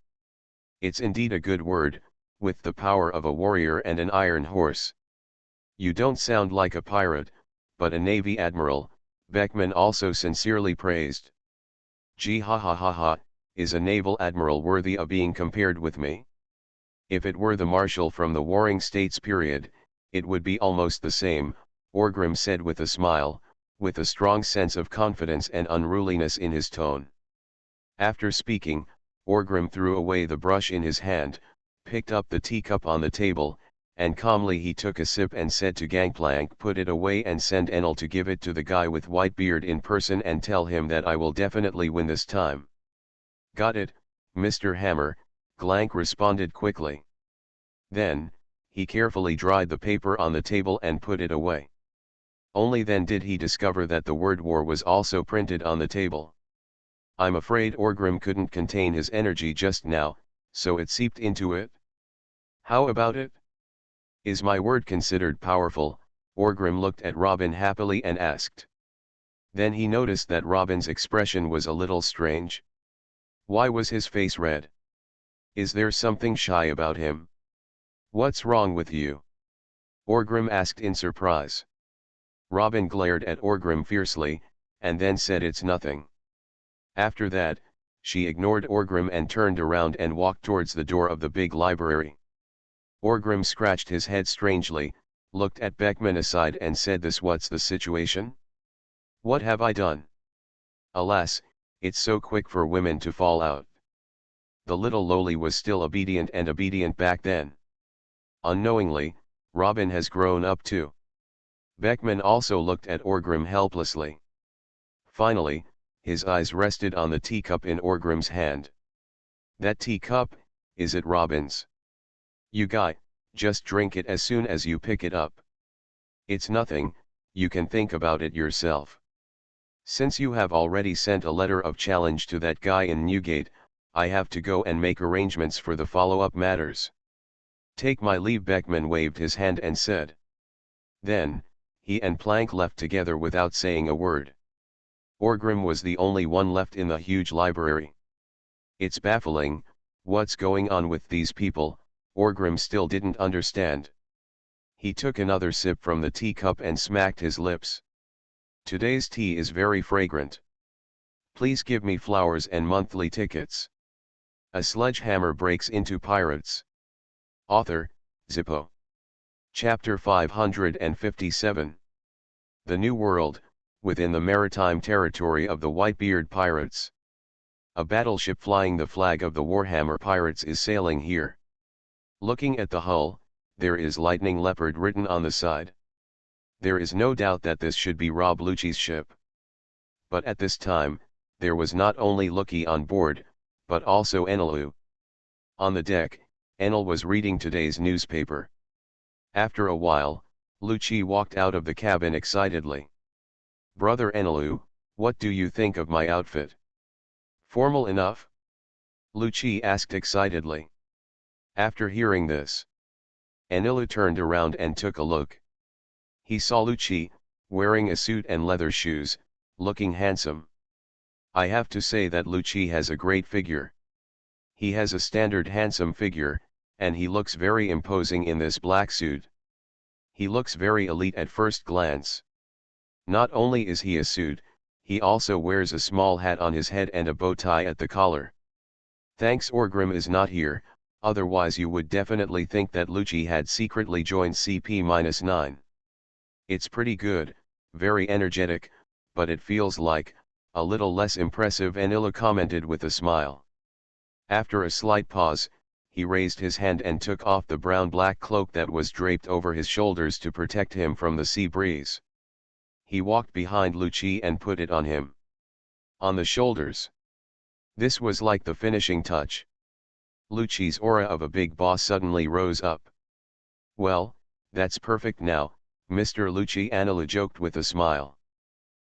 It's indeed a good word, with the power of a warrior and an iron horse. You don't sound like a pirate, but a Navy admiral, Beckman also sincerely praised. Gee ha ha ha ha, is a naval admiral worthy of being compared with me? If it were the marshal from the Warring States period, it would be almost the same, Orgrim said with a smile, with a strong sense of confidence and unruliness in his tone. After speaking, Orgrim threw away the brush in his hand, picked up the teacup on the table, and calmly he took a sip and said to Gangplank, put it away and send Enel to give it to the guy with white beard in person and tell him that I will definitely win this time. Got it, Mr. Hammer, Glank responded quickly. Then, he carefully dried the paper on the table and put it away. Only then did he discover that the word war was also printed on the table. I'm afraid Orgrim couldn't contain his energy just now, so it seeped into it. How about it? Is my word considered powerful? Orgrim looked at Robin happily and asked. Then he noticed that Robin's expression was a little strange. Why was his face red? Is there something shy about him? What's wrong with you? Orgrim asked in surprise. Robin glared at Orgrim fiercely, and then said it's nothing. After that, she ignored Orgrim and turned around and walked towards the door of the big library. Orgrim scratched his head strangely, looked at Beckman aside and said, this what's the situation? What have I done? Alas, it's so quick for women to fall out. The little lowly was still obedient back then. Unknowingly, Robin has grown up too. Beckman also looked at Orgrim helplessly. Finally, his eyes rested on the teacup in Orgrim's hand. "That teacup, is it Robin's? You guy, just drink it as soon as you pick it up. It's nothing, you can think about it yourself. Since you have already sent a letter of challenge to that guy in Newgate, I have to go and make arrangements for the follow-up matters. Take my leave." Beckman waved his hand and said. Then, he and Plank left together without saying a word. Orgrim was the only one left in the huge library. It's baffling, what's going on with these people, Orgrim still didn't understand. He took another sip from the teacup and smacked his lips. "Today's tea is very fragrant. Please give me flowers and monthly tickets." A Sledgehammer Breaks into Pirates. Author, Zippo. Chapter 557. The New World, within the maritime territory of the Whitebeard Pirates. A battleship flying the flag of the Warhammer Pirates is sailing here. Looking at the hull, there is Lightning Leopard written on the side. There is no doubt that this should be Rob Lucci's ship. But at this time, there was not only Lucci on board, but also Enilu. On the deck, Enel was reading today's newspaper. After a while, Lucci walked out of the cabin excitedly. "Brother Enilu, what do you think of my outfit? Formal enough?" Lucci asked excitedly. After hearing this, Enilu turned around and took a look. He saw Lucci, wearing a suit and leather shoes, looking handsome. I have to say that Lucci has a great figure. He has a standard handsome figure, and he looks very imposing in this black suit. He looks very elite at first glance. Not only is he a suit, he also wears a small hat on his head and a bow tie at the collar. Thanks Orgrim is not here, otherwise you would definitely think that Lucci had secretly joined CP-9. It's pretty good, very energetic, but it feels like, a little less impressive, Enilu commented with a smile. After a slight pause, he raised his hand and took off the brown-black cloak that was draped over his shoulders to protect him from the sea breeze. He walked behind Lucci and put it on him. On the shoulders. This was like the finishing touch. Lucci's aura of a big boss suddenly rose up. "Well, that's perfect now, Mr. Lucci," Enilu joked with a smile.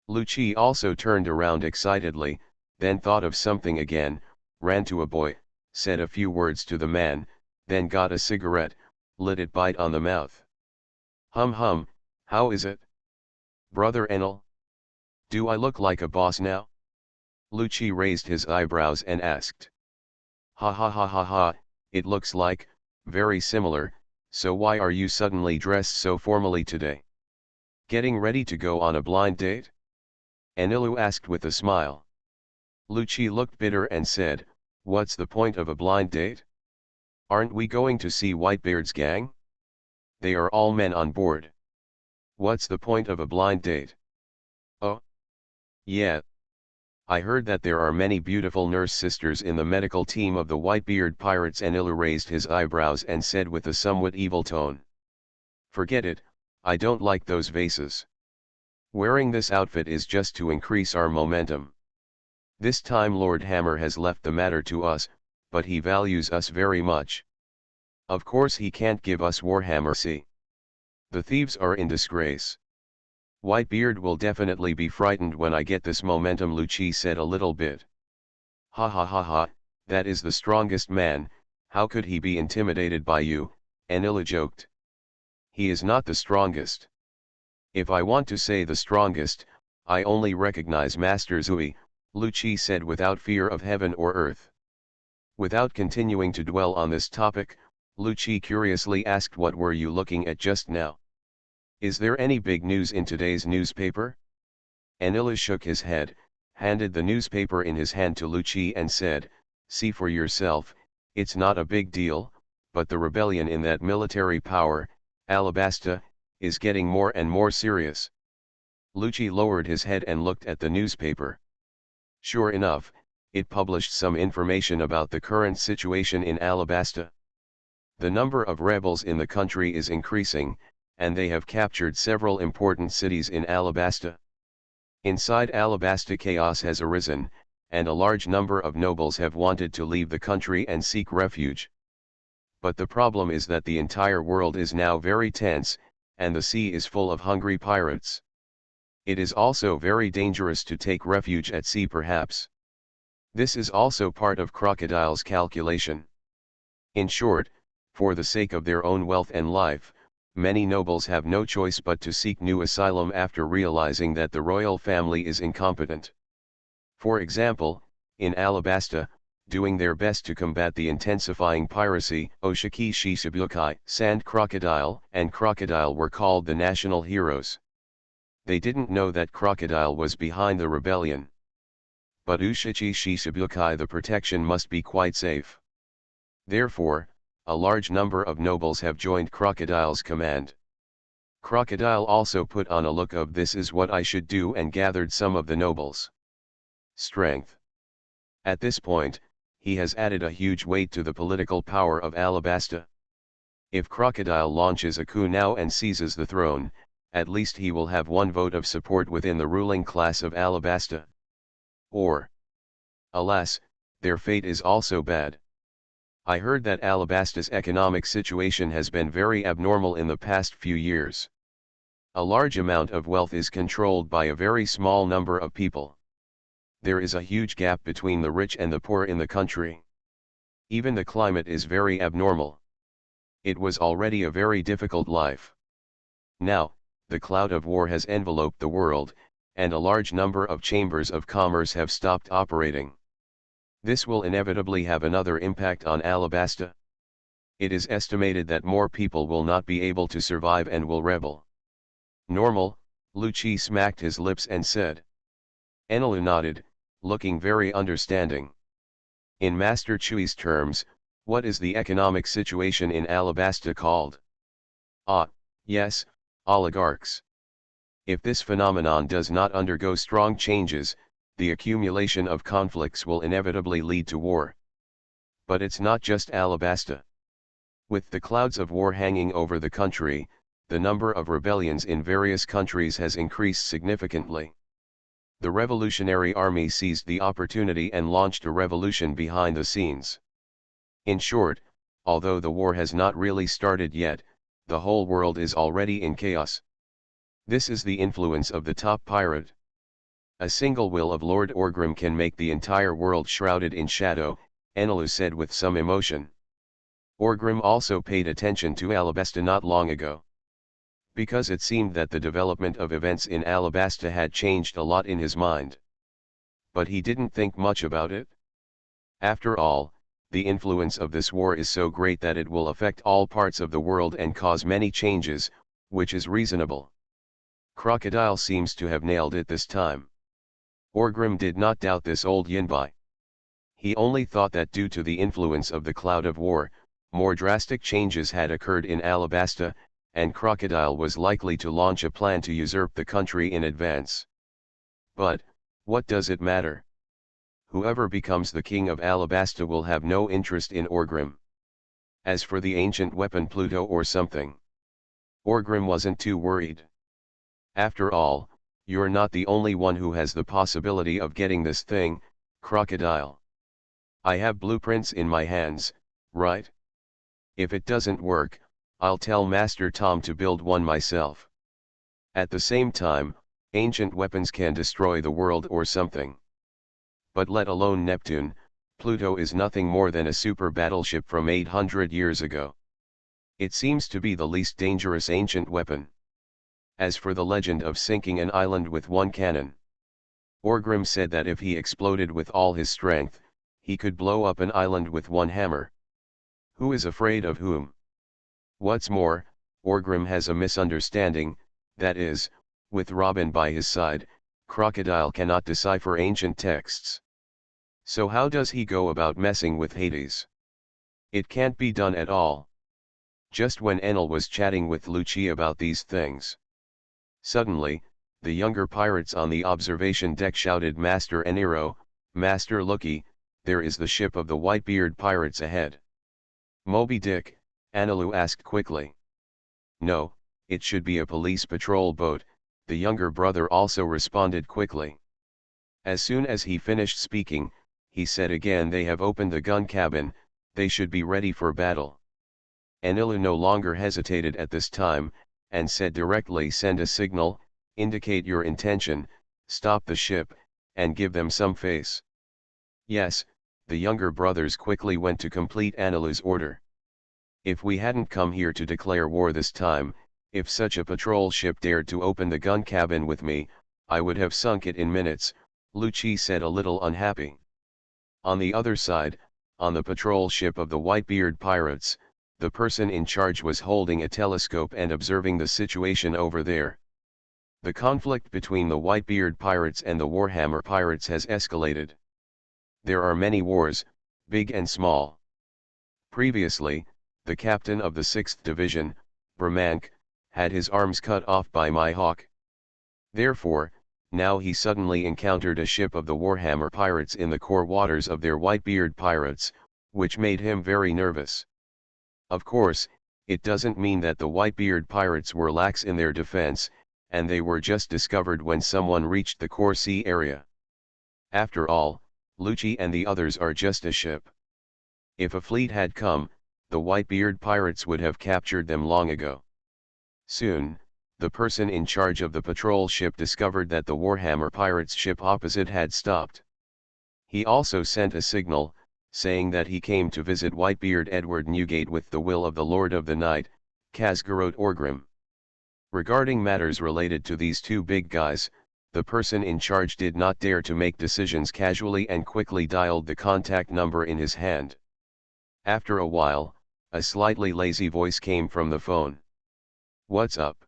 Lucci also turned around excitedly, then thought of something again, ran to a boy, said a few words to the man, then got a cigarette, lit it, bite on the mouth. Hum, how is it? Brother Enel? Do I look like a boss now?" Lucci raised his eyebrows and asked. Ha, it looks like, very similar, so why are you suddenly dressed so formally today? Getting ready to go on a blind date? Enilu asked with a smile. Lucci looked bitter and said, "What's the point of a blind date? Aren't we going to see Whitebeard's gang? They are all men on board. What's the point of a blind date?" "Oh? Yeah. I heard that there are many beautiful nurse sisters in the medical team of the Whitebeard Pirates." Enilu raised his eyebrows and said with a somewhat evil tone. "Forget it, I don't like those vases. Wearing this outfit is just to increase our momentum. This time Lord Hammer has left the matter to us, but he values us very much. Of course he can't give us Warhammer C. The thieves are in disgrace. Whitebeard will definitely be frightened when I get this momentum," Lucci said a little bit. Ha, that is the strongest man, how could he be intimidated by you?" Enilu joked. "He is not the strongest. If I want to say the strongest, I only recognize Master Zui," Lucci said without fear of heaven or earth. Without continuing to dwell on this topic, Lucci curiously asked, "What were you looking at just now? Is there any big news in today's newspaper?" Enilu shook his head, handed the newspaper in his hand to Lucci and said, "See for yourself, it's not a big deal, but the rebellion in that military power, Alabasta, is getting more and more serious." Lucci lowered his head and looked at the newspaper. Sure enough, it published some information about the current situation in Alabasta. The number of rebels in the country is increasing, and they have captured several important cities in Alabasta. Inside Alabasta chaos has arisen, and a large number of nobles have wanted to leave the country and seek refuge. But the problem is that the entire world is now very tense, and the sea is full of hungry pirates. It is also very dangerous to take refuge at sea perhaps. This is also part of Crocodile's calculation. In short, for the sake of their own wealth and life, many nobles have no choice but to seek new asylum after realizing that the royal family is incompetent. For example, in Alabasta, doing their best to combat the intensifying piracy, Oshiki Shisabukai, Sand Crocodile, and Crocodile were called the national heroes. They didn't know that Crocodile was behind the rebellion. But Ushichi Shisabukai, the protection must be quite safe. Therefore, a large number of nobles have joined Crocodile's command. Crocodile also put on a look of "this is what I should do" and gathered some of the nobles' strength. At this point, he has added a huge weight to the political power of Alabasta. If Crocodile launches a coup now and seizes the throne, at least he will have one vote of support within the ruling class of Alabasta. Or, alas, their fate is also bad. I heard that Alabasta's economic situation has been very abnormal in the past few years. A large amount of wealth is controlled by a very small number of people. There is a huge gap between the rich and the poor in the country. Even the climate is very abnormal. It was already a very difficult life. Now, the cloud of war has enveloped the world, and a large number of chambers of commerce have stopped operating. This will inevitably have another impact on Alabasta. It is estimated that more people will not be able to survive and will rebel. Normal, Lucci smacked his lips and said. Enelu nodded, looking very understanding. In Master Chui's terms, what is the economic situation in Alabasta called? Ah, yes, oligarchs. If this phenomenon does not undergo strong changes, the accumulation of conflicts will inevitably lead to war. But it's not just Alabasta. With the clouds of war hanging over the country, the number of rebellions in various countries has increased significantly. The Revolutionary Army seized the opportunity and launched a revolution behind the scenes. In short, although the war has not really started yet, the whole world is already in chaos. This is the influence of the top pirate. A single will of Lord Orgrim can make the entire world shrouded in shadow, Enelu said with some emotion. Orgrim also paid attention to Alabasta not long ago. Because it seemed that the development of events in Alabasta had changed a lot in his mind. But he didn't think much about it. After all, the influence of this war is so great that it will affect all parts of the world and cause many changes, which is reasonable. Crocodile seems to have nailed it this time. Orgrim did not doubt this old Yinbai. He only thought that due to the influence of the cloud of war, more drastic changes had occurred in Alabasta, and Crocodile was likely to launch a plan to usurp the country in advance. But, what does it matter? Whoever becomes the king of Alabasta will have no interest in Orgrim. As for the ancient weapon Pluto or something, Orgrim wasn't too worried. After all, you're not the only one who has the possibility of getting this thing, Crocodile. I have blueprints in my hands, right? If it doesn't work, I'll tell Master Tom to build one myself. At the same time, ancient weapons can destroy the world or something. But let alone Neptune, Pluto is nothing more than a super battleship from 800 years ago. It seems to be the least dangerous ancient weapon. As for the legend of sinking an island with one cannon, Orgrim said that if he exploded with all his strength, he could blow up an island with one hammer. Who is afraid of whom? What's more, Orgrim has a misunderstanding, that is, with Robin by his side, Crocodile cannot decipher ancient texts. So how does he go about messing with Hades? It can't be done at all. Just when Enel was chatting with Lucci about these things, suddenly, the younger pirates on the observation deck shouted, "Master Enero, Master Lucky, there is the ship of the Whitebeard pirates ahead." Moby Dick, Enelu asked quickly. "No, it should be a police patrol boat, the younger brother also responded quickly. As soon as he finished speaking, he said again, they have opened the gun cabin, they should be ready for battle. Anilu no longer hesitated at this time, and said directly, send a signal, indicate your intention, stop the ship, and give them some face. Yes, the younger brothers quickly went to complete Anilu's order. If we hadn't come here to declare war this time, if such a patrol ship dared to open the gun cabin with me, I would have sunk it in minutes, Lucci said, a little unhappy. On the other side, on the patrol ship of the Whitebeard pirates, the person in charge was holding a telescope and observing the situation over there. The conflict between the Whitebeard pirates and the Warhammer pirates has escalated. There are many wars, big and small. Previously, the captain of the 6th Division, Bramank, had his arms cut off by my hawk. Therefore, now he suddenly encountered a ship of the Warhammer pirates in the core waters of their Whitebeard pirates, which made him very nervous. Of course, it doesn't mean that the Whitebeard pirates were lax in their defense, and they were just discovered when someone reached the core sea area. After all, Lucci and the others are just a ship. If a fleet had come, the Whitebeard pirates would have captured them long ago. Soon, the person in charge of the patrol ship discovered that the Warhammer pirates' ship opposite had stopped. He also sent a signal, saying that he came to visit Whitebeard Edward Newgate with the will of the Lord of the Night, Khazgarot Orgrim. Regarding matters related to these two big guys, the person in charge did not dare to make decisions casually and quickly dialed the contact number in his hand. After a while, a slightly lazy voice came from the phone. What's up?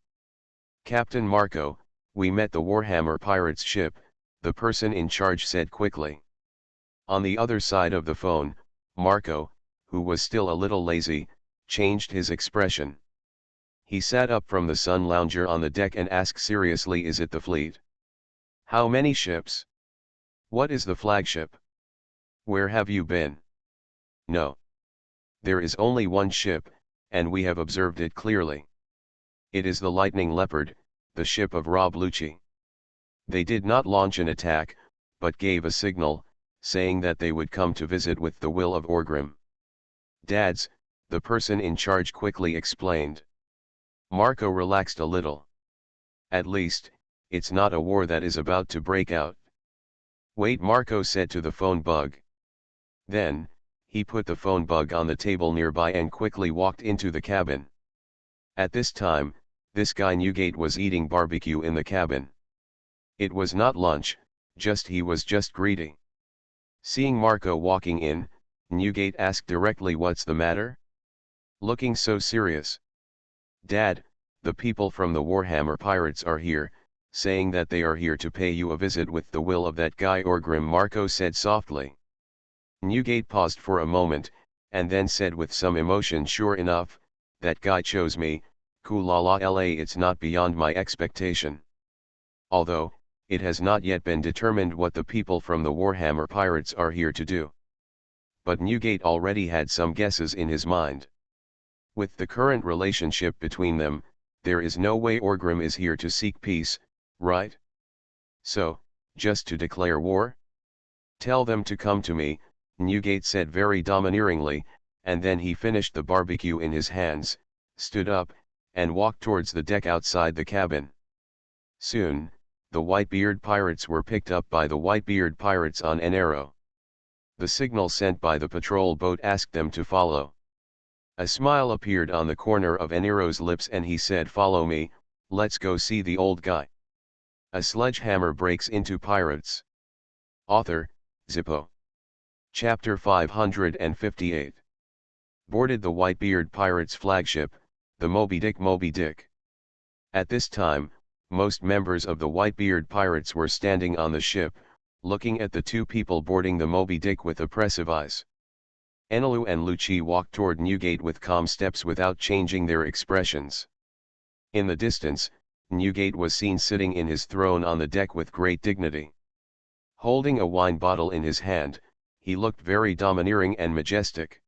Captain Marco, we met the Warhammer pirates ship, the person in charge said quickly. On the other side of the phone, Marco, who was still a little lazy, changed his expression. He sat up from the sun lounger on the deck and asked seriously, is it the fleet? How many ships? What is the flagship? Where have you been? No. There is only one ship, and we have observed it clearly. It is the Lightning Leopard, the ship of Rob Lucci. They did not launch an attack, but gave a signal, saying that they would come to visit with the will of Orgrim. Dads, the person in charge quickly explained. Marco relaxed a little. At least, it's not a war that is about to break out. Wait, Marco said to the phone bug. Then, he put the phone bug on the table nearby and quickly walked into the cabin. At this time, this guy Newgate was eating barbecue in the cabin. It was not lunch, he was just greedy. Seeing Marco walking in, Newgate asked directly, what's the matter? Looking so serious. Dad, the people from the Warhammer pirates are here, saying that they are here to pay you a visit with the will of that guy Orgrim, Marco said softly. Newgate paused for a moment, and then said with some emotion, sure enough, that guy chose me, la, it's not beyond my expectation. Although, it has not yet been determined what the people from the Warhammer pirates are here to do. But Newgate already had some guesses in his mind. With the current relationship between them, there is no way Orgrim is here to seek peace, right? So, just to declare war? Tell them to come to me, Newgate said very domineeringly, and then he finished the barbecue in his hands, stood up, and walked towards the deck outside the cabin. Soon, the Whitebeard pirates were picked up by the Whitebeard pirates on an arrow. The signal sent by the patrol boat asked them to follow. A smile appeared on the corner of Aniro's lips and he said, follow me, let's go see the old guy. A sledgehammer breaks into pirates. Author, Zippo. Chapter 558. Boarded the Whitebeard pirates' flagship, the Moby Dick. At this time, most members of the Whitebeard pirates were standing on the ship, looking at the two people boarding the Moby Dick with oppressive eyes. Anilu and Lucci walked toward Newgate with calm steps without changing their expressions. In the distance, Newgate was seen sitting in his throne on the deck with great dignity. Holding a wine bottle in his hand, he looked very domineering and majestic.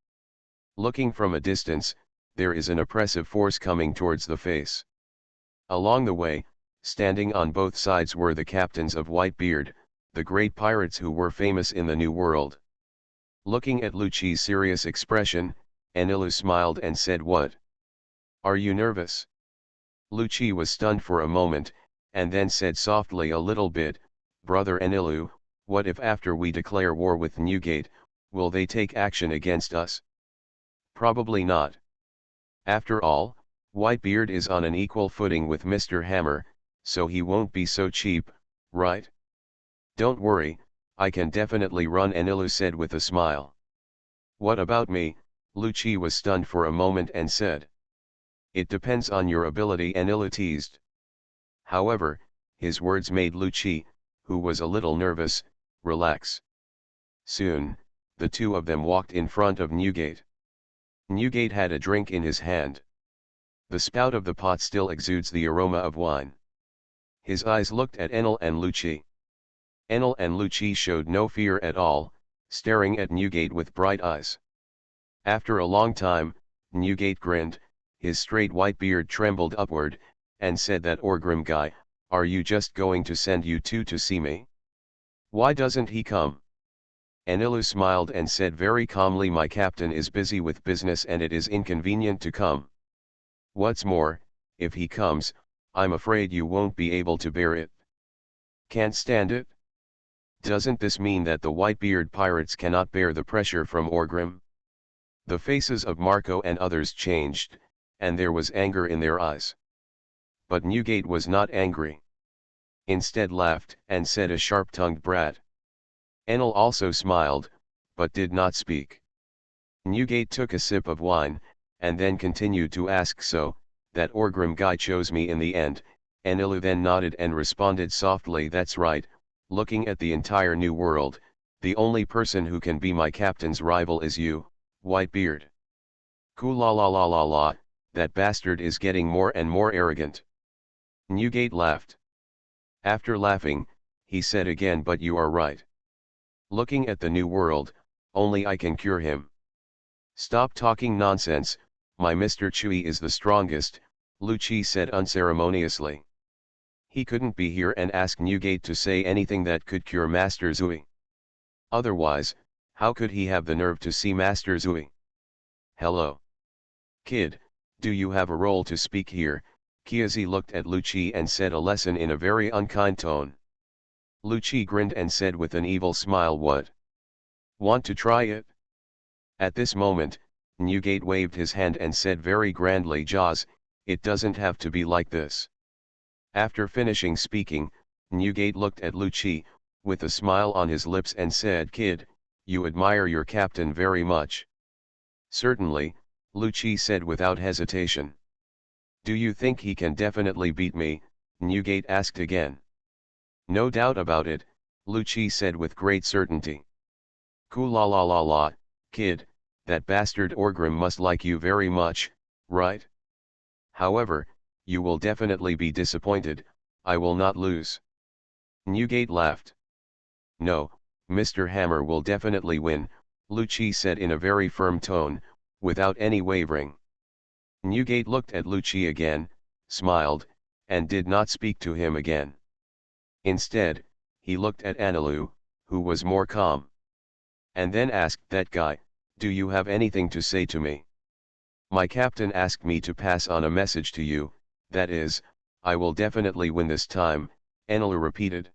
Looking from a distance, there is an oppressive force coming towards the face. Along the way, Standing on both sides were the captains of Whitebeard, the great pirates who were famous in the New World. Looking at Lucci's serious expression, Enilu smiled and said, "What? Are you nervous?" Lucci was stunned for a moment, and then said softly, "A little bit, brother Enilu. What if after we declare war with Newgate, will they take action against us?" "Probably not. After all, Whitebeard is on an equal footing with Mr. Hammer, so he won't be so cheap, right?" "Don't worry, I can definitely run," Enilu said with a smile. "What about me?" Lucci was stunned for a moment and said. "It depends on your ability," Enilu teased. However, his words made Lucci, who was a little nervous, relax. Soon, the two of them walked in front of Newgate. Newgate had a drink in his hand. The spout of the pot still exudes the aroma of wine. His eyes looked at Enel and Lucci. Enel and Lucci showed no fear at all, staring at Newgate with bright eyes. After a long time, Newgate grinned, his straight white beard trembled upward, and said, "That Orgrim guy, are you just going to send you two to see me? Why doesn't he come?" Enilu smiled and said very calmly, "My captain is busy with business and it is inconvenient to come. What's more, if he comes, I'm afraid you won't be able to bear it." "Can't stand it? Doesn't this mean that the Whitebeard pirates cannot bear the pressure from Orgrim?" The faces of Marco and others changed, and there was anger in their eyes. But Newgate was not angry. Instead laughed and said, "A sharp-tongued brat." Enel also smiled, but did not speak. Newgate took a sip of wine, and then continued to ask, "So, that Orgrim guy chose me in the end?" Enilu then nodded and responded softly, "That's right, looking at the entire New World, the only person who can be my captain's rival is you, Whitebeard." "Cool, la la la la la, that bastard is getting more and more arrogant." Newgate laughed. After laughing, he said again, "But you are right. Looking at the New World, only I can cure him." "Stop talking nonsense, my Mr. Chui is the strongest," Lucci said unceremoniously. He couldn't be here and ask Newgate to say anything that could cure Master Zui. Otherwise, how could he have the nerve to see Master Zui? "Hello. Kid, do you have a role to speak here?" Kiyoshi looked at Lucci and said a lesson in a very unkind tone. Lucci grinned and said with an evil smile, "What? Want to try it?" At this moment, Newgate waved his hand and said very grandly, "Jaws, it doesn't have to be like this." After finishing speaking, Newgate looked at Lucci, with a smile on his lips and said, "Kid, you admire your captain very much." "Certainly," Lucci said without hesitation. "Do you think he can definitely beat me?" Newgate asked again. "No doubt about it," Lucci said with great certainty. "Cool, la la la la, kid, that bastard Orgrim must like you very much, right? However, you will definitely be disappointed, I will not lose." Newgate laughed. "No, Mr. Hammer will definitely win," Lucci said in a very firm tone, without any wavering. Newgate looked at Lucci again, smiled, and did not speak to him again. Instead, he looked at Enilu, who was more calm. And then asked, "That guy, do you have anything to say to me?" "My captain asked me to pass on a message to you, that is, I will definitely win this time," Enilu repeated.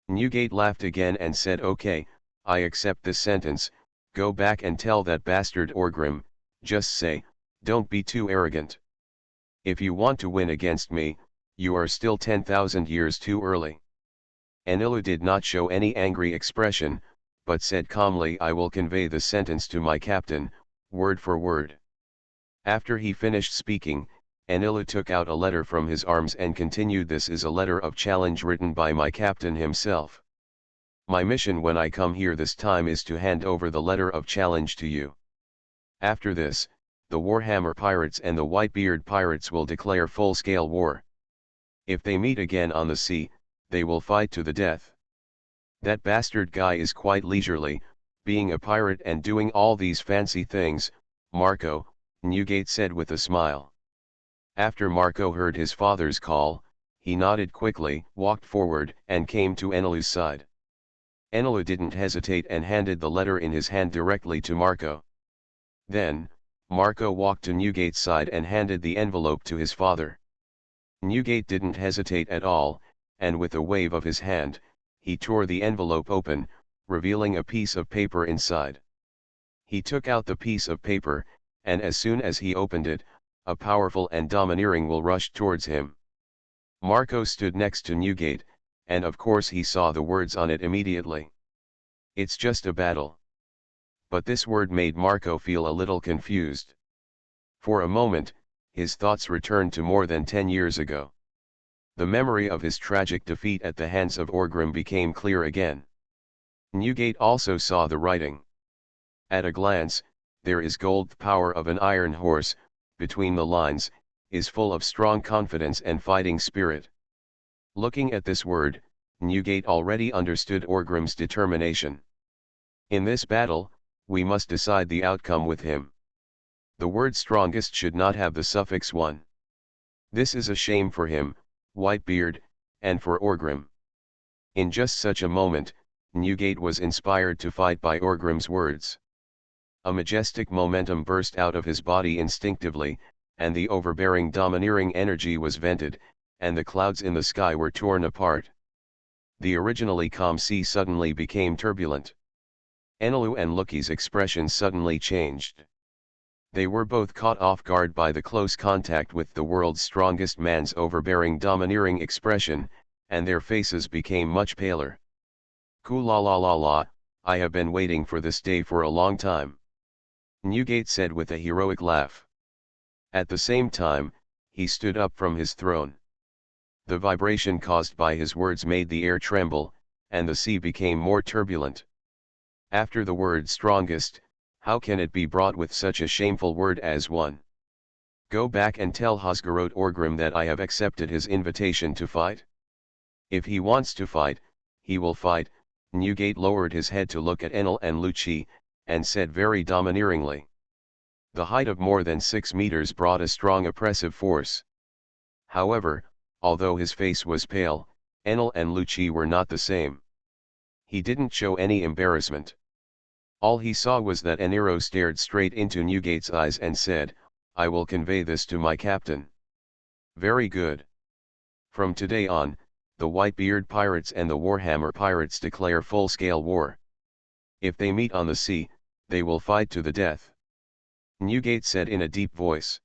Newgate laughed again and said, "Okay, I accept this sentence, go back and tell that bastard Orgrim, just say, don't be too arrogant. If you want to win against me, you are still 10,000 years too early." Enilu did not show any angry expression, but said calmly, "I will convey the sentence to my captain, word for word." After he finished speaking, Enilu took out a letter from his arms and continued, "This is a letter of challenge written by my captain himself. My mission when I come here this time is to hand over the letter of challenge to you. After this, the Warhammer pirates and the Whitebeard pirates will declare full-scale war. If they meet again on the sea, they will fight to the death. That bastard guy is quite leisurely, being a pirate and doing all these fancy things, Marco," Newgate said with a smile. After Marco heard his father's call, he nodded quickly, walked forward, and came to Enelu's side. Enelu didn't hesitate and handed the letter in his hand directly to Marco. Then, Marco walked to Newgate's side and handed the envelope to his father. Newgate didn't hesitate at all, and with a wave of his hand, he tore the envelope open, revealing a piece of paper inside. He took out the piece of paper, and as soon as he opened it, a powerful and domineering will rushed towards him. Marco stood next to Newgate, and of course he saw the words on it immediately. It's just a battle. But this word made Marco feel a little confused. For a moment, his thoughts returned to more than 10 years ago. The memory of his tragic defeat at the hands of Orgrim became clear again. Newgate also saw the writing. At a glance, there is gold power of an iron horse, between the lines, is full of strong confidence and fighting spirit. Looking at this word, Newgate already understood Orgrim's determination. In this battle, we must decide the outcome with him. The word strongest should not have the suffix one. This is a shame for him, Whitebeard, and for Orgrim. In just such a moment, Newgate was inspired to fight by Orgrim's words. A majestic momentum burst out of his body instinctively, and the overbearing domineering energy was vented, and the clouds in the sky were torn apart. The originally calm sea suddenly became turbulent. Enelu and Loki's expression suddenly changed. They were both caught off guard by the close contact with the world's strongest man's overbearing domineering expression, and their faces became much paler. "Ku-la-la-la-la, I have been waiting for this day for a long time," Newgate said with a heroic laugh. At the same time, he stood up from his throne. The vibration caused by his words made the air tremble, and the sea became more turbulent. After the word strongest, how can it be brought with such a shameful word as one? Go back and tell Hosgarot Orgrim that I have accepted his invitation to fight. If he wants to fight, he will fight. Newgate lowered his head to look at Enel and Lucci, and said very domineeringly. The height of more than 6 meters brought a strong oppressive force. However, although his face was pale, Enel and Lucci were not the same. He didn't show any embarrassment. All he saw was that Enero stared straight into Newgate's eyes and said, "I will convey this to my captain." Very good. From today on, the Whitebeard pirates and the Warhammer pirates declare full-scale war. If they meet on the sea, they will fight to the death, Newgate said in a deep voice.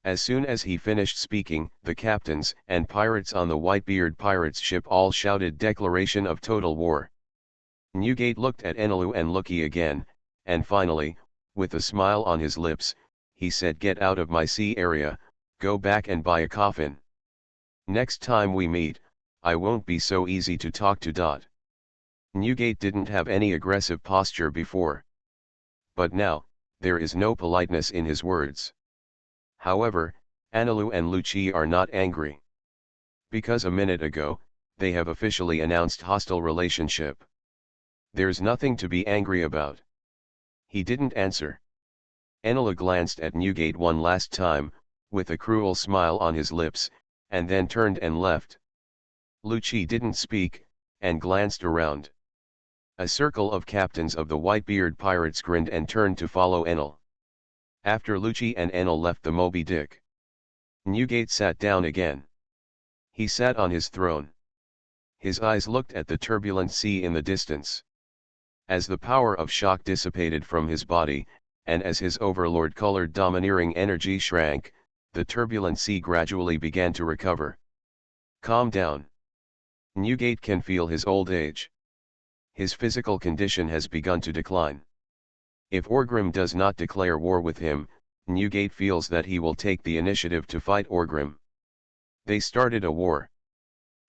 As soon as he finished speaking, the captains and pirates on the Whitebeard pirates ship all shouted declaration of total war. Newgate looked at Enelu and Loki again, and finally, with a smile on his lips, he said, "Get out of my sea area, go back and buy a coffin. Next time we meet, I won't be so easy to talk to." Newgate didn't have any aggressive posture before. But now, there is no politeness in his words. However, Enelu and Lucci are not angry. Because a minute ago, they have officially announced hostile relationship. There's nothing to be angry about. He didn't answer. Enelu glanced at Newgate one last time, with a cruel smile on his lips, and then turned and left. Lucci didn't speak, and glanced around. A circle of captains of the Whitebeard pirates grinned and turned to follow Enel. After Lucci and Enel left the Moby Dick, Newgate sat down again. He sat on his throne. His eyes looked at the turbulent sea in the distance. As the power of shock dissipated from his body, and as his overlord-colored domineering energy shrank, the turbulent sea gradually began to recover. Calm down. Newgate can feel his old age. His physical condition has begun to decline. If Orgrim does not declare war with him, Newgate feels that he will take the initiative to fight Orgrim. They started a war.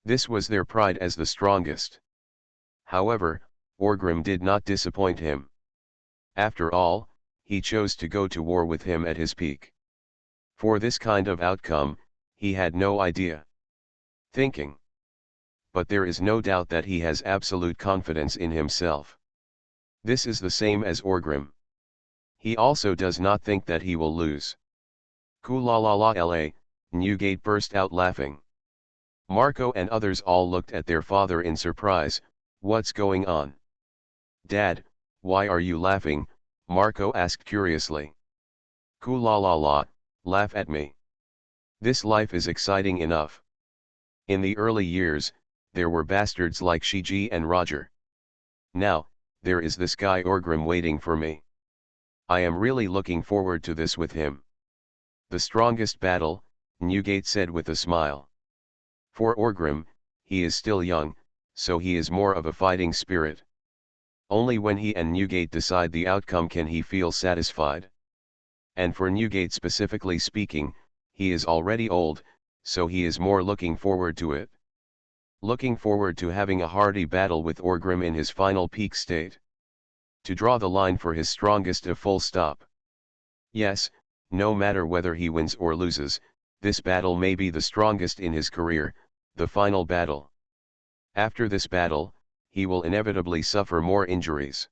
This was their pride as the strongest. However, Orgrim did not disappoint him. After all, he chose to go to war with him at his peak. For this kind of outcome, he had no idea. Thinking. But there is no doubt that he has absolute confidence in himself. This is the same as Orgrim. He also does not think that he will lose. "Ku-la-la-la-la," Newgate burst out laughing. Marco and others all looked at their father in surprise. What's going on? Dad, why are you laughing? Marco asked curiously. Ku la la la, laugh at me. This life is exciting enough. In the early years, there were bastards like Shiji and Roger. Now, there is this guy Orgrim waiting for me. I am really looking forward to this with him. The strongest battle, Newgate said with a smile. For Orgrim, he is still young, so he is more of a fighting spirit. Only when he and Newgate decide the outcome can he feel satisfied. And for Newgate specifically speaking, he is already old, so he is more looking forward to it. Looking forward to having a hearty battle with Orgrim in his final peak state. To draw the line for his strongest a full stop. Yes, no matter whether he wins or loses, this battle may be the strongest in his career, the final battle. After this battle, he will inevitably suffer more injuries.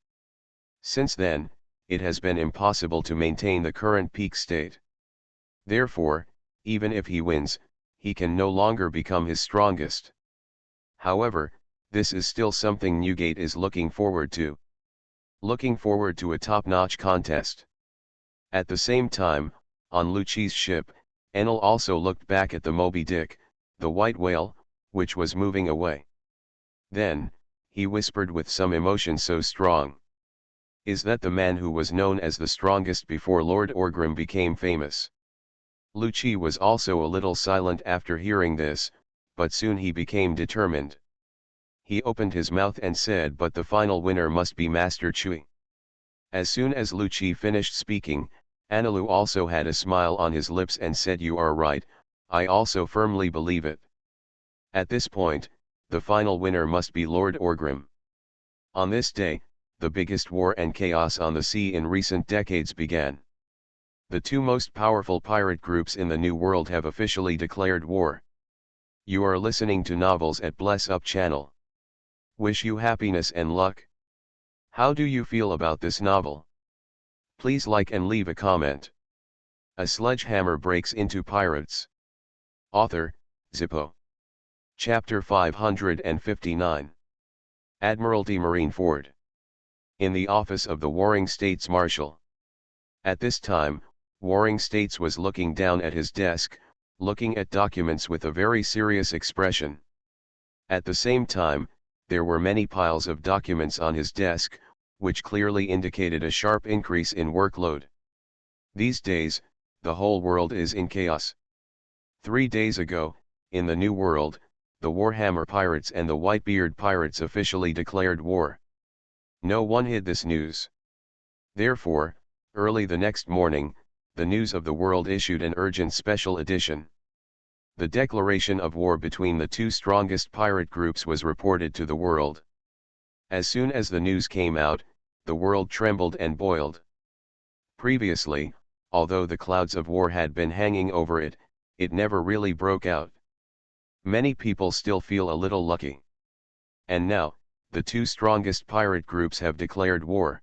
Since then, it has been impossible to maintain the current peak state. Therefore, even if he wins, he can no longer become his strongest. However, this is still something Newgate is looking forward to. Looking forward to a top-notch contest. At the same time, on Lucci's ship, Enel also looked back at the Moby Dick, the white whale, which was moving away. Then, he whispered with some emotion so strong. Is that the man who was known as the strongest before Lord Orgrim became famous? Lucci was also a little silent after hearing this, but soon he became determined. He opened his mouth and said, but the final winner must be Master Chui. As soon as Lucci finished speaking, Anilu also had a smile on his lips and said, you are right, I also firmly believe it. At this point, the final winner must be Lord Orgrim. On this day, the biggest war and chaos on the sea in recent decades began. The two most powerful pirate groups in the New World have officially declared war. You are listening to Novels at Bless Up channel. Wish you happiness and luck. How do you feel about this novel? Please like and leave a comment. A sledgehammer breaks into pirates. Author, Zippo. Chapter 559. Admiralty Marineford. In the office of the Warring States Marshal. At this time, Warring States was looking down at his desk, looking at documents with a very serious expression. At the same time, there were many piles of documents on his desk, which clearly indicated a sharp increase in workload. These days, the whole world is in chaos. 3 days ago, in the New World, the Warhammer Pirates and the Whitebeard Pirates officially declared war. No one hid this news. Therefore, early the next morning, the News of the World issued an urgent special edition. The declaration of war between the two strongest pirate groups was reported to the world. As soon as the news came out, the world trembled and boiled. Previously, although the clouds of war had been hanging over it, it never really broke out. Many people still feel a little lucky. And now, the two strongest pirate groups have declared war.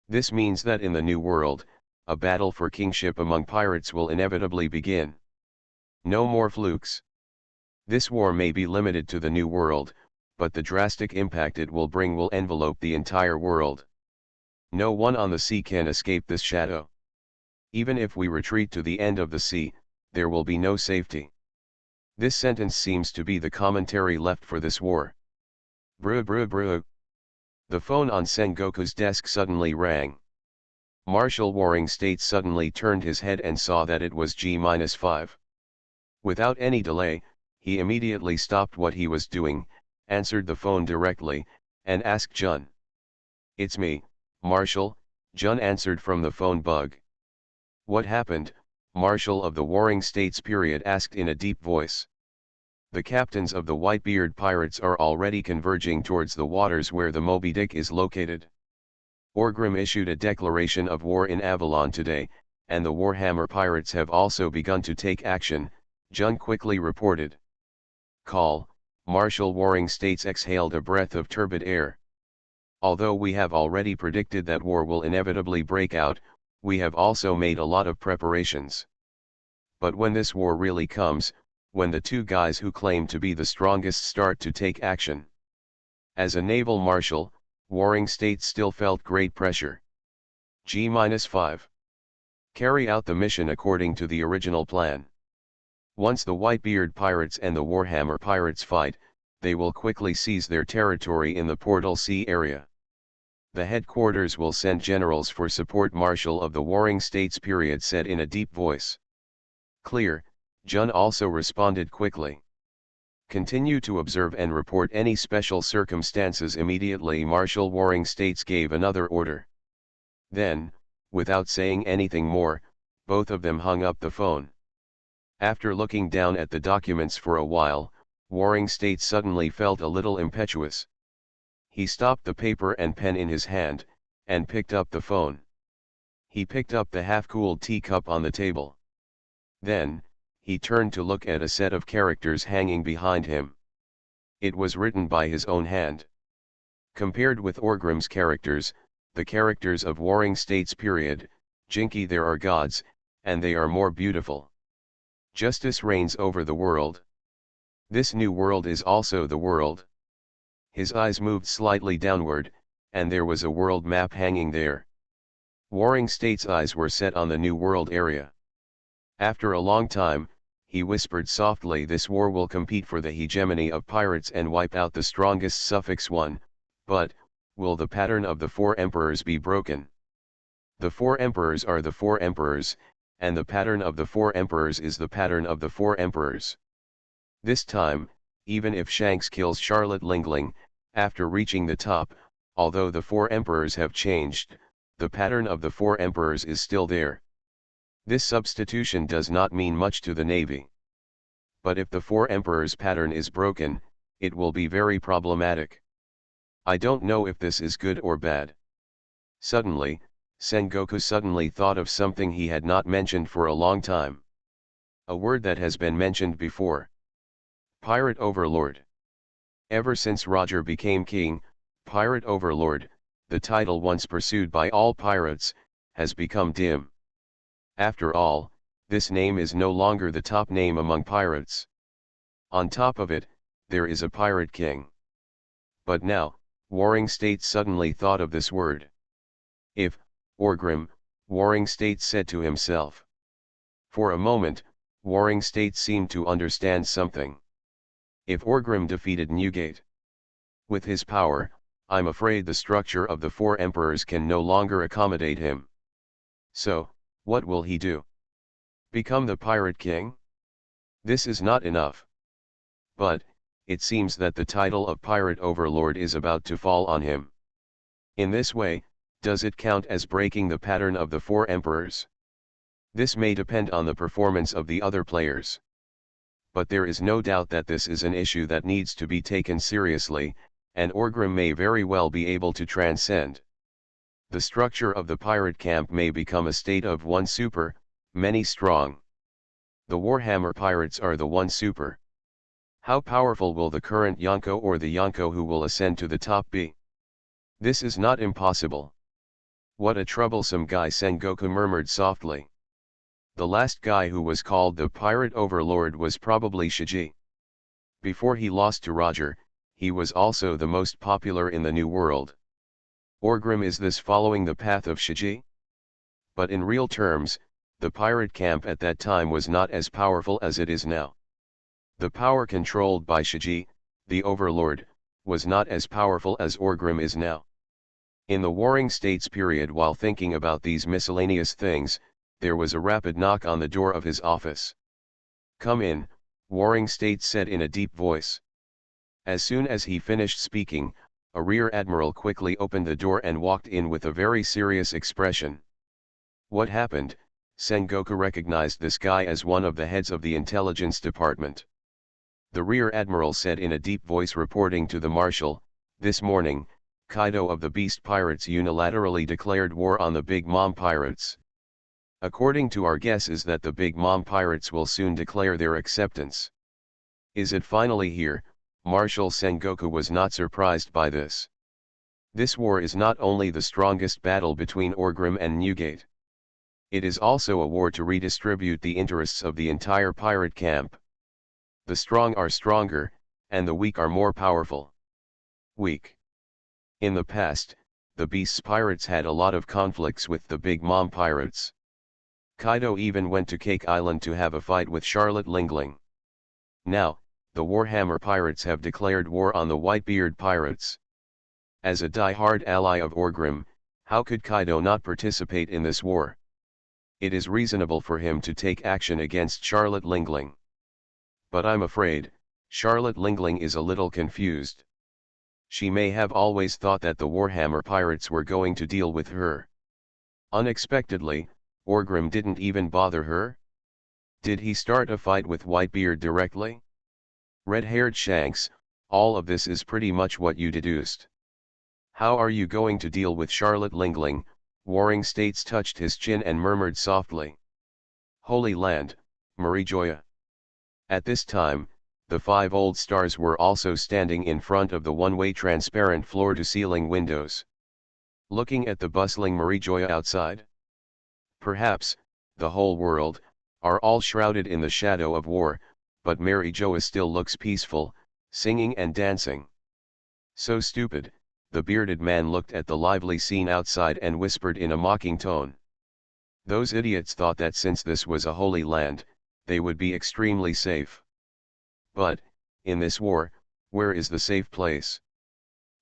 This means that in the New World, a battle for kingship among pirates will inevitably begin. No more flukes. This war may be limited to the New World, but the drastic impact it will bring will envelope the entire world. No one on the sea can escape this shadow. Even if we retreat to the end of the sea, there will be no safety. This sentence seems to be the commentary left for this war. Brew brew brew. The phone on Sengoku's desk suddenly rang. Marshal Warring States suddenly turned his head and saw that it was G-5. Without any delay, he immediately stopped what he was doing, answered the phone directly, and asked Jun. It's me, Marshal, Jun answered from the phone bug. What happened? Marshal of the Warring States period asked in a deep voice. The captains of the Whitebeard pirates are already converging towards the waters where the Moby Dick is located. Orgrim issued a declaration of war in Avalon today, and the Warhammer pirates have also begun to take action, Jun quickly reported. Call, Marshal Warring States exhaled a breath of turbid air. Although we have already predicted that war will inevitably break out, we have also made a lot of preparations. But when this war really comes, when the two guys who claim to be the strongest start to take action. As a naval marshal, warring states still felt great pressure. G-5. Carry out the mission according to the original plan. Once the Whitebeard pirates and the Warhammer pirates fight, they will quickly seize their territory in the Portal Sea area. The headquarters will send generals for support. Marshal of the Warring States period said in a deep voice. Clear, Jun also responded quickly. Continue to observe and report any special circumstances immediately. Marshal Warring States gave another order. Then, without saying anything more, both of them hung up the phone. After looking down at the documents for a while, Warring States suddenly felt a little impetuous. He stopped the paper and pen in his hand, and picked up the phone. He picked up the half-cooled teacup on the table. Then, he turned to look at a set of characters hanging behind him. It was written by his own hand. Compared with Orgrim's characters, the characters of Warring States period, Jinky, there are gods, and they are more beautiful. Justice reigns over the world. This new world is also the world. His eyes moved slightly downward, and there was a world map hanging there. Warring States' eyes were set on the New World area. After a long time, he whispered softly, this war will compete for the hegemony of pirates and wipe out the strongest. Suffix 1, but, will the pattern of the four emperors be broken? The four emperors are the four emperors, and the pattern of the four emperors is the pattern of the four emperors. This time, even if Shanks kills Charlotte Lingling, after reaching the top, although the four emperors have changed, the pattern of the four emperors is still there. This substitution does not mean much to the Navy. But if the four emperors pattern is broken, it will be very problematic. I don't know if this is good or bad. Suddenly, Sengoku suddenly thought of something he had not mentioned for a long time. A word that has been mentioned before. Pirate Overlord. Ever since Roger became king, Pirate Overlord, the title once pursued by all pirates, has become dim. After all, this name is no longer the top name among pirates. On top of it, there is a pirate king. But now, Warring States suddenly thought of this word. If, Orgrim, Warring States said to himself. For a moment, Warring States seemed to understand something. If Orgrim defeated Newgate. With his power, I'm afraid the structure of the four emperors can no longer accommodate him. So, what will he do? Become the pirate king? This is not enough. But, it seems that the title of pirate overlord is about to fall on him. In this way, does it count as breaking the pattern of the four emperors? This may depend on the performance of the other players. But there is no doubt that this is an issue that needs to be taken seriously, and Orgrim may very well be able to transcend. The structure of the pirate camp may become a state of one super, many strong. The Warhammer pirates are the one super. How powerful will the current Yonko or the Yonko who will ascend to the top be? This is not impossible. What a troublesome guy, Sengoku murmured softly. The last guy who was called the pirate overlord was probably Shiji. Before he lost to Roger, he was also the most popular in the New World. Orgrim, is this following the path of Shiji? But in real terms, the pirate camp at that time was not as powerful as it is now. The power controlled by Shiji, the overlord, was not as powerful as Orgrim is now. In the Warring States period, while thinking about these miscellaneous things, there was a rapid knock on the door of his office. Come in, Warring States said in a deep voice. As soon as he finished speaking, a rear admiral quickly opened the door and walked in with a very serious expression. What happened? Sengoku recognized this guy as one of the heads of the intelligence department. The rear admiral said in a deep voice, reporting to the marshal, this morning, Kaido of the Beast Pirates unilaterally declared war on the Big Mom Pirates. According to our guesses that the Big Mom Pirates will soon declare their acceptance. Is it finally here? Marshal Sengoku was not surprised by this. This war is not only the strongest battle between Orgrim and Newgate. It is also a war to redistribute the interests of the entire pirate camp. The strong are stronger, and the weak are more powerful. Weak. In the past, the Beast's pirates had a lot of conflicts with the Big Mom pirates. Kaido even went to Cake Island to have a fight with Charlotte Lingling. Now, the Warhammer pirates have declared war on the Whitebeard pirates. As a die-hard ally of Orgrim, how could Kaido not participate in this war? It is reasonable for him to take action against Charlotte Lingling. But I'm afraid, Charlotte Lingling is a little confused. She may have always thought that the Warhammer pirates were going to deal with her. Unexpectedly, Orgrim didn't even bother her? Did he start a fight with Whitebeard directly? Red-haired Shanks, all of this is pretty much what you deduced. How are you going to deal with Charlotte Lingling? Warring States touched his chin and murmured softly. Holy Land, Marijoya. At this time, the 5 old stars were also standing in front of the one-way transparent floor-to-ceiling windows. Looking at the bustling Marijoya outside. Perhaps, the whole world, are all shrouded in the shadow of war, but Marijoya still looks peaceful, singing and dancing. So stupid, the bearded man looked at the lively scene outside and whispered in a mocking tone. Those idiots thought that since this was a holy land, they would be extremely safe. But, in this war, where is the safe place?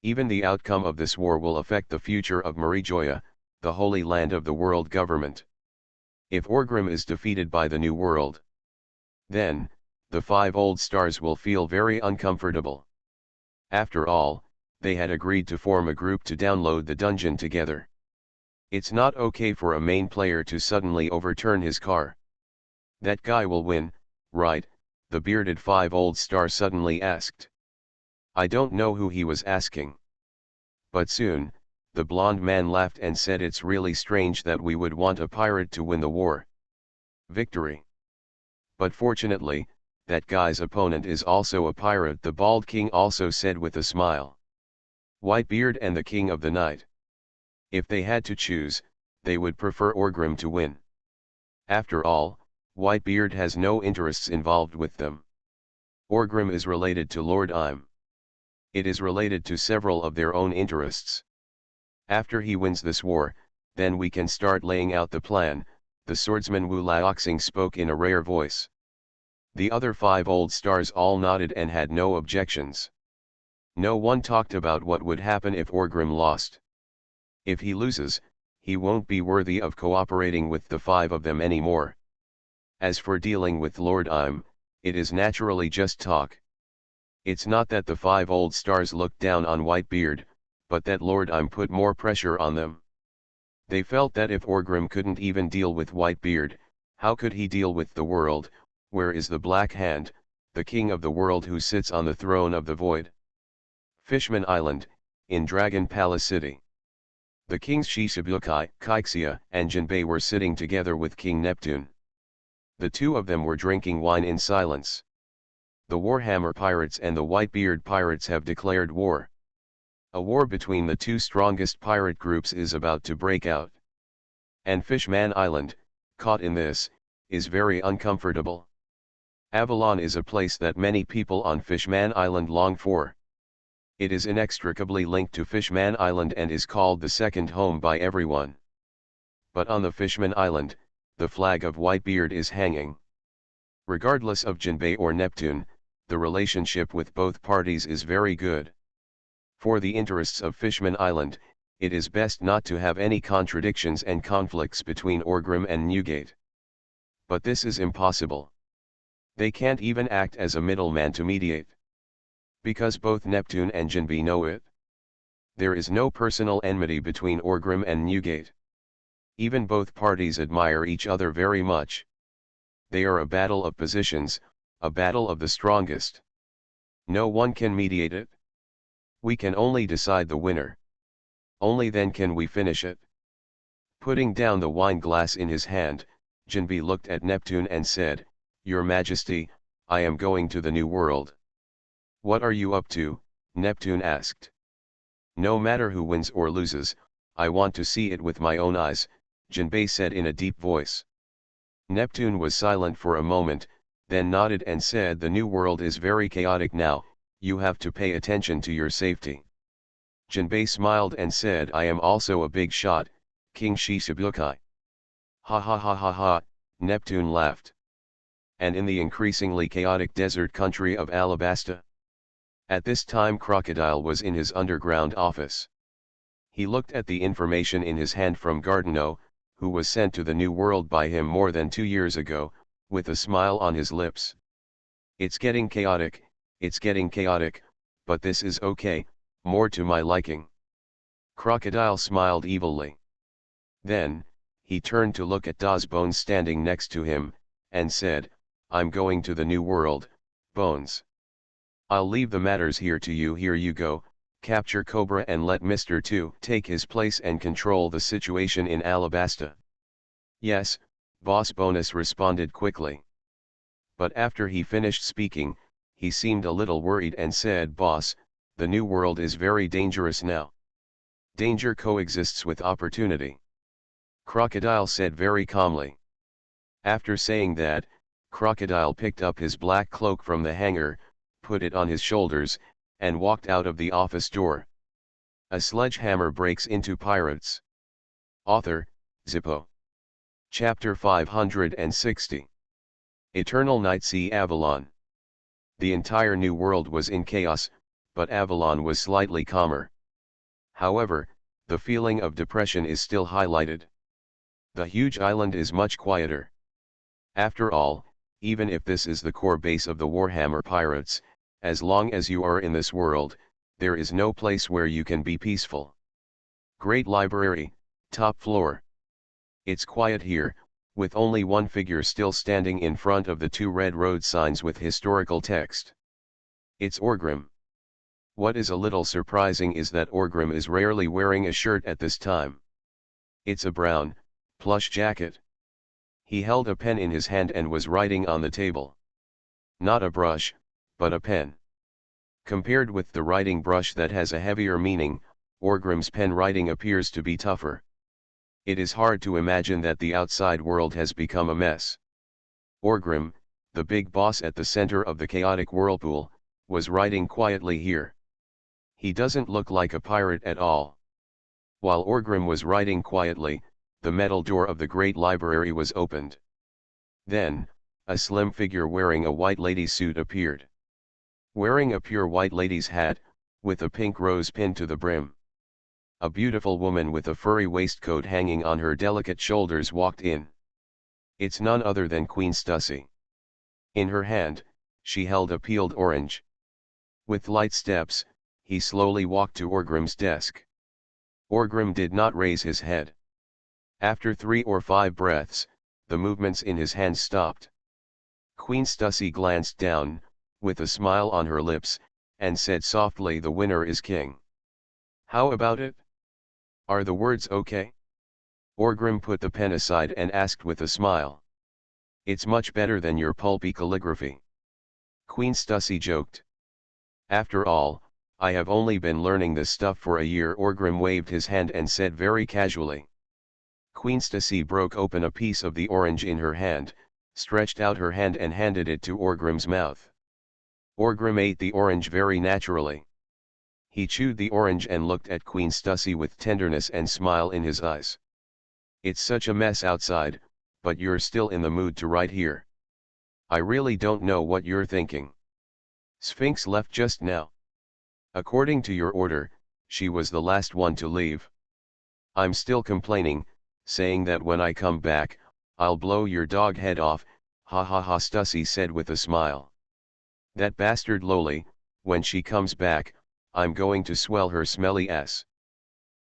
Even the outcome of this war will affect the future of Marijoya, the holy land of the world government. If Orgrim is defeated by the New World, then, the 5 old stars will feel very uncomfortable. After all, they had agreed to form a group to download the dungeon together. It's not okay for a main player to suddenly overturn his car. That guy will win, right? The bearded 5 old star suddenly asked. I don't know who he was asking. But soon, the blonde man laughed and said it's really strange that we would want a pirate to win the war. Victory. But fortunately, that guy's opponent is also a pirate, the bald king also said with a smile. Whitebeard and the king of the night. If they had to choose, they would prefer Orgrim to win. After all, Whitebeard has no interests involved with them. Orgrim is related to Lord Im. It is related to several of their own interests. After he wins this war, then we can start laying out the plan, the swordsman Wu Laoxing spoke in a rare voice. The other 5 old stars all nodded and had no objections. No one talked about what would happen if Orgrim lost. If he loses, he won't be worthy of cooperating with the 5 of them anymore. As for dealing with Lord Im, it is naturally just talk. It's not that the 5 old stars looked down on Whitebeard, but that Lord Im put more pressure on them. They felt that if Orgrim couldn't even deal with Whitebeard, how could he deal with the world? Where is the Black Hand, the king of the world who sits on the throne of the void? Fishman Island, in Dragon Palace City. The kings Shichibukai, Kaiksia, and Jinbei were sitting together with King Neptune. The 2 of them were drinking wine in silence. The Warhammer pirates and the Whitebeard pirates have declared war. A war between the 2 strongest pirate groups is about to break out. And Fishman Island, caught in this, is very uncomfortable. Avalon is a place that many people on Fishman Island long for. It is inextricably linked to Fishman Island and is called the second home by everyone. But on the Fishman Island, the flag of Whitebeard is hanging. Regardless of Jinbei or Neptune, the relationship with both parties is very good. For the interests of Fishman Island, it is best not to have any contradictions and conflicts between Orgrim and Newgate. But this is impossible. They can't even act as a middleman to mediate. Because both Neptune and Jinbei know it. There is no personal enmity between Orgrim and Newgate. Even both parties admire each other very much. They are a battle of positions, a battle of the strongest. No one can mediate it. We can only decide the winner. Only then can we finish it. Putting down the wine glass in his hand, Jinbei looked at Neptune and said, Your Majesty, I am going to the New World. What are you up to? Neptune asked. No matter who wins or loses, I want to see it with my own eyes, Jinbei said in a deep voice. Neptune was silent for a moment, then nodded and said, "The new world is very chaotic now, you have to pay attention to your safety." Jinbei smiled and said, "I am also a big shot, King Shichibukai." Ha ha ha ha ha, Neptune laughed. And in the increasingly chaotic desert country of Alabasta. At this time Crocodile was in his underground office. He looked at the information in his hand from Gardeno, who was sent to the New World by him more than 2 years ago, with a smile on his lips. It's getting chaotic, but this is okay, more to my liking." Crocodile smiled evilly. Then, he turned to look at Das Bones standing next to him, and said, "I'm going to the New World, Bones. I'll leave the matters here to you. Here you go, capture Cobra and let Mr. 2 take his place and control the situation in Alabasta." "Yes, Boss," Bonus responded quickly. But after he finished speaking, he seemed a little worried and said, "Boss, the New World is very dangerous now. Danger coexists with opportunity." Crocodile said very calmly. After saying that, Crocodile picked up his black cloak from the hanger, put it on his shoulders, and walked out of the office door. A Sledgehammer Breaks into Pirates. Author, Zippo. Chapter 560. Eternal Night. See Avalon. The entire New World was in chaos, but Avalon was slightly calmer. However, the feeling of depression is still highlighted. The huge island is much quieter. After all, even if this is the core base of the Warhammer Pirates, as long as you are in this world, there is no place where you can be peaceful. Great Library, top floor. It's quiet here, with only one figure still standing in front of the 2 red road signs with historical text. It's Orgrim. What is a little surprising is that Orgrim is rarely wearing a shirt at this time. It's a brown, plush jacket. He held a pen in his hand and was writing on the table. Not a brush, but a pen. Compared with the writing brush that has a heavier meaning, Orgrim's pen writing appears to be tougher. It is hard to imagine that the outside world has become a mess. Orgrim, the big boss at the center of the chaotic whirlpool, was writing quietly here. He doesn't look like a pirate at all. While Orgrim was writing quietly, the metal door of the great library was opened. Then, a slim figure wearing a white lady's suit appeared. Wearing a pure white lady's hat, with a pink rose pinned to the brim. A beautiful woman with a furry waistcoat hanging on her delicate shoulders walked in. It's none other than Queen Stussy. In her hand, she held a peeled orange. With light steps, he slowly walked to Orgrim's desk. Orgrim did not raise his head. After 3 or 5 breaths, the movements in his hands stopped. Queen Stussy glanced down, with a smile on her lips, and said softly, "The winner is king. How about it? Are the words okay?" Orgrim put the pen aside and asked with a smile. "It's much better than your pulpy calligraphy." Queen Stussy joked. "After all, I have only been learning this stuff for a year." Orgrim waved his hand and said very casually. Queen Stussy broke open a piece of the orange in her hand, stretched out her hand and handed it to Orgrim's mouth. Orgrim ate the orange very naturally. He chewed the orange and looked at Queen Stussy with tenderness and smile in his eyes. "It's such a mess outside, but you're still in the mood to write here. I really don't know what you're thinking. Sphinx left just now. According to your order, she was the last one to leave. I'm still complaining, saying that when I come back, I'll blow your dog head off." "Ha ha ha," Stussy said with a smile. "That bastard Loli, when she comes back, I'm going to swell her smelly ass."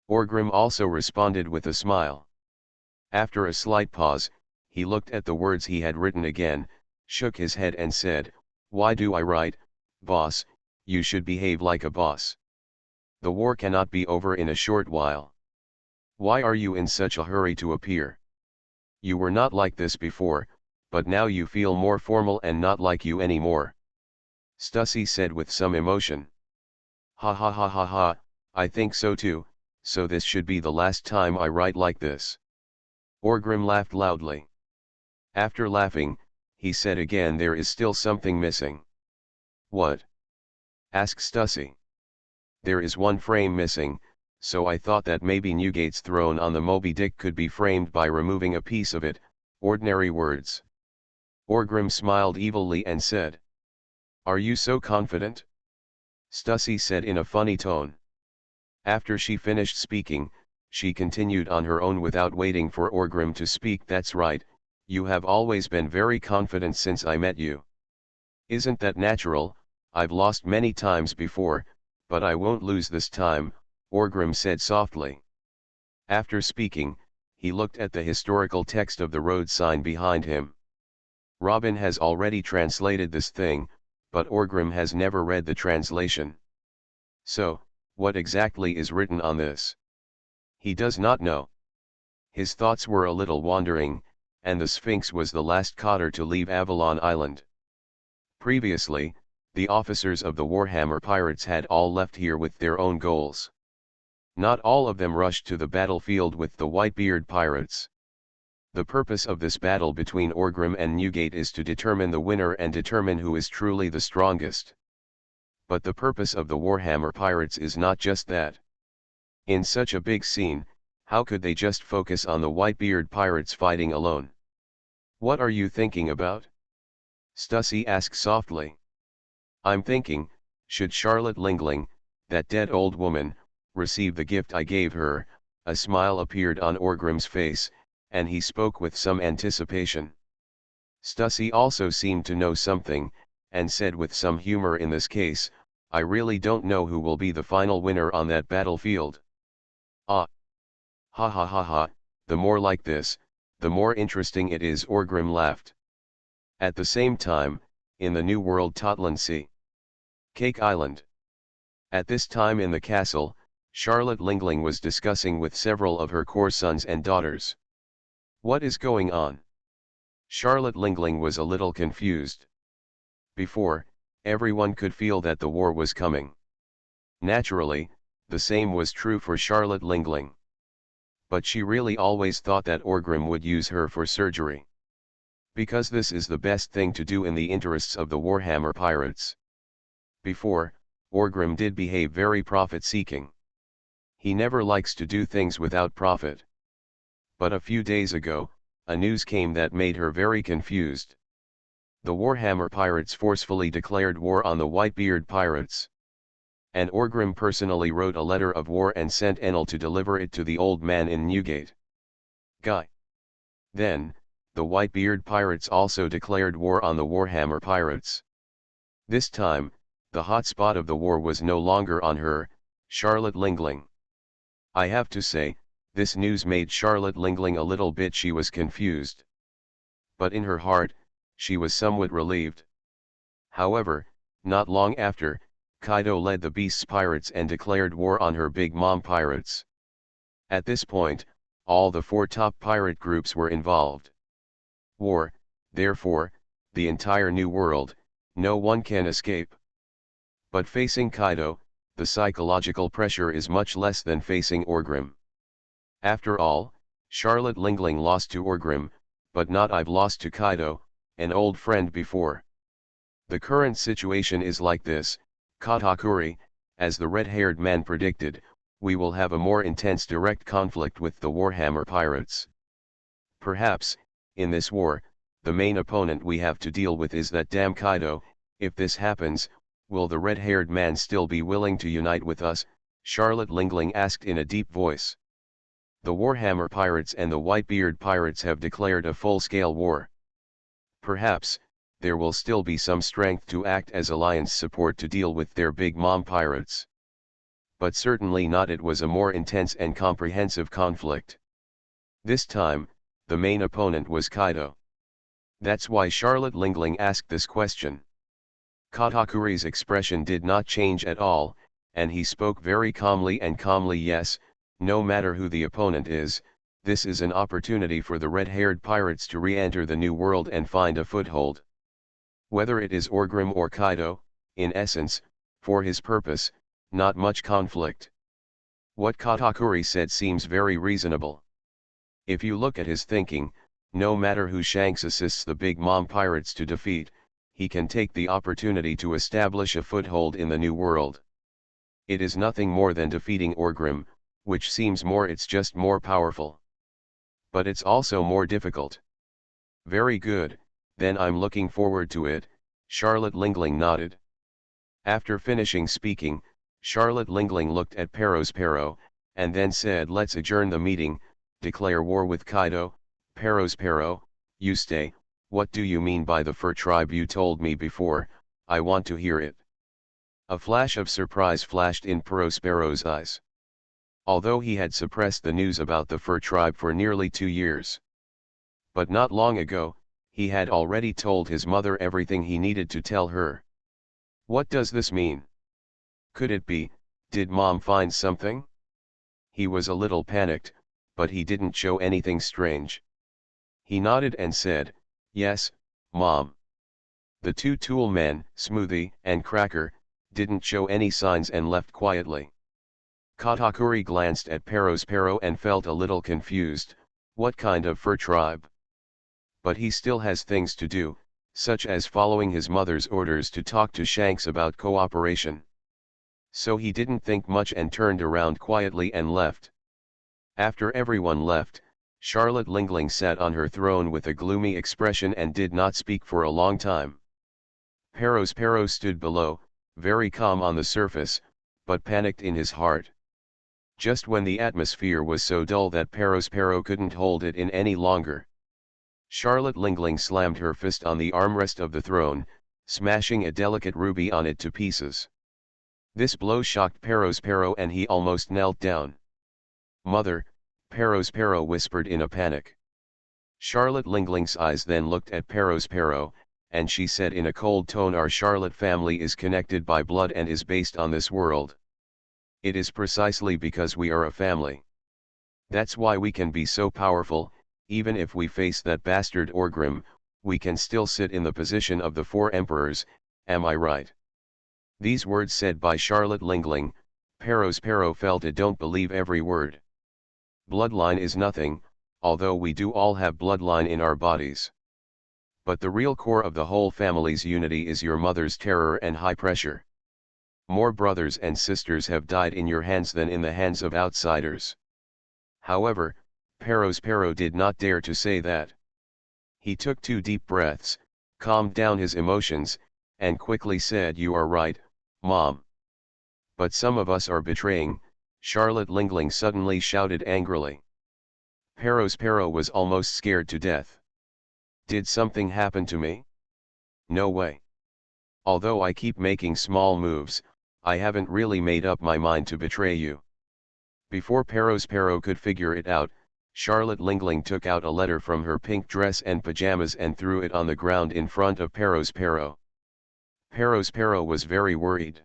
Orgrim also responded with a smile. After a slight pause, he looked at the words he had written again, shook his head and said, "Why do I write, boss? You should behave like a boss. The war cannot be over in a short while. Why are you in such a hurry to appear? You were not like this before, but now you feel more formal and not like you anymore." Stussy said with some emotion. "Ha ha ha ha ha, I think so too, so this should be the last time I write like this." Orgrim laughed loudly. After laughing, he said again, there is still something missing. What? Asked Stussy. There is one frame missing, so I thought that maybe Newgate's throne on the Moby Dick could be framed by removing a piece of it. Ordinary words. Orgrim smiled evilly and said. Are you so confident? Stussy said in a funny tone. After she finished speaking, she continued on her own without waiting for Orgrim to speak. That's right, you have always been very confident since I met you. Isn't that natural? I've lost many times before, but I won't lose this time, Orgrim said softly. After speaking, he looked at the historical text of the road sign behind him. Robin has already translated this thing, but Orgrim has never read the translation. So, what exactly is written on this? He does not know. His thoughts were a little wandering, and the Sphinx was the last cotter to leave Avalon Island. Previously, the officers of the Warhammer pirates had all left here with their own goals. Not all of them rushed to the battlefield with the Whitebeard pirates. The purpose of this battle between Orgrim and Newgate is to determine the winner and determine who is truly the strongest. But the purpose of the Warhammer pirates is not just that. In such a big scene, how could they just focus on the Whitebeard pirates fighting alone? What are you thinking about? Stussy asked softly. I'm thinking, should Charlotte Lingling, that dead old woman, receive the gift I gave her? A smile appeared on Orgrim's face, and he spoke with some anticipation. Stussy also seemed to know something, and said with some humor, in this case, I really don't know who will be the final winner on that battlefield. Ah! Ha ha ha ha, the more like this, the more interesting it is, Orgrim laughed. At the same time, in the New World Totland Sea. Cake Island. At this time in the castle, Charlotte Lingling was discussing with several of her core sons and daughters. What is going on? Charlotte Lingling was a little confused. Before, everyone could feel that the war was coming. Naturally, the same was true for Charlotte Lingling. But she really always thought that Orgrim would use her for surgery. Because this is the best thing to do in the interests of the Warhammer pirates. Before, Orgrim did behave very profit-seeking. He never likes to do things without profit. But a few days ago, a news came that made her very confused. The Warhammer pirates forcefully declared war on the Whitebeard pirates. And Orgrim personally wrote a letter of war and sent Enel to deliver it to the old man in Newgate. Guy. Then, the Whitebeard pirates also declared war on the Warhammer pirates. This time, the hot spot of the war was no longer on her, Charlotte Lingling. I have to say, this news made Charlotte Lingling a little bit. She was confused. But in her heart, she was somewhat relieved. However, not long after, Kaido led the Beast's pirates and declared war on her Big Mom pirates. At this point, all the 4 top pirate groups were involved. War, therefore, the entire New World, no one can escape. But facing Kaido, the psychological pressure is much less than facing Orgrim. After all, Charlotte Lingling lost to Orgrim, but not I've lost to Kaido, an old friend before. The current situation is like this, Katakuri, as the red-haired man predicted, we will have a more intense direct conflict with the Warhammer pirates. Perhaps, in this war, the main opponent we have to deal with is that damn Kaido. If this happens, will the red-haired man still be willing to unite with us? Charlotte Lingling asked in a deep voice. The Warhammer pirates and the Whitebeard pirates have declared a full-scale war. Perhaps, there will still be some strength to act as alliance support to deal with their Big Mom pirates. But certainly not. It was a more intense and comprehensive conflict. This time, the main opponent was Kaido. That's why Charlotte Lingling asked this question. Katakuri's expression did not change at all, and he spoke very calmly and calmly. Yes, no matter who the opponent is, this is an opportunity for the red-haired pirates to re-enter the New World and find a foothold. Whether it is Orgrim or Kaido, in essence, for his purpose, not much conflict. What Katakuri said seems very reasonable. If you look at his thinking, No matter who Shanks assists the Big Mom pirates to defeat, he can take the opportunity to establish a foothold in the New World. It is nothing more than defeating Orgrim, which seems more, it's just more powerful. But it's also more difficult. Very good, then I'm looking forward to it, Charlotte Lingling nodded. After finishing speaking, Charlotte Lingling looked at Perospero, and then said, let's adjourn the meeting, declare war with Kaido. Perospero, you stay, what do you mean by the fur tribe you told me before? I want to hear it. A flash of surprise flashed in Perospero's eyes. Although he had suppressed the news about the fur tribe for nearly 2 years. But not long ago, he had already told his mother everything he needed to tell her. What does this mean? Could it be, did Mom find something? He was a little panicked, but he didn't show anything strange. He nodded and said, yes, Mom. The two tool men, Smoothie and Cracker, didn't show any signs and left quietly. Katakuri glanced at Perospero and felt a little confused. What kind of fur tribe? But he still has things to do, such as following his mother's orders to talk to Shanks about cooperation. So he didn't think much and turned around quietly and left. After everyone left, Charlotte Lingling sat on her throne with a gloomy expression and did not speak for a long time. Perospero stood below, very calm on the surface, but panicked in his heart. Just when the atmosphere was so dull that Perospero couldn't hold it in any longer, Charlotte Lingling slammed her fist on the armrest of the throne, smashing a delicate ruby on it to pieces. This blow shocked Perospero and he almost knelt down. Mother, Perospero whispered in a panic. Charlotte Lingling's eyes then looked at Perospero, and she said in a cold tone, our Charlotte family is connected by blood and is based on this world. It is precisely because we are a family. That's why we can be so powerful. Even if we face that bastard Orgrim, we can still sit in the position of the 4 emperors, am I right? These words said by Charlotte Lingling, Perospero felt it, don't believe every word. Bloodline is nothing, although we do all have bloodline in our bodies. But the real core of the whole family's unity is your mother's terror and high pressure. More brothers and sisters have died in your hands than in the hands of outsiders. However, Perospero did not dare to say that. He took 2 deep breaths, calmed down his emotions, and quickly said, you are right, Mom. But some of us are betraying, Charlotte Lingling suddenly shouted angrily. Perospero was almost scared to death. Did something happen to me? No way. Although I keep making small moves, I haven't really made up my mind to betray you. Before Perospero could figure it out, Charlotte Lingling took out a letter from her pink dress and pajamas and threw it on the ground in front of Perospero. Perospero was very worried.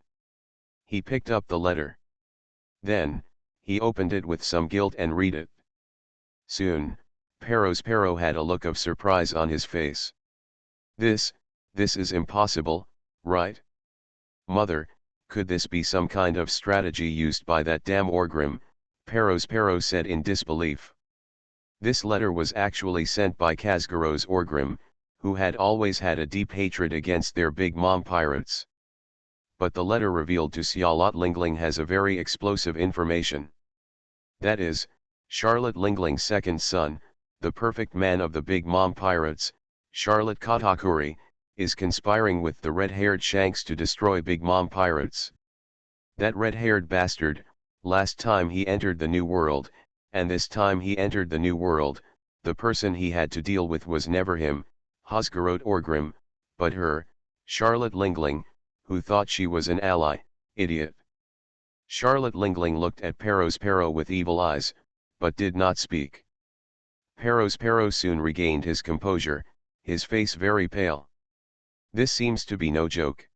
He picked up the letter. Then, he opened it with some guilt and read it. Soon, Perospero had a look of surprise on his face. This is impossible, right? Mother, could this be some kind of strategy used by that damn Orgrim? Perospero said in disbelief. This letter was actually sent by Kazguro's Orgrim, who had always had a deep hatred against their Big Mom pirates. But the letter revealed to Charlotte Lingling has a very explosive information. That is, Charlotte Lingling's second son, the perfect man of the Big Mom pirates, Charlotte Katakuri, is conspiring with the red-haired Shanks to destroy Big Mom pirates. That red-haired bastard, last time he entered the New World, and this time he entered the New World, the person he had to deal with was never him, Hosgarot Orgrim, but her, Charlotte Lingling, who thought she was an ally, idiot. Charlotte Lingling looked at Perospero with evil eyes, but did not speak. Perospero soon regained his composure, his face very pale. This seems to be no joke.